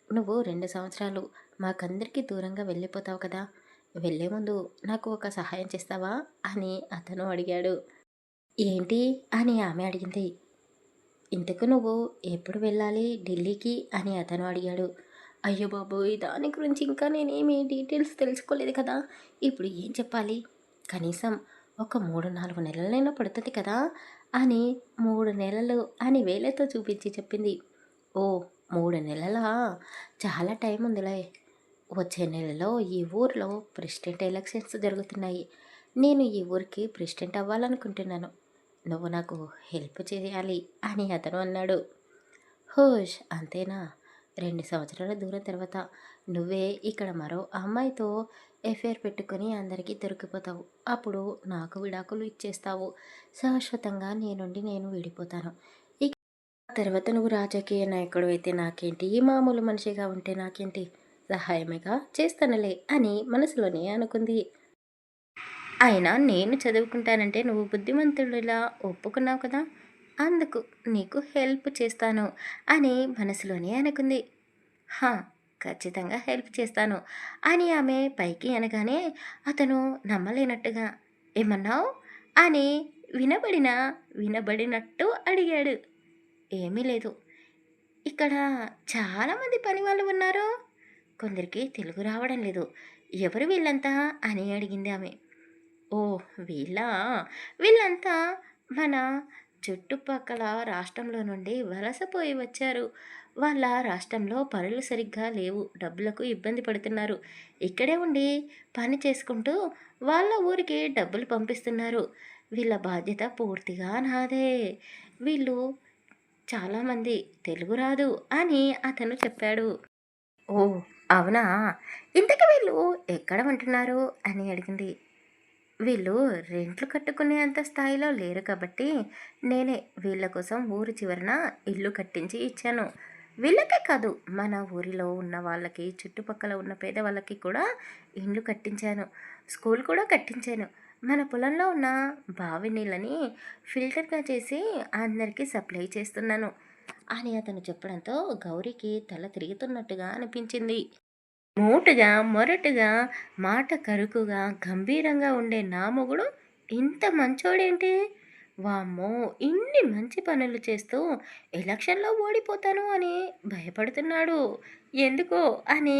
నువ్వు 2 సంవత్సరాలు మాకందరికీ దూరంగా వెళ్ళిపోతావు కదా, వెళ్ళే ముందు నాకు ఒక సహాయం చేస్తావా అని అతను అడిగాడు. ఏంటి అని ఆమె అడిగింది. ఇంతకు నువ్వు ఎప్పుడు వెళ్ళాలి ఢిల్లీకి అని అతను అడిగాడు. అయ్యో బాబోయ్! దాని గురించి ఇంకా నేనేమి డీటెయిల్స్ తెలుసుకోలేదు కదా, ఇప్పుడు ఏం చెప్పాలి? కనీసం ఒక 3-4 నెలలైనా పడుతుంది కదా అని, 3 నెలలు అని వేలతో చూపించి చెప్పింది. ఓ 3 నెలలా, చాలా టైం ఉందిలే. వచ్చే నెలలో ఈ ఊర్లో ప్రెసిడెంట్ ఎలక్షన్స్ జరుగుతున్నాయి. నేను ఈ ఊరికి ప్రెసిడెంట్ అవ్వాలనుకుంటున్నాను. నువ్వు నాకు హెల్ప్ చేయాలి అని అతను అన్నాడు. హోష్ అంతేనా, 2 సంవత్సరాల దూరం తర్వాత నువ్వే ఇక్కడ మరో అమ్మాయితో ఎఫైర్ పెట్టుకుని అందరికీ దొరికిపోతావు. అప్పుడు నాకు విడాకులు ఇచ్చేస్తావు. శాశ్వతంగా నీ నుండి నేను విడిపోతాను. ఇక తర్వాత నువ్వు రాజకీయ నాయకుడు అయితే నాకేంటి, మామూలు మనిషిగా ఉంటే నాకేంటి, సహాయమేగా చేస్తానులే అని మనసులోనే అనుకుంది. అయినా నేను చదువుకుంటానంటే నువ్వు బుద్ధిమంతుడిలా ఒప్పుకున్నావు కదా, అందుకు నీకు హెల్ప్ చేస్తాను అని మనసులోనే అనుకుంది. హా, ఖచ్చితంగా హెల్ప్ చేస్తాను అని ఆమె పైకి అనగానే అతను నమ్మలేనట్టుగా, ఏమన్నావు అని వినబడిన వినబడినట్టు అడిగాడు. ఏమీ లేదు, ఇక్కడ చాలామంది పని వాళ్ళు ఉన్నారు, కొందరికి తెలుగు రావడం లేదు, ఎవరు వీళ్ళంతా అని అడిగింది ఆమె. ఓ వీళ్ళా, వీళ్ళంతా మన చుట్టుపక్కల రాష్ట్రంలో నుండి వలసపోయి వచ్చారు. వాళ్ళ రాష్ట్రంలో పనులు సరిగ్గా లేవు, డబ్బులకు ఇబ్బంది పడుతున్నారు. ఇక్కడే ఉండి పని చేసుకుంటూ వాళ్ళ ఊరికి డబ్బులు పంపిస్తున్నారు. వీళ్ళ బాధ్యత పూర్తిగా నాదే. వీళ్ళు చాలామంది తెలుగు రాదు అని అతను చెప్పాడు. ఓ అవునా, ఇంతకు వీళ్ళు ఎక్కడ ఉంటున్నారు అని అడిగింది. వీళ్ళు రెంట్లు కట్టుకునే అంత స్థాయిలో లేరు కాబట్టి నేనే వీళ్ళ కోసం ఊరి చివరన ఇల్లు కట్టించి ఇచ్చాను. వీళ్ళకే కాదు, మన ఊరిలో ఉన్న వాళ్ళకి, చుట్టుపక్కల ఉన్న పేదవాళ్ళకి కూడా ఇండ్లు కట్టించాను. స్కూల్ కూడా కట్టించాను. మన పొలంలో ఉన్న బావి నీళ్ళని ఫిల్టర్గా చేసి అందరికీ సప్లై చేస్తున్నాను అని అతను చెప్పడంతో గౌరీకి తల తిరుగుతున్నట్టుగా అనిపించింది. మోటుగా మొరటుగా మాట కరుకుగా గంభీరంగా ఉండే నా మొగుడు ఇంత మంచోడేంటి? వామ్మో! ఇన్ని మంచి పనులు చేస్తూ ఎలక్షన్‌లో ఓడిపోతాను అని భయపడుతున్నాడు. ఎందుకో అని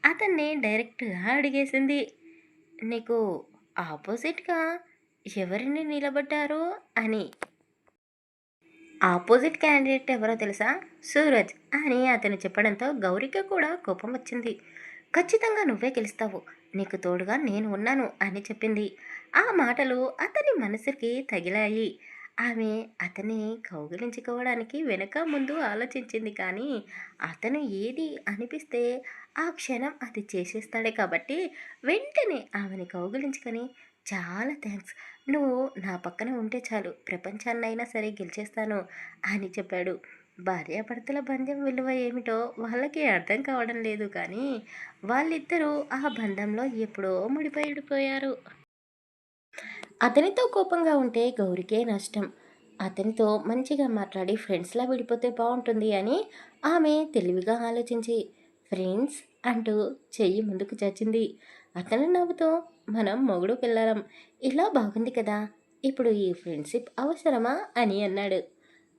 అతన్ని డైరెక్ట్‌గా అడిగేసింది. నీకు ఆపోజిట్‌గా ఎవరిని నిలబడ్డారు అని. ఆపోజిట్ క్యాండిడేట్ ఎవరో తెలుసా? సూరజ్ అని అతను చెప్పడంతో గౌరికి కూడా కోపం వచ్చింది. ఖచ్చితంగా నువ్వే గెలుస్తావు. నీకు తోడుగా నేను ఉన్నాను అని చెప్పింది. ఆ మాటలు అతని మనసుకి తగిలాయి. ఆమె అతన్ని కౌగిలించుకోవడానికి వెనక ముందు ఆలోచించింది కానీ అతను ఏది అనిపిస్తే ఆ క్షణం అది చేసేస్తాడే కాబట్టి వెంటనే ఆమెని కౌగిలించుకొని చాలా థ్యాంక్స్. నువ్వు నా పక్కన ఉంటే చాలు ప్రపంచాన్నైనా సరే గెలిచేస్తాను అని చెప్పాడు. భార్యాభర్తల బంధం విలువ ఏమిటో వాళ్ళకి అర్థం కావడం లేదు కానీ వాళ్ళిద్దరూ ఆ బంధంలో ఎప్పుడో ముడిపడిపోయారు. అతనితో కోపంగా ఉంటే గౌరికే నష్టం. అతనితో మంచిగా మాట్లాడి ఫ్రెండ్స్లా విడిపోతే బాగుంటుంది అని ఆమె తెలివిగా ఆలోచించి ఫ్రెండ్స్ అంటూ చెయ్యి ముందుకు చాచింది. అతను నవ్వుతూ మనం మొగుడు పిల్లలం ఇలా బాగుంది కదా, ఇప్పుడు ఈ ఫ్రెండ్షిప్ అవసరమా అని అన్నాడు.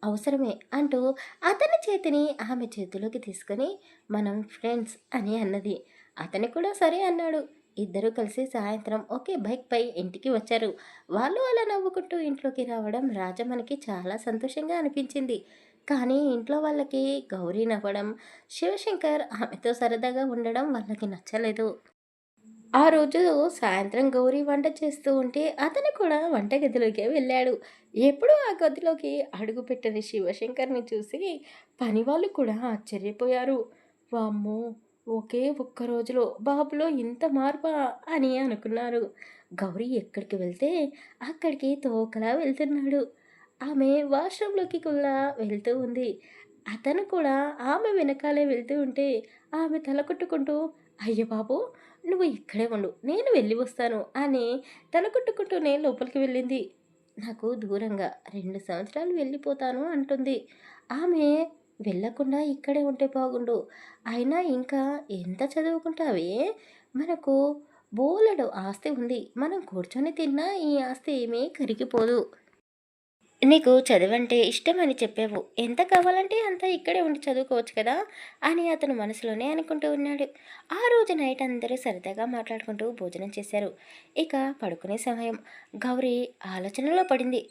అవసరమే అంటూ అతని చేతిని ఆమె చేతిలోకి తీసుకొని మనం ఫ్రెండ్స్ అని అన్నది. అతను కూడా సరే అన్నాడు. ఇద్దరూ కలిసి సాయంత్రం ఒకే బైక్పై ఇంటికి వచ్చారు. వాళ్ళు అలా నవ్వుకుంటూ ఇంట్లోకి రావడం రాజమ్మకి చాలా సంతోషంగా అనిపించింది. కానీ ఇంట్లో వాళ్ళకి గౌరీ నవ్వడం, శివశంకర్ ఆమెతో సరదాగా ఉండడం వాళ్ళకి నచ్చలేదు. ఆ రోజు సాయంత్రం గౌరీ వంట చేస్తూ ఉంటే అతను కూడా వంటగదిలోకే వెళ్ళాడు. ఎప్పుడూ ఆ గదిలోకి అడుగుపెట్టని శివశంకర్ని చూసి పనివాళ్ళు కూడా ఆశ్చర్యపోయారు. వామ్మో! ఒకే ఒక్క రోజులో బాబులో ఇంత మార్పా అని అనుకున్నారు. గౌరీ ఎక్కడికి వెళ్తే అక్కడికి తోకలా వెళ్తున్నాడు. ఆమె వాష్రూమ్‌లోకి కూడా వెళ్తూ ఉంది. అతను కూడా ఆమె వెనకాలే వెళ్తూ ఉంటే ఆమె తల కొట్టుకుంటూ అయ్య బాబు! నువ్వు ఇక్కడే ఉండు. నేను వెళ్ళి వస్తాను అని తల కొట్టుకుంటూనే లోపలికి వెళ్ళింది. నాకు దూరంగా 2 సంవత్సరాలు వెళ్ళిపోతాను అంటుంది. ఆమె వెళ్ళకుండా ఇక్కడే ఉంటే బాగుండు. అయినా ఇంకా ఎంత చదువుకుంటావే? మనకు బోలెడు ఆస్తి ఉంది. మనం కూర్చొని తిన్నా ఈ ఆస్తి ఏమీ కరిగిపోదు. నీకు చదువంటే ఇష్టమని చెప్పావు. ఎంత కావాలంటే అంత ఇక్కడే ఉండి చదువుకోవచ్చు కదా అని అతను మనసులోనే అనుకుంటూ ఉన్నాడు. ఆ రోజు నైట్ అందరూ సరదాగా మాట్లాడుకుంటూ భోజనం చేశారు. ఇక పడుకునే సమయం. గౌరీ ఆలోచనలో పడింది.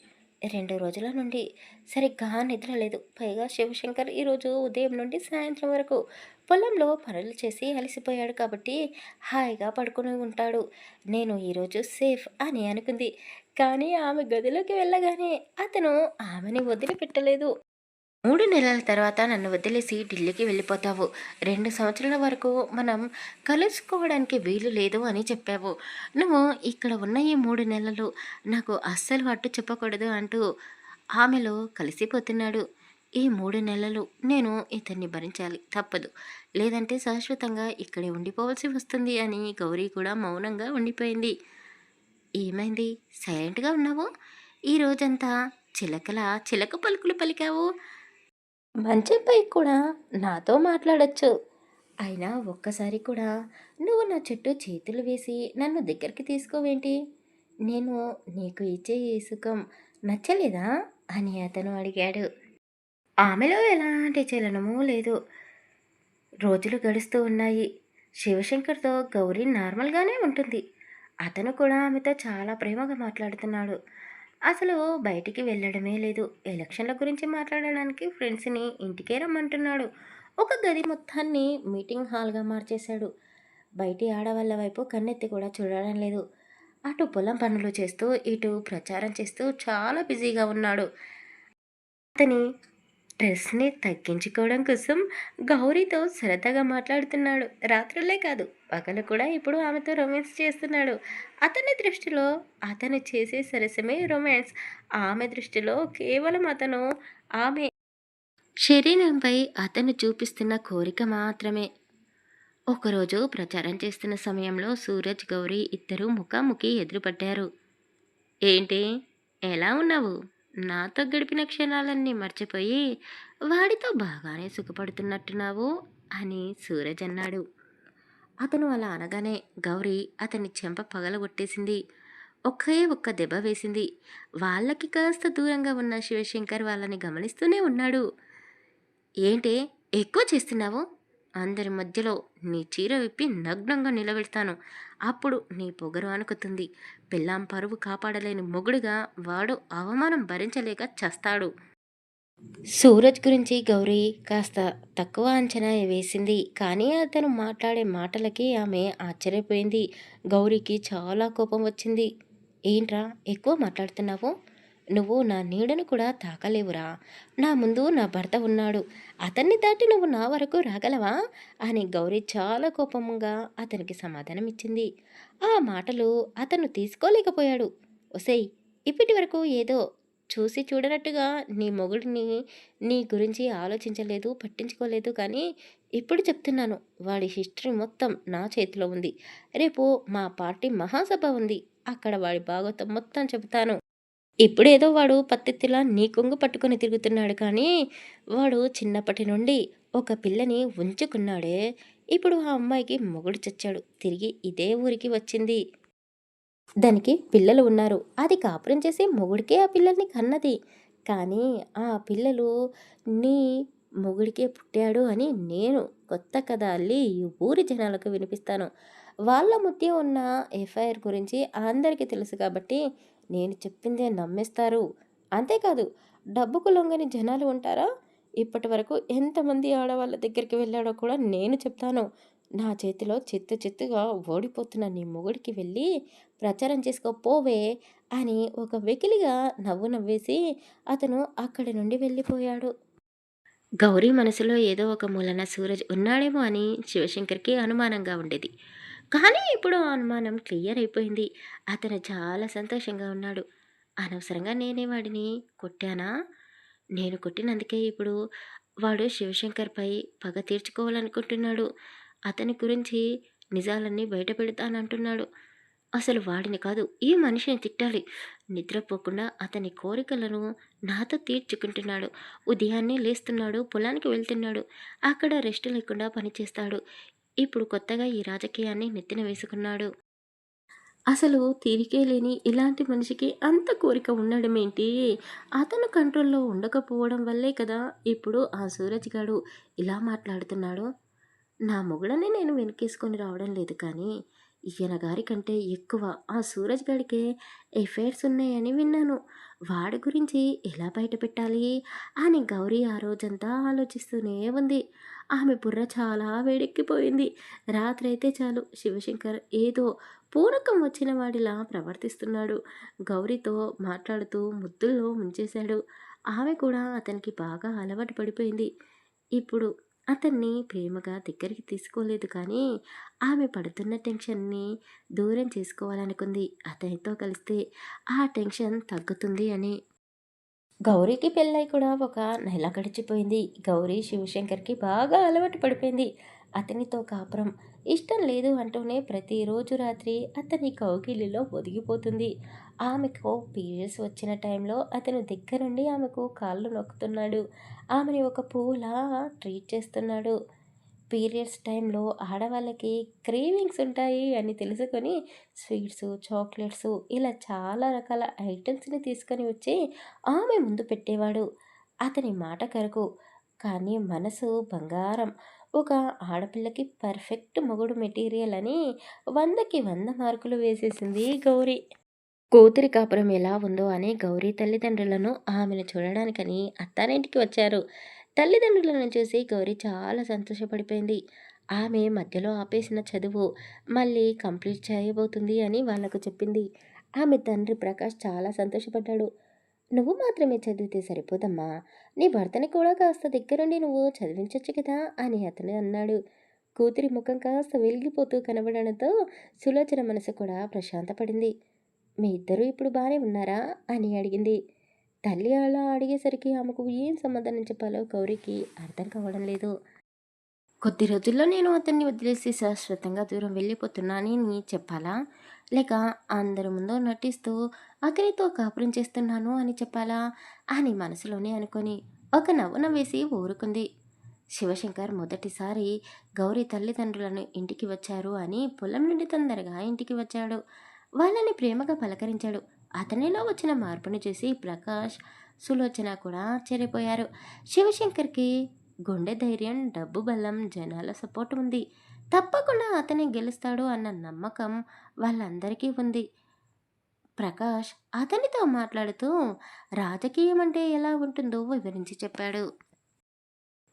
2 రోజుల నుండి సరిగ్గా నిద్ర లేదు. పైగా శివశంకర్ ఈరోజు ఉదయం నుండి సాయంత్రం వరకు పొలంలో పనులు చేసి అలసిపోయాడు కాబట్టి హాయిగా పడుకుని ఉంటాడు. నేను ఈరోజు సేఫ్ అని అనుకుంది. కానీ ఆమె గదిలోకి వెళ్ళగానే అతను ఆమెని వదిలిపెట్టలేదు. 3 నెలల తర్వాత నన్ను వదిలేసి ఢిల్లీకి వెళ్ళిపోతావు. 2 సంవత్సరాల వరకు మనం కలుసుకోవడానికి వీలు లేదు అని చెప్పావు. నువ్వు ఇక్కడ ఉన్న ఈ 3 నెలలు నాకు అస్సలు అడ్డు చెప్పకూడదు అంటూ ఆమెలో కలిసిపోతున్నాడు. ఈ 3 నెలలు నేను ఇతన్ని భరించాలి తప్పదు. లేదంటే శాశ్వతంగా ఇక్కడే ఉండిపోవాల్సి వస్తుంది అని గౌరీ కూడా మౌనంగా ఉండిపోయింది. ఏమైంది? సైలెంట్‌గా ఉన్నావు? ఈ రోజంతా చిలక పలుకులు పలికావు. మంచంపై కూడా నాతో మాట్లాడొచ్చు. అయినా ఒక్కసారి కూడా నువ్వు నా చుట్టూ చేతులు వేసి నన్ను దగ్గరికి తీసుకోవేంటి? నేను నీకు ఇచ్చే ఈ సుఖం నచ్చలేదా? అని అతను అడిగాడు. ఆమెలో ఎలాంటి చలనమూ లేదు. రోజులు గడుస్తూ ఉన్నాయి. శివశంకర్‌తో గౌరీ నార్మల్‌గానే ఉంటుంది. అతను కూడా ఆమెతో చాలా ప్రేమగా మాట్లాడుతున్నాడు. అసలు బయటికి వెళ్ళడమే లేదు. ఎలక్షన్ల గురించి మాట్లాడడానికి ఫ్రెండ్స్‌ని ఇంటికే రమ్మంటున్నాడు. ఒక గది మొత్తాన్ని మీటింగ్ హాల్‌గా మార్చేశాడు. బయటి ఆడవాళ్ళ వైపు కన్నెత్తి కూడా చూడడం లేదు. అటు పొలం పనులు చేస్తూ, ఇటు ప్రచారం చేస్తూ చాలా బిజీగా ఉన్నాడు. అతని స్ట్రెస్‌ని తగ్గించుకోవడం కోసం గౌరీతో సరదాగా మాట్లాడుతున్నాడు. రాత్రులే కాదు, పగలు కూడా ఇప్పుడు ఆమెతో రొమాన్స్ చేస్తున్నాడు. అతని దృష్టిలో అతను చేసే సరసమే రొమాన్స్. ఆమె దృష్టిలో కేవలం అతను ఆమె శరీరంపై అతను చూపిస్తున్న కోరిక మాత్రమే. ఒకరోజు ప్రచారం చేస్తున్న సమయంలో సూరజ్, గౌరీ ఇద్దరూ ముఖాముఖి ఎదురుపడ్డారు. ఏంటి? ఎలా ఉన్నావు? నాతో గడిపిన క్షణాలన్నీ మర్చిపోయి వాడితో బాగానే సుఖపడుతున్నట్టున్నావు అని సూరజ్ అన్నాడు. అతను అలా అనగానే గౌరీ అతని చెంప పగలగొట్టేసింది. ఒకే ఒక్క దెబ్బ వేసింది. వాళ్ళకి కాస్త దూరంగా ఉన్న శివశంకర్ వాళ్ళని గమనిస్తూనే ఉన్నాడు. ఏంటే ఎక్కువ చేస్తున్నావు? అందరి మధ్యలో నీ చీర విప్పి నగ్నంగా నిలబెడతాను. అప్పుడు నీ పొగరు అనుకుతుంది. పెళ్ళాం పరువు కాపాడలేని మొగుడుగా వాడు అవమానం భరించలేక చస్తాడు. సూరజ్ గురించి గౌరీ కాస్త తక్కువ అంచనా వేసింది. కానీ అతను మాట్లాడే మాటలకి ఆమె ఆశ్చర్యపోయింది. గౌరీకి చాలా కోపం వచ్చింది. ఏంట్రా ఎక్కువ మాట్లాడుతున్నావు? నువ్వు నా నీడను కూడా తాకలేవురా. నా ముందు నా భర్త ఉన్నాడు. అతన్ని దాటి నువ్వు నా వరకు రాగలవా? అని గౌరీ చాలా కోపంగా అతనికి సమాధానం ఇచ్చింది. ఆ మాటలు అతను తీసుకోలేకపోయాడు. ఒసేయ్, ఇప్పటి వరకు ఏదో చూసి చూడనట్టుగా నీ మొగుడిని నీ గురించి ఆలోచించలేదు, పట్టించుకోలేదు. కానీ ఇప్పుడు చెప్తున్నాను, వాడి హిస్టరీ మొత్తం నా చేతిలో ఉంది. రేపు మా పార్టీ మహాసభ ఉంది. అక్కడ వాడి భాగవతం మొత్తం చెబుతాను. ఇప్పుడేదో వాడు పత్తిత్తిలా నీ కొంగు పట్టుకొని తిరుగుతున్నాడు. కానీ వాడు చిన్నప్పటి నుండి ఒక పిల్లని ఉంచుకున్నాడే. ఇప్పుడు ఆ అమ్మాయికి మొగుడు చచ్చాడు. తిరిగి ఇదే ఊరికి వచ్చింది. దానికి పిల్లలు ఉన్నారు. అది కాపురం చేసి మొగుడికే ఆ పిల్లల్ని కన్నది. కానీ ఆ పిల్లలు నీ మొగుడికే పుట్టాడు అని నేను కొత్త కథ అల్లి ఈ ఊరి జనాలకు వినిపిస్తాను. వాళ్ళ మధ్య ఉన్న ఎఫ్ఐఆర్ గురించి అందరికీ తెలుసు కాబట్టి నేను చెప్పిందే నమ్మేస్తారు. అంతేకాదు, డబ్బుకు లొంగని జనాలు ఉంటారా? ఇప్పటి వరకు ఎంతమంది ఆడవాళ్ళ దగ్గరికి వెళ్ళాడో కూడా నేను చెప్తాను. నా చేతిలో చిత్తు చిత్తుగా ఓడిపోతున్న నీ మొగుడికి వెళ్ళి ప్రచారం చేసుకోపోవే అని ఒక వెకిలిగా నవ్వు నవ్వేసి అతను అక్కడి నుండి వెళ్ళిపోయాడు. గౌరీ మనసులో ఏదో ఒక మూలన సూరజ్ ఉన్నాడేమో అని శివశంకర్కి అనుమానంగా ఉండేది. కానీ ఇప్పుడు ఆ అనుమానం క్లియర్ అయిపోయింది. అతను చాలా సంతోషంగా ఉన్నాడు. అనవసరంగా నేనే వాడిని కొట్టానా? నేను కొట్టినందుకే ఇప్పుడు వాడు శివశంకర్పై పగ తీర్చుకోవాలనుకుంటున్నాడు. అతని గురించి నిజాలన్నీ బయట పెడతానంటున్నాడు. అసలు వాడిని కాదు, ఈ మనిషిని తిట్టాలి. నిద్రపోకుండా అతని కోరికలను నాతో తీర్చుకుంటున్నాడు. ఉదయాన్నే లేస్తున్నాడు, పొలానికి వెళ్తున్నాడు. అక్కడ రెస్ట్ లేకుండా పనిచేస్తాడు. ఇప్పుడు కొత్తగా ఈ రాజకీయాన్ని నెత్తిన వేసుకున్నాడు. అసలు తీరికే లేని ఇలాంటి మనిషికి అంత కోరిక ఉండడమేంటి? అతను కంట్రోల్‌లో ఉండకపోవడం వల్లే కదా ఇప్పుడు ఆ సూరజ్ గాడు ఇలా మాట్లాడుతున్నాడు. నా మొగుడని నేను వెనకేసుకొని రావడం లేదు కానీ, ఈయన గారి కంటే ఎక్కువ ఆ సూరజ్ గాడికే ఎఫైర్స్ ఉన్నాయని విన్నాను. వాడి గురించి ఎలా బయటపెట్టాలి అని గౌరీ ఆ రోజంతా ఆలోచిస్తూనే ఉంది. ఆమె బుర్ర చాలా వేడెక్కిపోయింది. రాత్రైతే చాలు శివశంకర్ ఏదో పూనకం వచ్చిన వాడిలా ప్రవర్తిస్తున్నాడు. గౌరీతో మాట్లాడుతూ ముద్దుల్లో ముంచేశాడు. ఆమె కూడా అతనికి బాగా అలవాటు పడిపోయింది. ఇప్పుడు అతన్ని ప్రేమగా దగ్గరికి తీసుకోలేదు కానీ ఆమె పడుతున్న టెన్షన్ని దూరం చేసుకోవాలనుకుంది. అతనితో కలిస్తే ఆ టెన్షన్ తగ్గుతుంది అని. గౌరీకి పెళ్ళై కూడా ఒక నెల గడిచిపోయింది. గౌరీ శివశంకర్‌కి బాగా అలవాటు పడిపోయింది. అతనితో కాపురం ఇష్టం లేదు అంటూనే ప్రతిరోజు రాత్రి అతని కౌగిలిలో ఒదిగిపోతుంది. ఆమెకు పీరియడ్స్ వచ్చిన టైంలో అతను దగ్గరుండి ఆమెకు కాళ్ళు నొక్కుతున్నాడు. ఆమెని ఒక పువ్వులా ట్రీట్ చేస్తున్నాడు. పీరియడ్స్ టైంలో ఆడవాళ్ళకి క్రేవింగ్స్ ఉంటాయి అని తెలుసుకొని స్వీట్సు, చాక్లెట్సు ఇలా చాలా రకాల ఐటమ్స్‌ని తీసుకొని వచ్చి ఆమె ముందు పెట్టేవాడు. అతని మాట కరకు, కానీ మనసు బంగారం. ఒక ఆడపిల్లకి పర్ఫెక్ట్ మొగుడు మెటీరియల్ అని 100కి 100 మార్కులు వేసేసింది గౌరి. కూతురి కాపురం ఎలా ఉందో అని గౌరీ తల్లిదండ్రులను ఆమెను చూడడానికని అత్తారింటికి వచ్చారు. తల్లిదండ్రులను చూసి గౌరీ చాలా సంతోషపడిపోయింది. ఆమె మధ్యలో ఆపేసిన చదువు మళ్ళీ కంప్లీట్ చేయబోతుంది అని వాళ్ళకు చెప్పింది. ఆమె తండ్రి ప్రకాష్ చాలా సంతోషపడ్డాడు. నువ్వు మాత్రమే చదివితే సరిపోదమ్మా, నీ భర్తని కూడా కాస్త దగ్గరుండి నువ్వు చదివించొచ్చు కదా అని అతను అన్నాడు. కూతురి ముఖం కాస్త వెలిగిపోతూ కనబడడంతో సులోచన మనసు కూడా ప్రశాంతపడింది. మీ ఇద్దరూ ఇప్పుడు బానే ఉన్నారా అని అడిగింది. తల్లి అలా అడిగేసరికి ఆమెకు ఏం సమాధానం చెప్పాలో గౌరికి అర్థం కావడం లేదు. కొద్ది రోజుల్లో నేను అతన్ని వదిలేసి శాశ్వతంగా దూరం వెళ్ళిపోతున్నానని చెప్పాలా? లేక అందరి ముందు నటిస్తూ అతనితో కాపురం చేస్తున్నాను అని చెప్పాలా అని మనసులోనే అనుకొని ఒక నవ్వు నవ్వేసి ఊరుకుంది. శివశంకర్ మొదటిసారి గౌరీ తల్లిదండ్రులను ఇంటికి వచ్చారు అని పొలం నుండి తొందరగా ఇంటికి వచ్చాడు. వాళ్ళని ప్రేమగా పలకరించాడు. అతనిలో వచ్చిన మార్పుని చూసి ప్రకాష్, సులోచన కూడా ఆశ్చర్యపోయారు. శివశంకర్కి గుండె ధైర్యం, డబ్బు బలం, జనాల సపోర్ట్ ఉంది. తప్పకుండా అతనే గెలుస్తాడు అన్న నమ్మకం వాళ్ళందరికీ ఉంది. ప్రకాష్ అతనితో మాట్లాడుతూ రాజకీయం అంటే ఎలా ఉంటుందో వివరించి చెప్పాడు.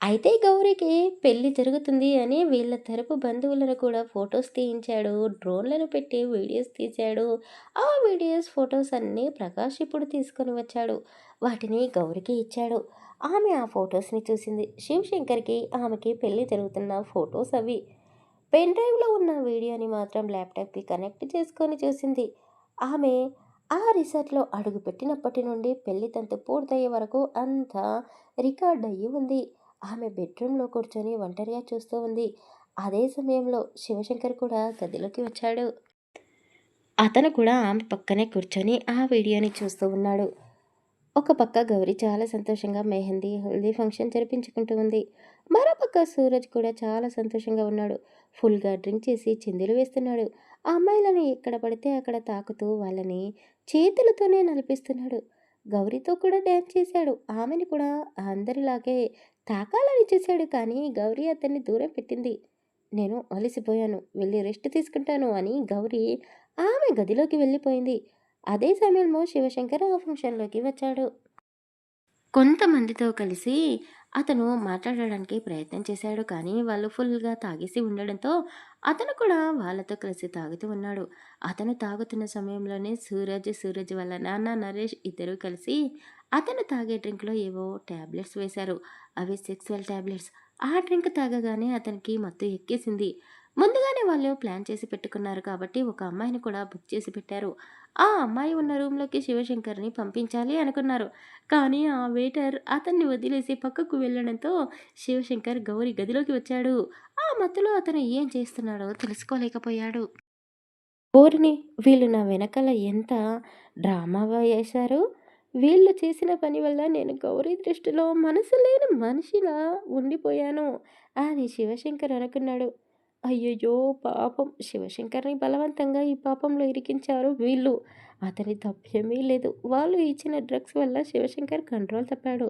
అయితే గౌరికి పెళ్లి జరుగుతుంది అని వీళ్ళ తరపు బంధువులను కూడా ఫొటోస్ తీయించాడు. డ్రోన్లను పెట్టి వీడియోస్ తీశాడు. ఆ వీడియోస్, ఫొటోస్ అన్నీ ప్రకాష్ ఇప్పుడు తీసుకొని వచ్చాడు. వాటిని గౌరికి ఇచ్చాడు. ఆమె ఆ ఫొటోస్ని చూసింది. శివశంకర్కి ఆమెకి పెళ్లి జరుగుతున్న ఫొటోస్ అవి. పెన్ డ్రైవ్లో ఉన్న వీడియోని మాత్రం ల్యాప్టాప్కి కనెక్ట్ చేసుకొని చూసింది. ఆమె ఆ రిసార్ట్లో అడుగుపెట్టినప్పటి నుండి పెళ్లి తంతు పూర్తయ్యే వరకు అంతా రికార్డ్ అయ్యి ఉంది. ఆమె బెడ్రూమ్లో కూర్చొని ఒంటరిగా చూస్తూ ఉంది. అదే సమయంలో శివశంకర్ కూడా గదిలోకి వచ్చాడు. అతను కూడా ఆమె పక్కనే కూర్చొని ఆ వీడియోని చూస్తూ ఉన్నాడు. ఒక పక్క గౌరి చాలా సంతోషంగా మెహందీ, హల్దీ ఫంక్షన్ జరిపించుకుంటూ ఉంది. మరో పక్క సూరజ్ కూడా చాలా సంతోషంగా ఉన్నాడు. ఫుల్గా డ్రింక్ చేసి చిందులు వేస్తున్నాడు. ఆ అమ్మాయిలను ఎక్కడ పడితే అక్కడ తాకుతూ వాళ్ళని చేతులతోనే నలిపిస్తున్నాడు. గౌరీతో కూడా డ్యాన్స్ చేశాడు. ఆమెని కూడా అందరిలాగే తాకాలని చూశాడు. కానీ గౌరీ అతన్ని దూరం పెట్టింది. నేను అలసిపోయాను, వెళ్ళి రెస్ట్ తీసుకుంటాను అని గౌరీ ఆమె గదిలోకి వెళ్ళిపోయింది. అదే సమయంలో శివశంకర్ ఆ ఫంక్షన్లోకి వచ్చాడు. కొంతమందితో కలిసి అతను మాట్లాడడానికి ప్రయత్నం చేశాడు. కానీ వాళ్ళు ఫుల్గా తాగేసి ఉండడంతో అతను కూడా వాళ్ళతో కలిసి తాగుతూ ఉన్నాడు. అతను తాగుతున్న సమయంలోనే సూరజ్ వాళ్ళ నాన్న నరేష్ ఇద్దరూ కలిసి అతను తాగే డ్రింక్లో ఏవో ట్యాబ్లెట్స్ వేశారు. అవి సెక్సువల్ ట్యాబ్లెట్స్. ఆ డ్రింక్ తాగగానే అతనికి మత్తు ఎక్కేసింది. ముందుగానే వాళ్ళు ప్లాన్ చేసి పెట్టుకున్నారు కాబట్టి ఒక అమ్మాయిని కూడా బుక్ చేసి పెట్టారు. ఆ అమ్మాయి ఉన్న రూమ్లోకి శివశంకర్ని పంపించాలి అనుకున్నారు. కానీ ఆ వెయిటర్ అతన్ని వదిలేసి పక్కకు వెళ్ళడంతో శివశంకర్ గౌరి గదిలోకి వచ్చాడు. ఆ మత్తులో అతను ఏం చేస్తున్నాడో తెలుసుకోలేకపోయాడు. ఓరిని, వీళ్ళు నా వెనకాల ఎంత డ్రామా వేశారు. వీళ్ళు చేసిన పని వల్ల నేను గౌరీ దృష్టిలో మనసు లేని మనిషిలా ఉండిపోయాను అని శివశంకర్ అనుకున్నాడు. అయ్యయ్యో! పాపం శివశంకర్‌ని బలవంతంగా ఈ పాపంలో ఇరికించారు వీళ్ళు. అతని తప్పేమీ లేదు. వాళ్ళు ఇచ్చిన డ్రగ్స్ వల్ల శివశంకర్ కంట్రోల్ తప్పాడు.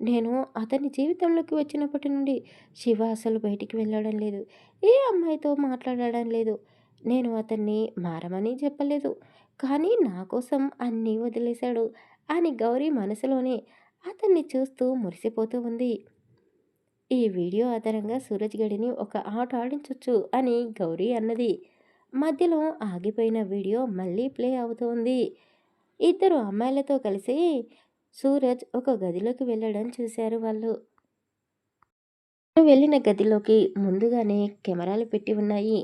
నేను అతని జీవితంలోకి వచ్చినప్పటి నుండి శివ అసలు బయటికి వెళ్ళడం లేదు. ఏ అమ్మాయితో మాట్లాడడం లేదు. నేను అతన్ని మారమని చెప్పలేదు. కానీ నా కోసం అన్నీ వదిలేశాడు అని గౌరీ మనసులోనే అతన్ని చూస్తూ మురిసిపోతూ ఉంది. ఈ వీడియో ఆధారంగా సూరజ్ గడిని ఒక ఆట ఆడించొచ్చు అని గౌరీ అన్నది. మధ్యలో ఆగిపోయిన వీడియో మళ్ళీ ప్లే అవుతోంది. ఇద్దరు అమ్మాయిలతో కలిసి సూరజ్ ఒక గదిలోకి వెళ్ళడం చూశారు వాళ్ళు. వెళ్ళిన గదిలోకి ముందుగానే కెమెరాలు పెట్టి ఉన్నాయి.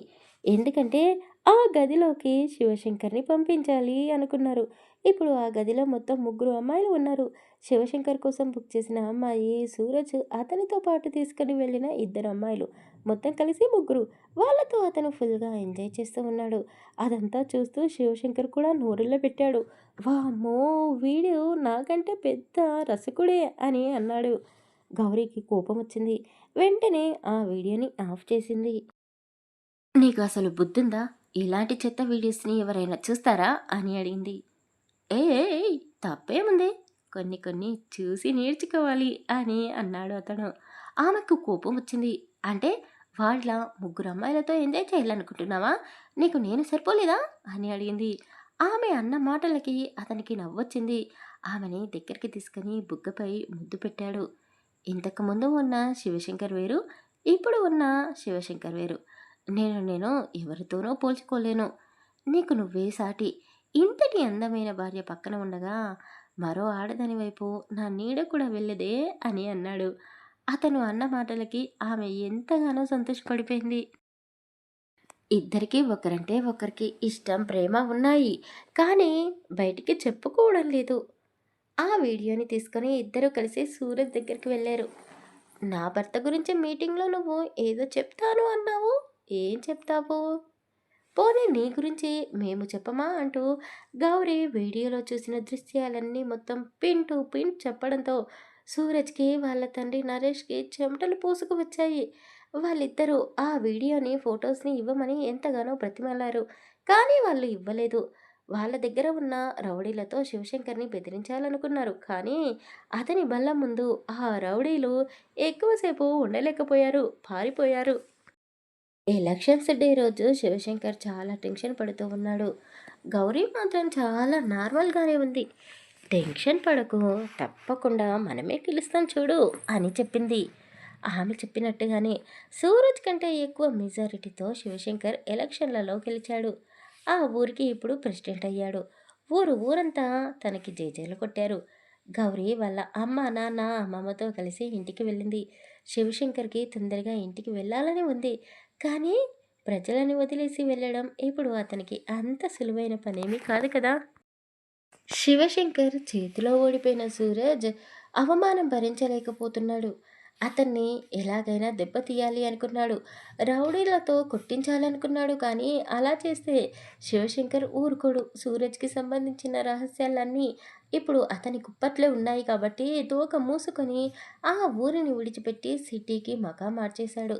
ఎందుకంటే ఆ గదిలోకి శివశంకర్‌ని పంపించాలి అనుకున్నారు. ఇప్పుడు ఆ గదిలో మొత్తం ముగ్గురు అమ్మాయిలు ఉన్నారు. శివశంకర్ కోసం బుక్ చేసిన అమ్మాయి, సూరజ్ అతనితో పాటు తీసుకొని వెళ్ళిన ఇద్దరు అమ్మాయిలు. మొత్తం కలిసి ముగ్గురు. వాళ్ళతో అతను ఫుల్‌గా ఎంజాయ్ చేస్తూ ఉన్నాడు. అదంతా చూస్తూ శివశంకర్ కూడా నోరెళ్ళ పెట్టాడు. వామ్మో! వీడు నాకంటే పెద్ద రసికుడే అని అన్నాడు. గౌరీకి కోపం వచ్చింది. వెంటనే ఆ వీడియోని ఆఫ్ చేసింది. నీకు అసలు బుద్ధుందా? ఇలాంటి చెత్త వీడియోస్‌ని ఎవరైనా చూస్తారా? అని అడిగింది. ఏయ్! తప్పేముంది? కొన్ని కొన్ని చూసి నేర్చుకోవాలి అని అన్నాడు అతను. ఆమెకు కోపం వచ్చింది. అంటే వాళ్ళ ముగ్గురు అమ్మాయిలతో ఎంజాయ్ చేయాలనుకుంటున్నావా? నీకు నేను సరిపోలేదా? అని అడిగింది. ఆమె అన్న మాటలకి అతనికి నవ్వొచ్చింది. ఆమెని దగ్గరికి తీసుకొని బుగ్గపై ముద్దు పెట్టాడు. ఇంతకుముందు ఉన్న శివశంకర్ వేరు, ఇప్పుడు ఉన్న శివశంకర్ వేరు. నేను ఎవరితోనూ పోల్చుకోలేను. నీకు నువ్వే సాటి. ఇంతటి అందమైన భార్య పక్కన ఉండగా మరో ఆడదాని వైపు నా నీడ కూడా వెళ్ళదే అని అన్నాడు. అతను అన్న మాటలకి ఆమె ఎంతగానో సంతోషపడిపోయింది. ఇద్దరికీ ఒకరంటే ఒకరికి ఇష్టం, ప్రేమ ఉన్నాయి. కానీ బయటికి చెప్పుకోవడం లేదు. ఆ వీడియోని తీసుకొని ఇద్దరూ కలిసి సూరజ్ దగ్గరికి వెళ్ళారు. నా భర్త గురించి మీటింగ్లో నువ్వు ఏదో చెప్తాను అన్నావు. ఏం చెప్తావు? పోనీ నీ గురించి మేము చెప్పమా అంటూ గౌరీ వీడియోలో చూసిన దృశ్యాలన్నీ మొత్తం పిన్ టు పిన్ చెప్పడంతో సూరజ్‌కి వాళ్ళ తండ్రి నరేష్‌కి చెమటలు పూసుకు వచ్చాయి. వాళ్ళిద్దరూ ఆ వీడియోని, ఫోటోస్‌ని ఇవ్వమని ఎంతగానో బ్రతిమాలారు. కానీ వాళ్ళు ఇవ్వలేదు. వాళ్ళ దగ్గర ఉన్న రౌడీలతో శివశంకర్‌ని బెదిరించాలనుకున్నారు. కానీ అతని బల్ల ముందు ఆ రౌడీలు ఎక్కువసేపు ఉండలేకపోయారు. పారిపోయారు. ఎలక్షన్స్ డే రోజు శివశంకర్ చాలా టెన్షన్ పడుతూ ఉన్నాడు. గౌరీ మాత్రం చాలా నార్మల్‌గానే ఉంది. "టెన్షన్ పడకు, తప్పకుండా మనమే గెలుస్తాం చూడు" అని చెప్పింది. ఆమె చెప్పినట్టుగానే సూరజ్ కంటే ఎక్కువ మెజారిటీతో శివశంకర్ ఎలక్షన్లలో గెలిచాడు. ఆ ఊరికి ఇప్పుడు ప్రెసిడెంట్ అయ్యాడు. ఊరంతా తనకి జేజేలు కొట్టారు. గౌరీ వాళ్ళ అమ్మ, నాన్న, అమ్మమ్మతో కలిసి ఇంటికి వెళ్ళింది. శివశంకర్‌కి తొందరగా ఇంటికి వెళ్ళాలని ఉంది. కానీ ప్రజలని వదిలేసి వెళ్ళడం ఇప్పుడు అతనికి అంత సులువైన పనేమీ కాదు కదా! శివశంకర్ చేతిలో ఓడిపోయిన సూరజ్ అవమానం భరించలేకపోతున్నాడు. అతన్ని ఎలాగైనా దెబ్బతీయాలి అనుకున్నాడు. రౌడీలతో కొట్టించాలనుకున్నాడు. కానీ అలా చేస్తే శివశంకర్ ఊరుకోడు. సూరజ్‌కి సంబంధించిన రహస్యాలన్నీ ఇప్పుడు అతని గుప్పట్లే ఉన్నాయి కాబట్టి తోక మూసుకొని ఆ ఊరిని విడిచిపెట్టి సిటీకి మకాం మార్చేశాడు.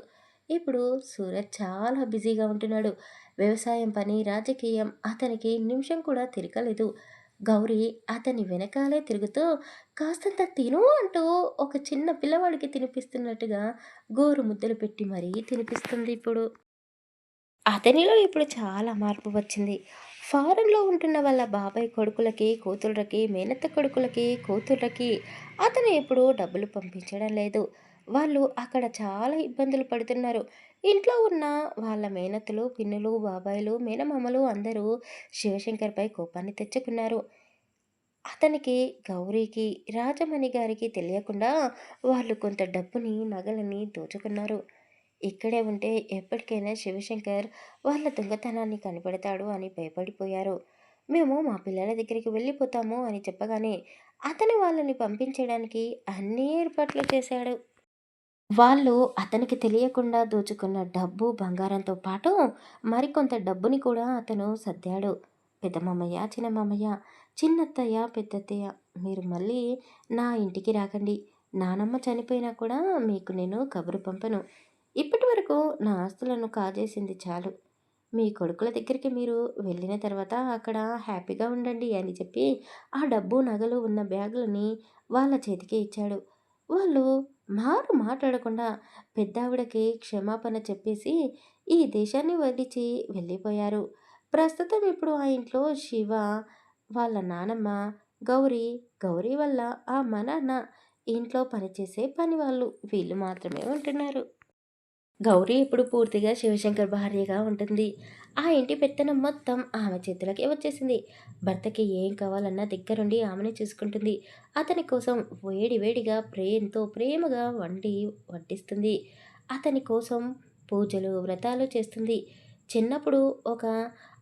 ఇప్పుడు సూరజ్ చాలా బిజీగా ఉంటున్నాడు. వ్యవసాయం పని, రాజకీయం అతనికి నిమిషం కూడా తిరగలేదు. గౌరీ అతని వెనకాలే తిరుగుతూ కాస్తంత తిను అంటూ ఒక చిన్న పిల్లవాడికి తినిపిస్తున్నట్టుగా గోరు ముద్దలు పెట్టి మరీ తినిపిస్తుంది ఇప్పుడు. అతనిలో ఇప్పుడు చాలా మార్పు వచ్చింది. ఫారెన్‌లో ఉంటున్న వాళ్ళ బాబాయ్ కొడుకులకి, కూతుళ్ళకి, మేనత్త కొడుకులకి, కూతుళ్ళకి అతను ఎప్పుడూ డబ్బులు పంపించడం లేదు. వాళ్ళు అక్కడ చాలా ఇబ్బందులు పడుతున్నారు. ఇంట్లో ఉన్న వాళ్ళ మేనత్తలు, పిన్నులు, బాబాయిలు, మేనమామలు అందరూ శివశంకర్‌పై కోపాన్ని తెచ్చుకున్నారు. అతనికి, గౌరీకి, రాజమణి గారికి తెలియకుండా వాళ్ళు కొంత డబ్బుని, నగలని దోచుకున్నారు. ఇక్కడే ఉంటే ఎప్పటికైనా శివశంకర్ వాళ్ళ దొంగతనాన్ని కనిపెడతాడు అని భయపడిపోయారు. మేము మా పిల్లల దగ్గరికి వెళ్ళిపోతాము అని చెప్పగానే అతను వాళ్ళని పంపించడానికి అన్ని ఏర్పాట్లు చేశాడు. వాళ్ళు అతనికి తెలియకుండా దోచుకున్న డబ్బు, బంగారంతో పాటు మరికొంత డబ్బుని కూడా అతను సర్దాడు. పెద్ద మామయ్య, చిన్న మామయ్య, చిన్నత్తయ్య, పెద్దత్తయ్య మీరు మళ్ళీ నా ఇంటికి రాకండి. నానమ్మ చనిపోయినా కూడా మీకు నేను కబురు పంపను. ఇప్పటివరకు నా ఆస్తులను కాజేసింది చాలు. మీ కొడుకుల దగ్గరికి మీరు వెళ్ళిన తర్వాత అక్కడ హ్యాపీగా ఉండండి అని చెప్పి ఆ డబ్బు, నగలు ఉన్న బ్యాగులని వాళ్ళ చేతికి ఇచ్చాడు. వాళ్ళు మాట్లాడకుండా పెద్దావిడకి క్షమాపణ చెప్పేసి ఈ దేశాన్ని వదిలిచి వెళ్ళిపోయారు. ప్రస్తుతం ఇప్పుడు ఆ ఇంట్లో శివ, వాళ్ళ నానమ్మ, గౌరీ, గౌరీ వల్ల ఆ మా నాన్న, ఇంట్లో పనిచేసే పనివాళ్ళు వీళ్ళు మాత్రమే ఉంటున్నారు. గౌరీ ఇప్పుడు పూర్తిగా శివశంకర్ భార్యగా ఉంటుంది. ఆ ఇంటి పెత్తనం మొత్తం ఆమె చేతులకే వచ్చేసింది. భర్తకి ఏం కావాలన్నా దగ్గరుండి ఆమెనే చూసుకుంటుంది. అతని కోసం వేడి వేడిగా ప్రేమగా వడ్డిస్తుంది. అతని కోసం పూజలు, వ్రతాలు చేస్తుంది. చిన్నప్పుడు ఒక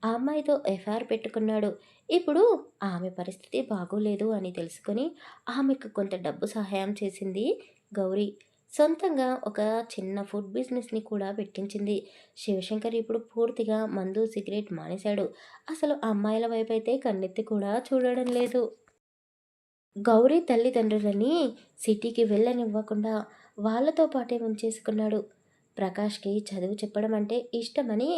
అమ్మాయితో ఎఫ్ఐఆర్ పెట్టుకున్నాడు. ఇప్పుడు ఆమె పరిస్థితి బాగోలేదు అని తెలుసుకొని ఆమెకు కొంత డబ్బు సహాయం చేసింది గౌరీ. సొంతంగా ఒక చిన్న ఫుడ్ బిజినెస్‌ని కూడా పెట్టించింది. శివశంకర్ ఇప్పుడు పూర్తిగా మందు, సిగరెట్ మానేశాడు. అసలు అమ్మాయిల వైపైతే కన్నెత్తి కూడా చూడడం లేదు. గౌరీ తల్లిదండ్రులని సిటీకి వెళ్ళనివ్వకుండా వాళ్ళతో పాటే ఉంచేసుకున్నాడు. ప్రకాష్‌కి చదువు చెప్పడం అంటే ఇష్టమని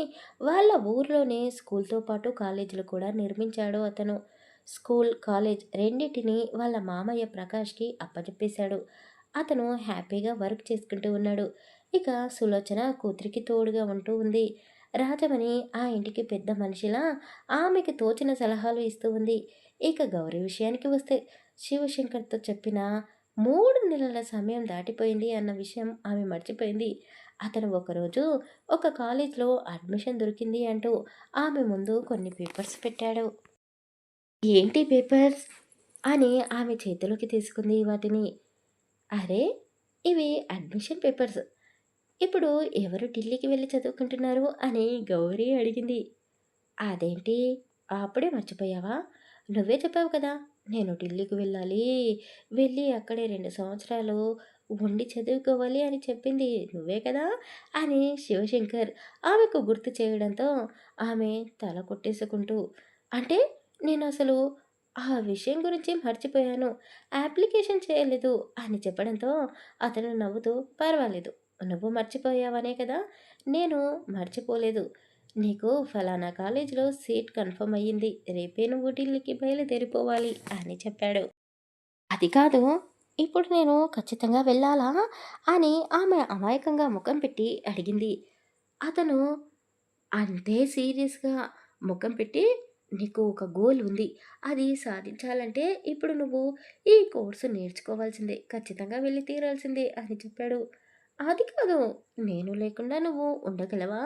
వాళ్ళ ఊర్లోనే స్కూల్‌తో పాటు కాలేజీలు కూడా నిర్మించాడు అతను. స్కూల్, కాలేజ్ రెండిటిని వాళ్ళ మామయ్య ప్రకాష్‌కి అప్పజెప్పేశాడు. అతను హ్యాపీగా వర్క్ చేసుకుంటూ ఉన్నాడు. ఇక సులోచన కూతురికి తోడుగా ఉంటూ ఉంది. రాజమణి ఆ ఇంటికి పెద్ద మనిషిలా ఆమెకి తోచిన సలహాలు ఇస్తూ ఉంది. ఇక గౌరీ విషయానికి వస్తే శివశంకర్‌తో చెప్పిన 3 నెలల సమయం దాటిపోయింది అన్న విషయం ఆమె మర్చిపోయింది. అతను ఒకరోజు ఒక కాలేజ్‌లో అడ్మిషన్ దొరికింది అంటూ ఆమె ముందు కొన్ని పేపర్స్ పెట్టాడు. ఏంటి పేపర్స్? అని ఆమె చేతిలోకి తీసుకుంది వాటిని. అరే! ఇవి అడ్మిషన్ పేపర్స్. ఇప్పుడు ఎవరు ఢిల్లీకి వెళ్లి చదువుకుంటున్నారు అని గౌరీ అడిగింది. అదేంటి? అప్పుడే మర్చిపోయావా? నువ్వే చెప్పావు కదా! నేను ఢిల్లీకి వెళ్ళాలి. వెళ్ళి అక్కడే 2 సంవత్సరాలు ఉండి చదువుకోవాలి అని చెప్పింది నువ్వే కదా! అని శివశంకర్ ఆమెకు గుర్తు చేయడంతో ఆమె తల కొట్టేసుకుంటూ, అంటే నేనసలు ఆ విషయం గురించి మర్చిపోయాను. అప్లికేషన్ చేయలేదు అని చెప్పడంతో అతను నవ్వుతూ పర్వాలేదు. నువ్వు మర్చిపోయావనే కదా! నేను మర్చిపోలేదు. నీకు ఫలానా కాలేజీలో సీట్ కన్ఫర్మ్ అయ్యింది. రేపే నువ్వు ఢిల్లీకి బయలుదేరిపోవాలి అని చెప్పాడు. అది కాదు. ఇప్పుడు నేను ఖచ్చితంగా వెళ్ళాలా? అని ఆమె అమాయకంగా ముఖం పెట్టి అడిగింది. అతను అంతే సీరియస్‌గా ముఖం పెట్టి, "నీకు ఒక గోల్ ఉంది. అది సాధించాలంటే ఇప్పుడు నువ్వు ఈ కోర్స్ నేర్చుకోవాల్సిందే. ఖచ్చితంగా వెళ్లి తీరాల్సిందే" అని చెప్పాడు. "అది కాదు. నేను లేకుండా నువ్వు ఉండగలవా?"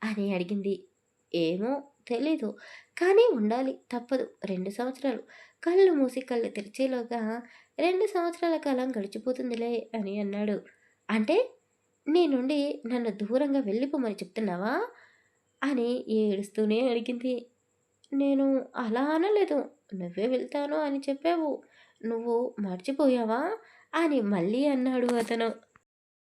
అని అడిగింది. "ఏమో తెలీదు. కానీ ఉండాలి. తప్పదు. 2 సంవత్సరాలు. కళ్ళు మూసి కళ్ళు తెరిచేలోగా 2 సంవత్సరాల కాలం గడిచిపోతుందిలే" అని అన్నాడు. "అంటే నీ నుండి నన్ను దూరంగా వెళ్ళిపోమని చెప్తున్నావా?" అని ఏడుస్తూనే అడిగింది. నేను అలా అనలేదు. నువ్వే వెళ్తాను అని చెప్పావు. నువ్వు మర్చిపోయావా? అని మళ్ళీ అన్నాడు అతను.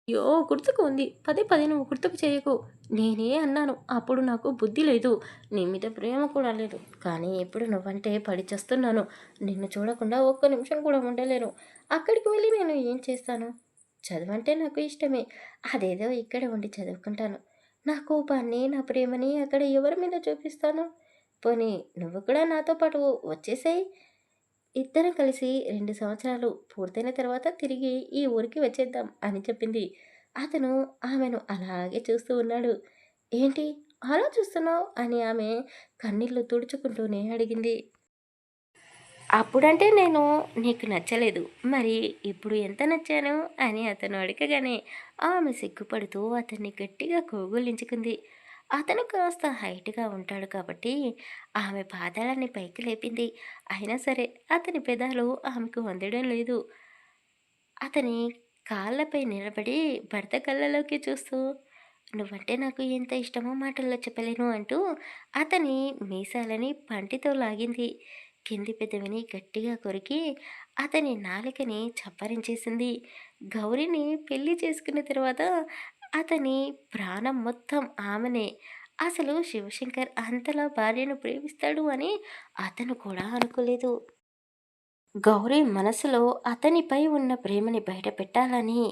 అయ్యో! గుర్తుకు ఉంది. పదే పదే నువ్వు గుర్తుకు చేయకు. నేనే అన్నాను. అప్పుడు నాకు బుద్ధి లేదు. నీ మీద ప్రేమ కూడా లేదు. కానీ ఇప్పుడు నువ్వంటే పడి చస్తున్నాను. నిన్ను చూడకుండా ఒక్క నిమిషం కూడా ఉండలేను. అక్కడికి వెళ్ళి నేను ఏం చేస్తాను? చదువంటే నాకు ఇష్టమే. అదేదో ఇక్కడ ఉండి చదువుకుంటాను. నా కోపాన్ని, నా ప్రేమని అక్కడ ఎవరి మీద చూపిస్తాను? పోనీ నువ్వు కూడా నాతో పాటు వచ్చేసేయ్. ఇద్దరం కలిసి 2 సంవత్సరాలు పూర్తయిన తర్వాత తిరిగి ఈ ఊరికి వచ్చేద్దాం అని చెప్పింది. అతను ఆమెను అలాగే చూస్తూ ఉన్నాడు. ఏంటి అలా చూస్తున్నావు? అని ఆమె కన్నీళ్లు తుడుచుకుంటూనే అడిగింది. అప్పుడంటే నేను నీకు నచ్చలేదు. మరి ఇప్పుడు ఎంత నచ్చాను? అని అతను అడగగానే ఆమె సిగ్గుపడుతూ అతన్ని గట్టిగా కౌగిలించుకుంది. అతను కాస్త హైట్‌గా ఉంటాడు కాబట్టి ఆమె పాదాలని పైకి లేపింది. అయినా సరే అతని పెదాలు ఆమెకు అందడం లేదు. అతని కాళ్ళపై నిలబడి భర్త కళ్ళలోకి చూస్తూ, "నువ్వంటే నాకు ఎంత ఇష్టమో మాటల్లో చెప్పలేను" అంటూ అతని మీసాలని పంటితో లాగింది. కింది పెదవిని గట్టిగా కొరికి అతని నాలికని చప్పరించేసింది. గౌరిని పెళ్లి చేసుకున్న తర్వాత అతని ప్రాణం మొత్తం ఆమెనే. అసలు శివశంకర్ అంతలా భార్యను ప్రేమిస్తాడు అని అతను కూడా అనుకోలేదు. గౌరీ మనసులో అతనిపై ఉన్న ప్రేమని బయట పెట్టాలని,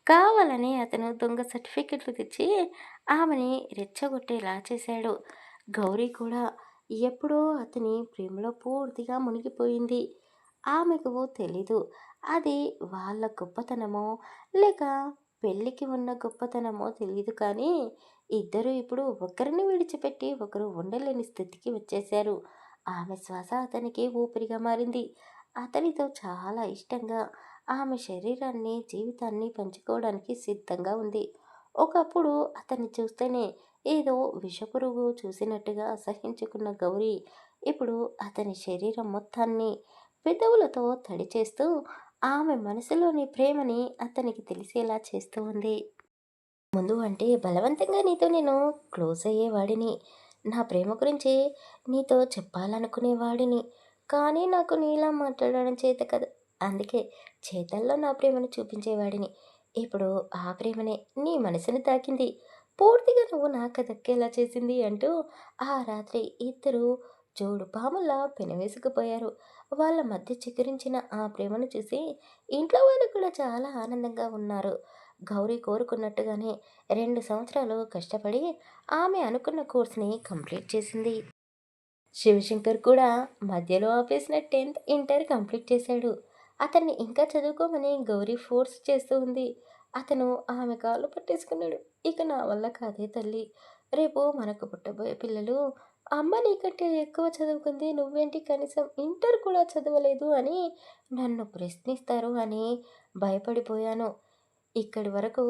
కావాలని అతను దొంగ సర్టిఫికెట్లు తెచ్చి ఆమెని రెచ్చగొట్టేలా చేశాడు. గౌరీ కూడా ఎప్పుడో అతని ప్రేమలో పూర్తిగా మునిగిపోయింది. ఆమెకు తెలీదు అది వాళ్ళ గొప్పతనమో, లేక పెళ్ళికి ఉన్న గొప్పతనమో తెలియదు కానీ, ఇద్దరూ ఇప్పుడు ఒకరిని విడిచిపెట్టి ఒకరు ఉండలేని స్థితికి వచ్చేశారు. ఆమె శ్వాస అతనికి ఊపిరిగా మారింది. అతనితో చాలా ఇష్టంగా ఆమె శరీరాన్ని, జీవితాన్ని పంచుకోవడానికి సిద్ధంగా ఉంది. ఒకప్పుడు అతన్ని చూస్తేనే ఏదో విషపురుగు చూసినట్టుగా అసహ్యించుకున్న గౌరి ఇప్పుడు అతని శరీరం మొత్తాన్ని పెదవులతో తడి చేస్తూ ఆమె మనసులోని ప్రేమని అతనికి తెలిసేలా చేస్తూ ఉంది. ముందు అంటే బలవంతంగా నీతో నేను క్లోజ్ అయ్యేవాడిని. నా ప్రేమ గురించి నీతో చెప్పాలనుకునేవాడిని. కానీ నాకు నీలా మాట్లాడడం చేత కాదు. అందుకే చేతల్లో నా ప్రేమను చూపించేవాడిని. ఇప్పుడు ఆ ప్రేమనే నీ మనసుని తాకింది. పూర్తిగా నువ్వు నాకు దక్కేలా చేసింది అంటూ ఆ రాత్రి ఇద్దరూ జోడు పాములా పెనవేసుకుపోయారు. వాళ్ళ మధ్య చిగురించిన ఆ ప్రేమను చూసి ఇంట్లో వాళ్ళు కూడా చాలా ఆనందంగా ఉన్నారు. గౌరీ కోరుకున్నట్టుగానే 2 సంవత్సరాలు కష్టపడి ఆమె అనుకున్న కోర్స్‌ని కంప్లీట్ చేసింది. శివశంకర్ కూడా మధ్యలో ఆపేసిన 10థ్, ఇంటర్ కంప్లీట్ చేశాడు. అతన్ని ఇంకా చదువుకోమని గౌరీ ఫోర్స్ చేస్తూ ఉంది. అతను ఆమె కాళ్ళు పట్టేసుకున్నాడు. ఇక నా వల్ల కాదే తల్లి. రేపు మనకు పుట్టబోయే పిల్లలు అమ్మ నీకంటే ఎక్కువ చదువుకుంది. నువ్వేంటి కనీసం ఇంటర్ కూడా చదవలేదు అని నన్ను ప్రశ్నిస్తారు అని భయపడిపోయాను. ఇక్కడి వరకు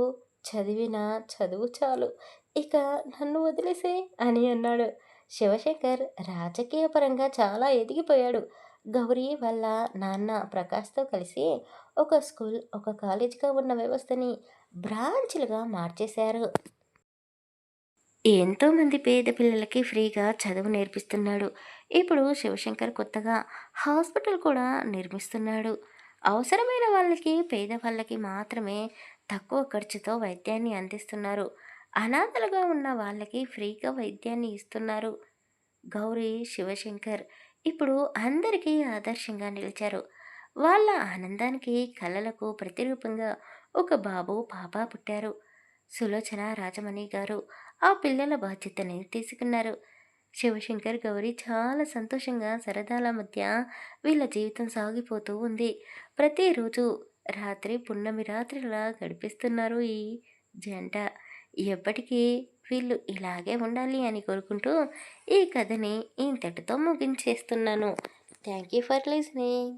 చదివిన చదువు చాలు. ఇక నన్ను వదిలేసేయ్ అని అన్నాడు. శివశంకర్ రాజకీయ పరంగా చాలా ఎదిగిపోయాడు. గౌరీ వాళ్ళ నాన్న ప్రకాష్‌తో కలిసి ఒక స్కూల్, ఒక కాలేజ్‌గా ఉన్న వ్యవస్థని బ్రాంచ్‌లుగా మార్చేశారు. ఎంతోమంది పేద పిల్లలకి ఫ్రీగా చదువు నేర్పిస్తున్నాడు. ఇప్పుడు శివశంకర్ కొత్తగా హాస్పిటల్ కూడా నిర్మిస్తున్నాడు. అవసరమైన వాళ్ళకి, పేదవాళ్ళకి మాత్రమే తక్కువ ఖర్చుతో వైద్యాన్ని అందిస్తున్నారు. అనాథలుగా ఉన్న వాళ్ళకి ఫ్రీగా వైద్యాన్ని ఇస్తున్నారు. గౌరీ శివశంకర్ ఇప్పుడు అందరికీ ఆదర్శంగా నిలిచారు. వాళ్ళ ఆనందానికి కలలకు ప్రతిరూపంగా ఒక బాబు పాప పుట్టారు. సులోచన రాజమణి గారు ఆ పిల్లల బాధ్యతని తీసుకున్నారు. శివశంకర్ గౌరీ చాలా సంతోషంగా సరదాల మధ్య వీళ్ళ జీవితం సాగిపోతూ ఉంది. ప్రతిరోజు రాత్రి పున్నమి రాత్రిలా గడిపిస్తున్నారు ఈ జంట. ఎప్పటికీ వీళ్ళు ఇలాగే ఉండాలి అని కోరుకుంటూ ఈ కథని ఇంతటితో ముగించేస్తున్నాను. Thank you for listening.